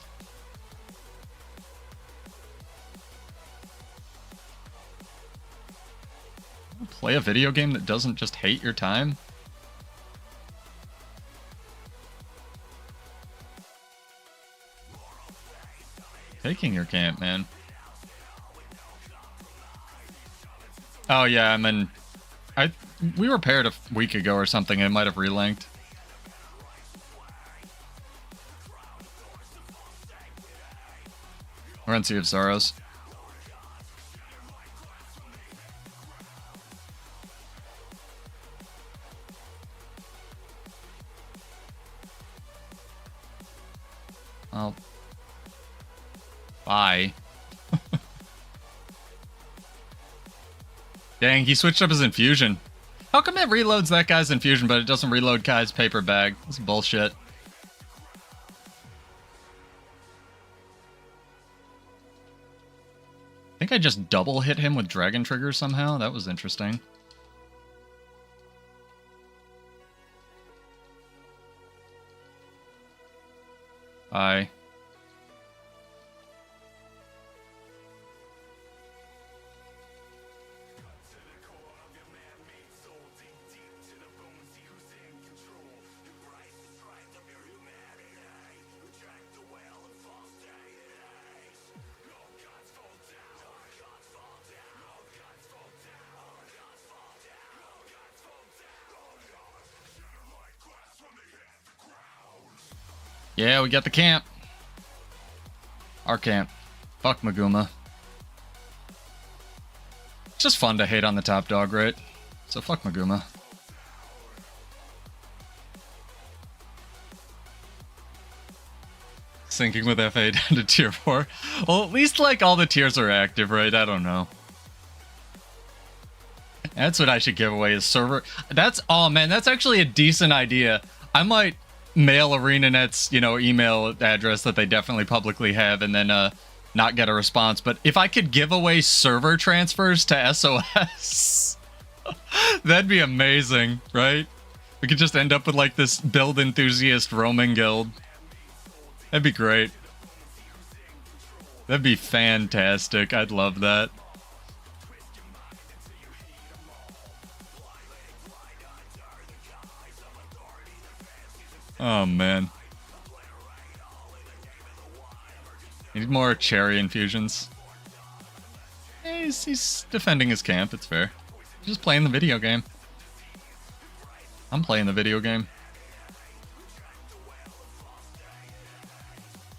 Play a video game that doesn't just hate your time? Taking your camp, man. Oh yeah, I mean, we were paired a week ago or something. It might have relinked. We're on Sea of Sorrows. Well, bye. Dang, he switched up his infusion. How come it reloads that guy's infusion, but it doesn't reload Kai's paper bag? That's bullshit. I think I just double hit him with dragon triggers somehow. That was interesting. Bye. Yeah, we got the camp. Our camp. Fuck Maguma. It's just fun to hate on the top dog, right? So fuck Maguma. Sinking with FA down to tier 4. Well, at least like all the tiers are active, right? I don't know. That's what I should give away is server. That's, oh man, that's actually a decent idea. I might mail arenanet's, you know, email address that they definitely publicly have and then not get a response. But if I could give away server transfers to SOS, that'd be amazing, right? We could just end up with like this build enthusiast roaming guild. That'd be great. That'd be fantastic. I'd love that. Oh, man. Need more cherry infusions. He's defending his camp, it's fair. He's just playing the video game. I'm playing the video game.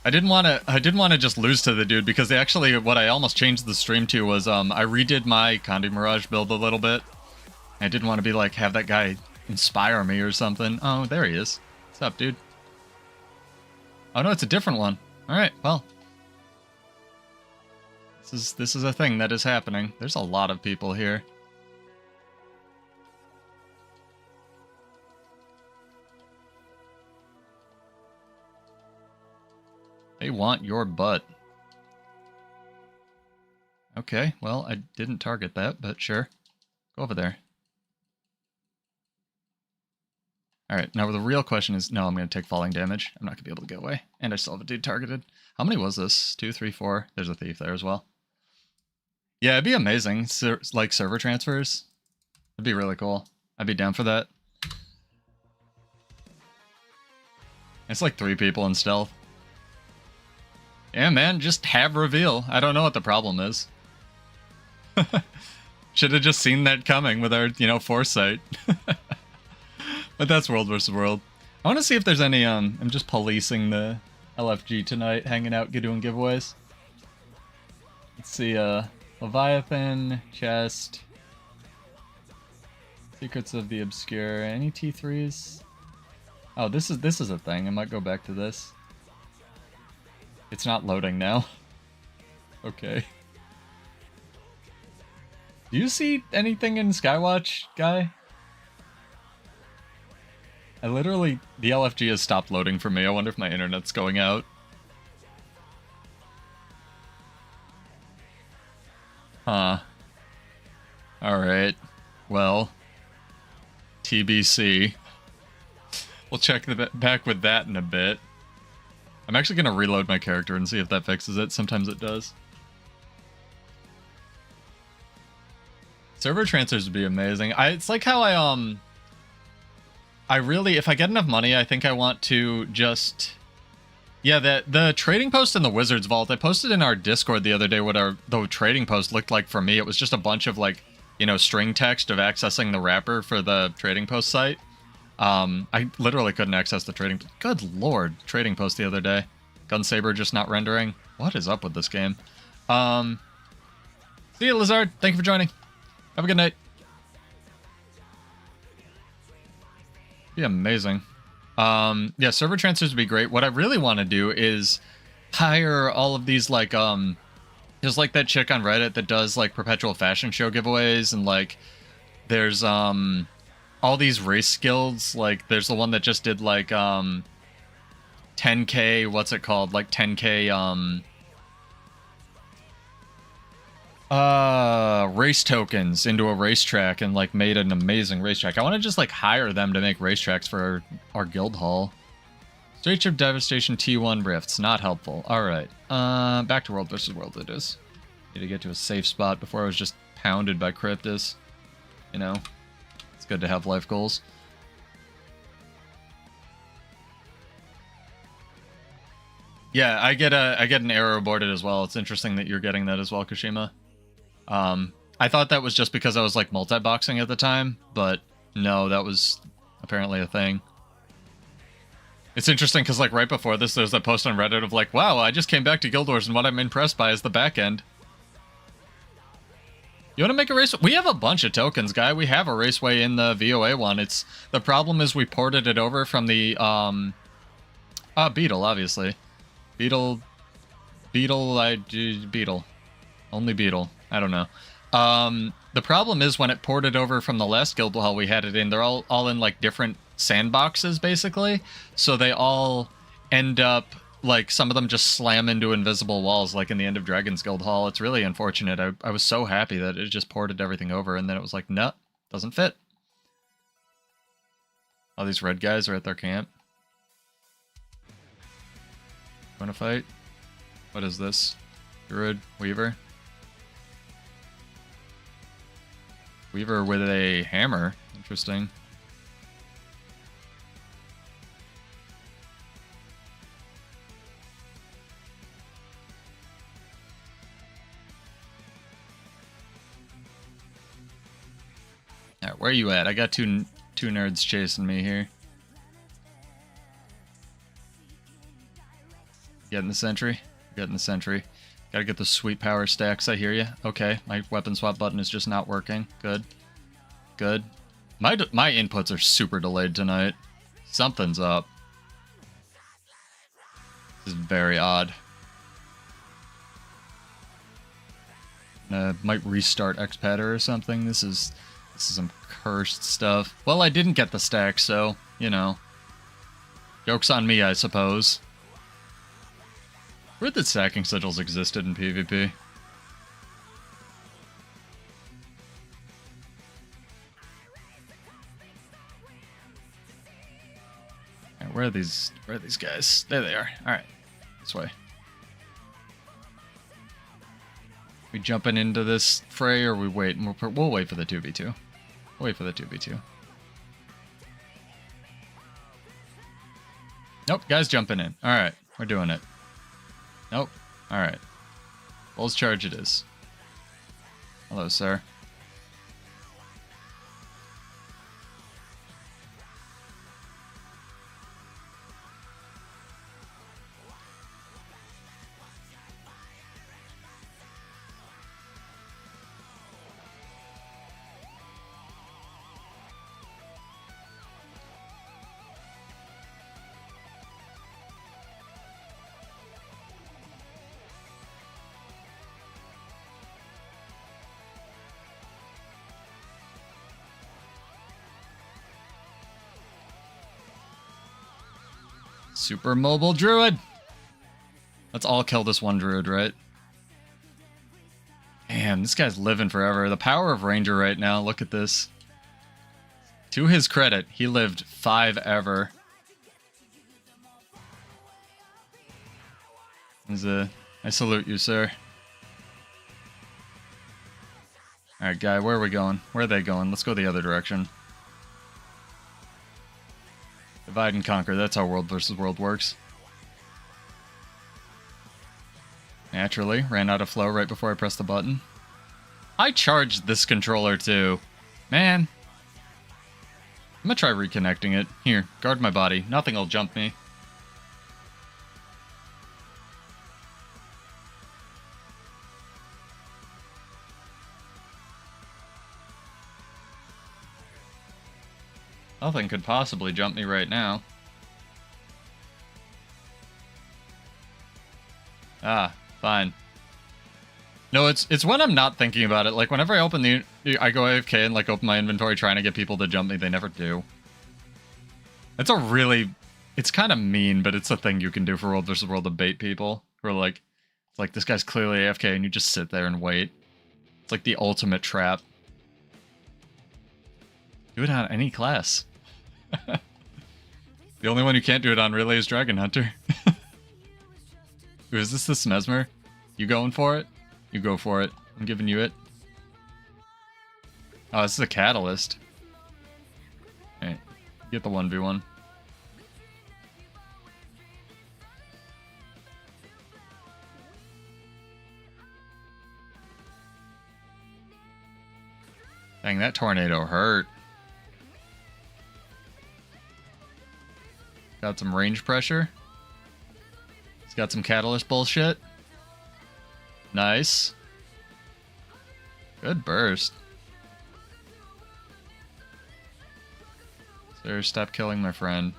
I didn't want to just lose to the dude because actually what I almost changed the stream to was I redid my Condi Mirage build a little bit. I didn't want to be like have that guy inspire me or something. Oh, there he is. What's up, dude? Oh no, it's a different one. All right, well, this is a thing that is happening. There's a lot of people here. They want your butt. Okay, well, I didn't target that, but sure. Go over there. Alright, now the real question is, no, I'm going to take falling damage. I'm not going to be able to get away. And I still have a dude targeted. How many was this? 2, 3, 4. There's a thief there as well. Yeah, it'd be amazing. Like server transfers. It'd be really cool. I'd be down for that. It's like 3 people in stealth. Yeah, man, just have reveal. I don't know what the problem is. Should have just seen that coming with our, foresight. But that's World vs. World. I want to see if there's any, I'm just policing the LFG tonight, hanging out, doing giveaways. Let's see, Leviathan, chest, Secrets of the Obscure, any T3s? Oh, this is a thing. I might go back to this. It's not loading now. Okay. Do you see anything in Skywatch, guy? The LFG has stopped loading for me. I wonder if my internet's going out. Huh. Alright. Well. TBC. We'll check back with that in a bit. I'm actually going to reload my character and see if that fixes it. Sometimes it does. Server transfers would be amazing. It's like how I really, if I get enough money, I think I want to just... Yeah, the trading post in the Wizards Vault, I posted in our Discord the other day what the trading post looked like for me. It was just a bunch of, string text of accessing the wrapper for the trading post site. I literally couldn't access the trading... Good lord, trading post the other day. Gunsaber just not rendering. What is up with this game? See you, Lizard. Thank you for joining. Have a good night. Be amazing. Yeah, server transfers would be great. What I really want to do is hire all of these, there's that chick on Reddit that does, perpetual fashion show giveaways, and, there's, all these race guilds. There's the one that just did, 10k, what's it called? 10k, race tokens into a racetrack and made an amazing racetrack. I want to just hire them to make racetracks for our guild hall. Straits of Devastation T1 rifts, not helpful. Alright, back to World vs. World it is. Need to get to a safe spot before I was just pounded by Cryptus. It's good to have life goals. Yeah, I get an error aborted as well. It's interesting that you're getting that as well, Kashima. I thought that was just because I was multi-boxing at the time, but no, that was apparently a thing. It's interesting because right before this, there's that post on Reddit of wow, I just came back to Guildwars and what I'm impressed by is the back end. You want to make a race? We have a bunch of tokens, guy. We have a raceway in the VOA one. The problem is we ported it over from the Beetle, obviously. Beetle. Only Beetle. I don't know. The problem is when it ported over from the last guild hall we had it in, they're all in different sandboxes basically. So they all end up some of them just slam into invisible walls in the end of Dragon's Guild Hall. It's really unfortunate. I was so happy that it just ported everything over and then it was no, doesn't fit. All these red guys are at their camp. Wanna fight? What is this? Druid? Weaver? Weaver with a hammer. Interesting. Alright, where are you at? I got two nerds chasing me here. Getting the sentry. Getting the sentry. Gotta get the sweet power stacks, I hear you. Okay, my weapon swap button is just not working. Good. Good. My inputs are super delayed tonight. Something's up. This is very odd. Might restart Xpatter or something. This is some cursed stuff. Well, I didn't get the stack, so, joke's on me, I suppose. Weird that sacking sigils existed in PvP. Right, where are these guys? There they are. Alright. This way. We jumping into this fray or we wait? We'll wait for the 2v2. Wait for the 2v2. Nope, guys jumping in. Alright, we're doing it. Nope. Alright. Bull's charge it is. Hello, sir. Super mobile druid. Let's all kill this one druid, right? Damn, this guy's living forever. The power of ranger right now. Look at this. To his credit, he lived 5 ever. I salute you, sir. Alright, guy, where are we going? Where are they going? Let's go the other direction. Divide and conquer, that's how world versus world works. Naturally, ran out of flow right before I pressed the button. I charged this controller too. Man. I'm gonna try reconnecting it. Here, guard my body. Nothing will jump me. Nothing could possibly jump me right now. Ah, fine. No, it's when I'm not thinking about it. Like, whenever I open I go AFK and, like, open my inventory trying to get people to jump me, they never do. It's a really... It's kind of mean, but it's a thing you can do for World vs. World to bait people. Who are like, it's like, this guy's clearly AFK, and you just sit there and wait. It's like the ultimate trap. Do it on any class. The only one you can't do it on really is Dragon Hunter. Ooh, is this Mesmer? You going for it? You go for it. I'm giving you it. Oh, this is a catalyst. Alright, get the 1v1. Dang, that tornado hurt. Got some range pressure. He's got some catalyst bullshit. Nice. Good burst. Sir, stop killing my friend.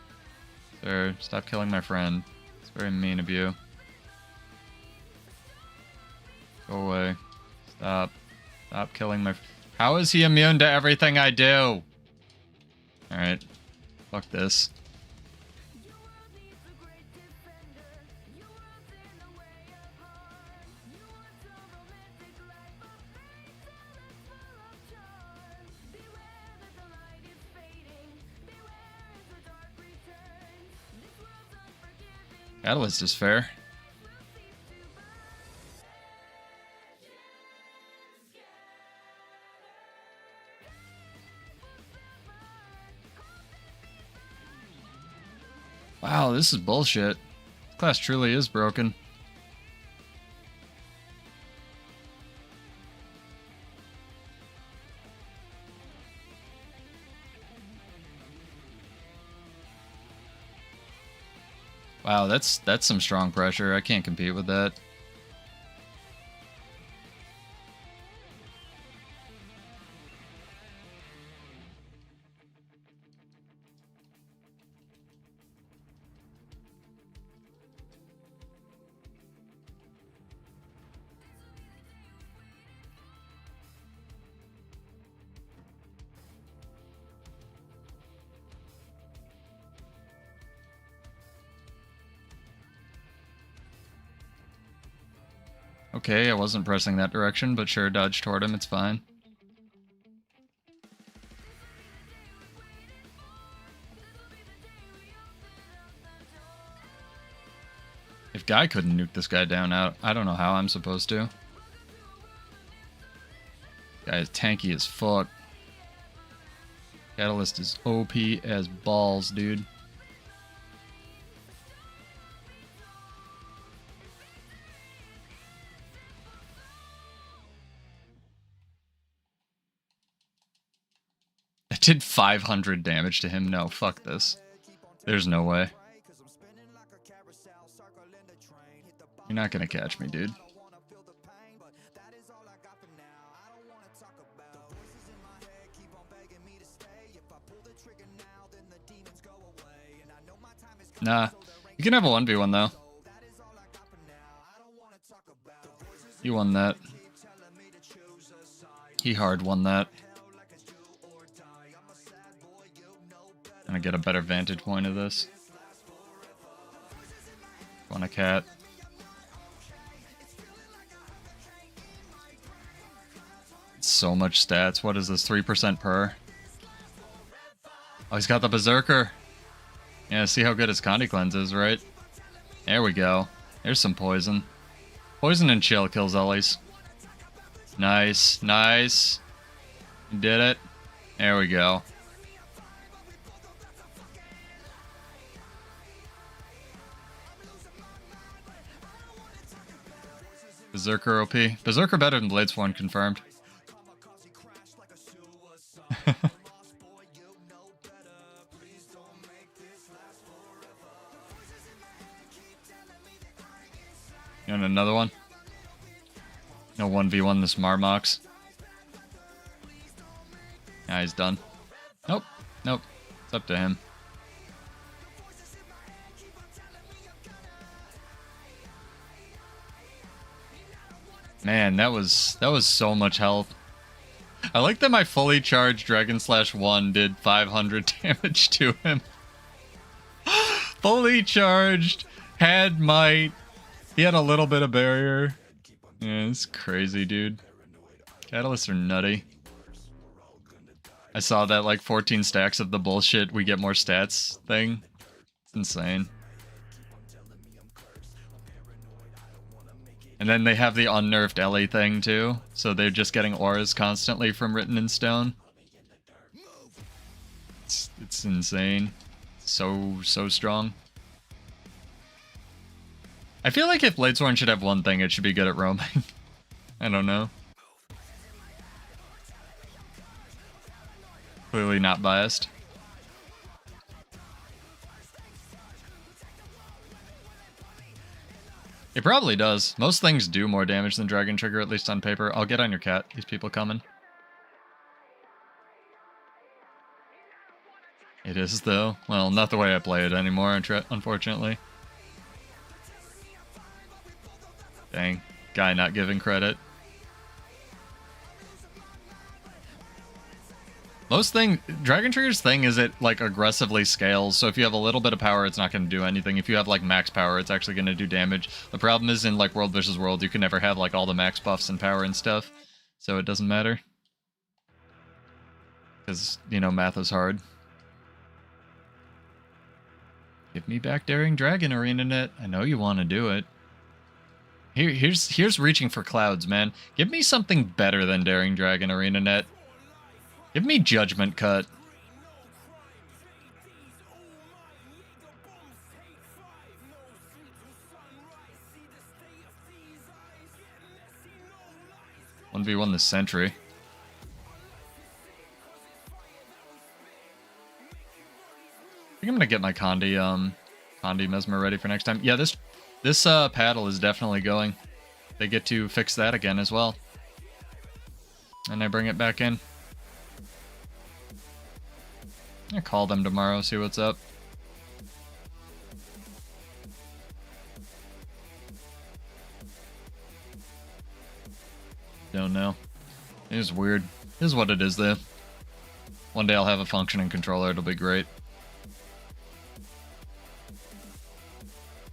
Sir, stop killing my friend. It's very mean of you. Go away. Stop. Stop killing my... How is he immune to everything I do? Alright. Fuck this. Catalyst is fair. Wow, this is bullshit. This class truly is broken. Wow, that's some strong pressure. I can't compete with that. Okay, I wasn't pressing that direction, but sure, dodge toward him, it's fine. If Guy couldn't nuke this guy down out, I don't know how I'm supposed to. Guy is tanky as fuck. Catalyst is OP as balls, dude. I did 500 damage to him. No, fuck this. There's no way. You're not gonna catch me, dude. Nah. You can have a 1v1 though. You won that. He hard won that. Gonna get a better vantage point of this. Want a cat. So much stats. What is this? 3% per? Oh, he's got the Berserker. Yeah, see how good his Conti Cleanse is, right? There we go. There's some poison. Poison and chill kills Ellies. Nice, nice. You did it. There we go. Berserker OP. Berserker better than Bladesworn, confirmed. You want another one? No 1v1 this Marmox. Yeah, he's done. Nope. Nope. It's up to him. Man, that was so much health. I like that my fully charged Dragon Slash 1 did 500 damage to him. Fully charged, had might. He had a little bit of barrier. Yeah, it's crazy, dude. Catalysts are nutty. I saw that like 14 stacks of the bullshit we get more stats thing. It's insane. And then they have the unnerfed Ellie thing too, so they're just getting auras constantly from Written in Stone. It's insane. So strong. I feel like if Bladesworn should have one thing, it should be good at roaming. I don't know. Clearly not biased. It probably does. Most things do more damage than Dragon Trigger, at least on paper. I'll get on your cat. These people coming. It is, though. Well, not the way I play it anymore, unfortunately. Dang. Guy not giving credit. Dragon Trigger's thing is it, like, aggressively scales, so if you have a little bit of power, it's not going to do anything. If you have, like, max power, it's actually going to do damage. The problem is in, like, World vs. World, you can never have, like, all the max buffs and power and stuff, so it doesn't matter. Because, you know, math is hard. Give me back Daring Dragon, arenanet. I know you want to do it. Here's reaching for clouds, man. Give me something better than Daring Dragon, arenanet. Give me Judgment Cut. One v one this Sentry. I think I'm gonna get my Condi Mesmer ready for next time. Yeah, this paddle is definitely going. They get to fix that again as well. And I bring it back in. I'll call them tomorrow, see what's up. Don't know. It is weird. It is what it is, though. One day I'll have a functioning controller, it'll be great.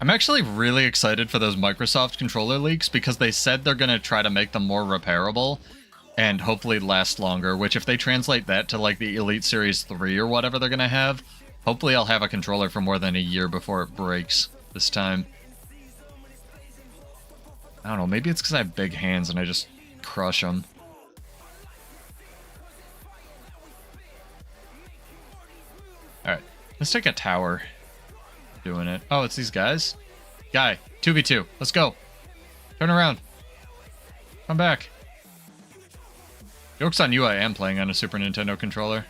I'm actually really excited for those Microsoft controller leaks because they said they're going to try to make them more repairable and hopefully last longer, which if they translate that to like the Elite Series 3 or whatever they're going to have, hopefully I'll have a controller for more than a year before it breaks this time. I don't know, maybe it's because I have big hands and I just crush them. Alright, let's take a tower. Doing it. Oh, it's these guys? Guy, 2v2. Let's go. Turn around. Come back. Joke's on you, I am playing on a Super Nintendo controller.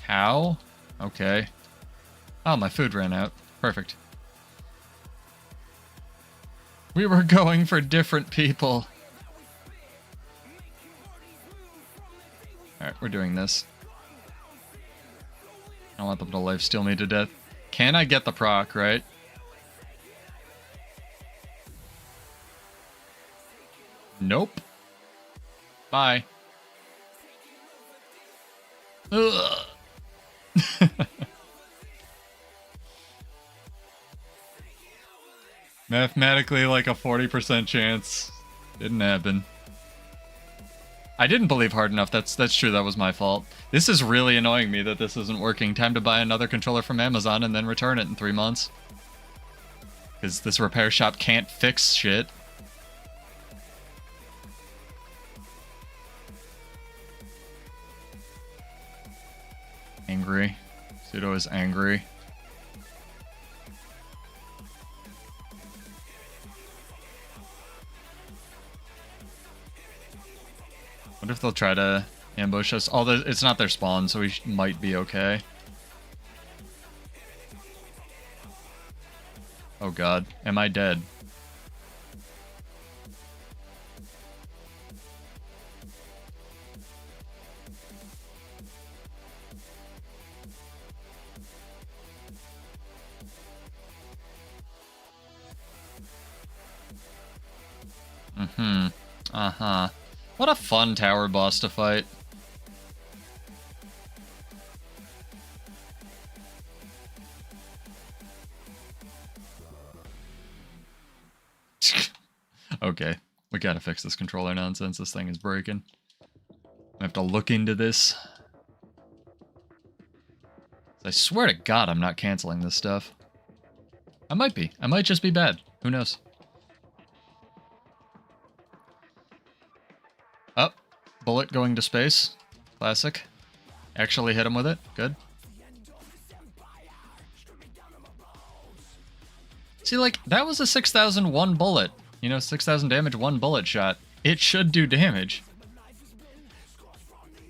How? Okay. Oh, my food ran out. Perfect. We were going for different people. Alright, we're doing this. I don't want them to lifesteal me to death. Can I get the proc, right? Nope. Bye. Ugh. Mathematically, like a 40% chance. Didn't happen. I didn't believe hard enough. That's true. That was my fault. This is really annoying me that this isn't working. Time to buy another controller from Amazon and then return it in 3 months. Because this repair shop can't fix shit. Angry. Pseudo is angry. What if they'll try to ambush us? Although it's not their spawn, so we might be okay. Oh god, am I dead? Uh-huh. What a fun tower boss to fight. Okay, we gotta fix this controller nonsense. This thing is breaking. I have to look into this. I swear to God I'm not canceling this stuff. I might be. I might just be bad. Who knows? Oh, bullet going to space. Classic. Actually hit him with it. Good. See, like, that was a 6,001 bullet. You know, 6,000 damage, 1 bullet shot. It should do damage.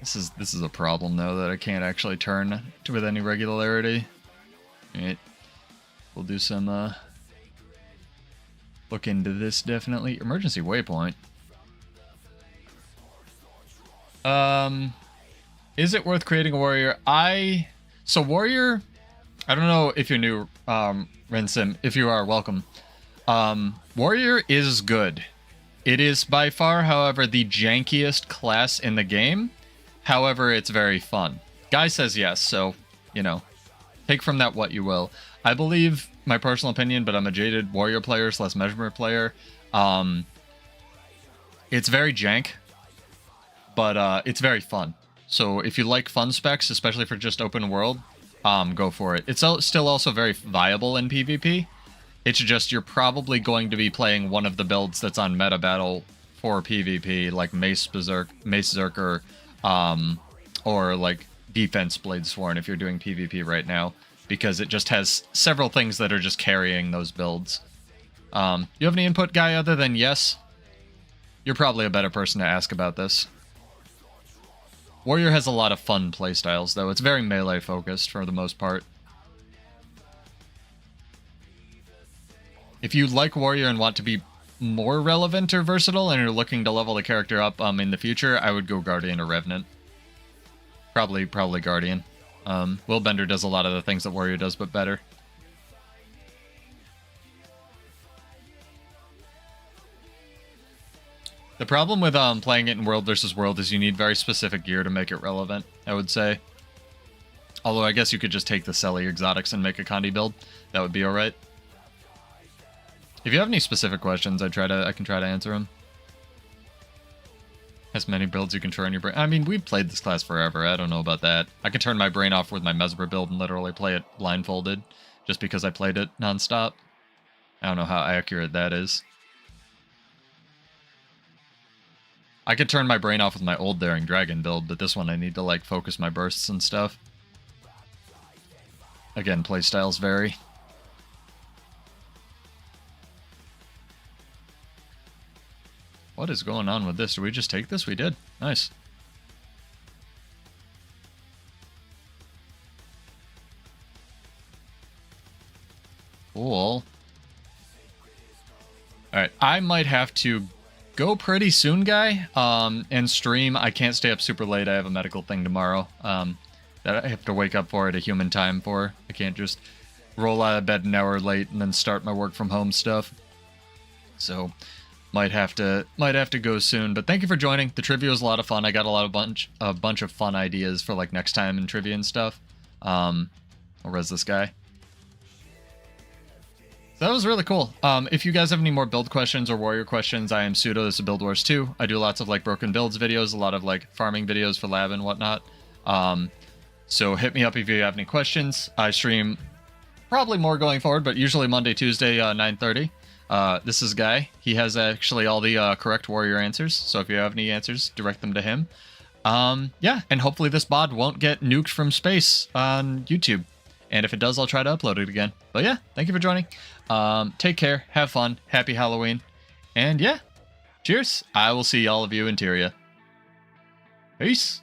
This is a problem, though, that I can't actually turn to with any regularity. Alright. We'll do some, look into this, definitely. Emergency waypoint. Is it worth creating a warrior? So warrior, I don't know if you're new, Rensim. If you are, welcome. Warrior is good. It is by far, however, the jankiest class in the game. However, it's very fun. Guy says yes, so, you know, take from that what you will. I believe, my personal opinion, but I'm a jaded warrior player / measurement player. It's very jank, but it's very fun. So if you like fun specs, especially for just open world, go for it. It's still also very viable in PvP. It's just you're probably going to be playing one of the builds that's on meta battle for PvP, like Mace Berserker, or like Defense Bladesworn if you're doing PvP right now, because it just has several things that are just carrying those builds. You have any input, Guy, other than yes? You're probably a better person to ask about this. Warrior has a lot of fun playstyles, though. It's very melee focused for the most part. If you like warrior and want to be more relevant or versatile and you're looking to level the character up in the future, I would go guardian or revenant. Probably guardian. Willbender does a lot of the things that warrior does, but better. The problem with playing it in world versus world is you need very specific gear to make it relevant, I would say. Although I guess you could just take the Selly exotics and make a Condi build. That would be alright. If you have any specific questions, I can try to answer them. As many builds you can turn your brain. I mean, we've played this class forever. I don't know about that. I can turn my brain off with my Mesmer build and literally play it blindfolded, just because I played it nonstop. I don't know how accurate that is. I could turn my brain off with my old Daring Dragon build, but this one I need to, like, focus my bursts and stuff. Again, playstyles vary. What is going on with this? Did we just take this? We did. Nice. Cool. Alright, I might have to go pretty soon, guy, and stream. I can't stay up super late. I have a medical thing tomorrow that I have to wake up for at a human time for. I can't just roll out of bed an hour late and then start my work from home stuff. So might have to go soon. But thank you for joining. The trivia was a lot of fun. I got a bunch of fun ideas for like next time in trivia and stuff. I'll res this guy. That was really cool. If you guys have any more build questions or warrior questions, I am Pseudo. This is Build Wars 2. I do lots of like broken builds videos, a lot of like farming videos for lab and whatnot. So hit me up if you have any questions. I stream probably more going forward, but usually Monday, Tuesday, 9:30. This is Guy. He has actually all the correct warrior answers. So if you have any answers, direct them to him. Yeah, and hopefully this bod won't get nuked from space on YouTube. And if it does, I'll try to upload it again. But yeah, thank you for joining. Take care, have fun, happy Halloween, and yeah, cheers. I will see all of you in Tyria. Peace.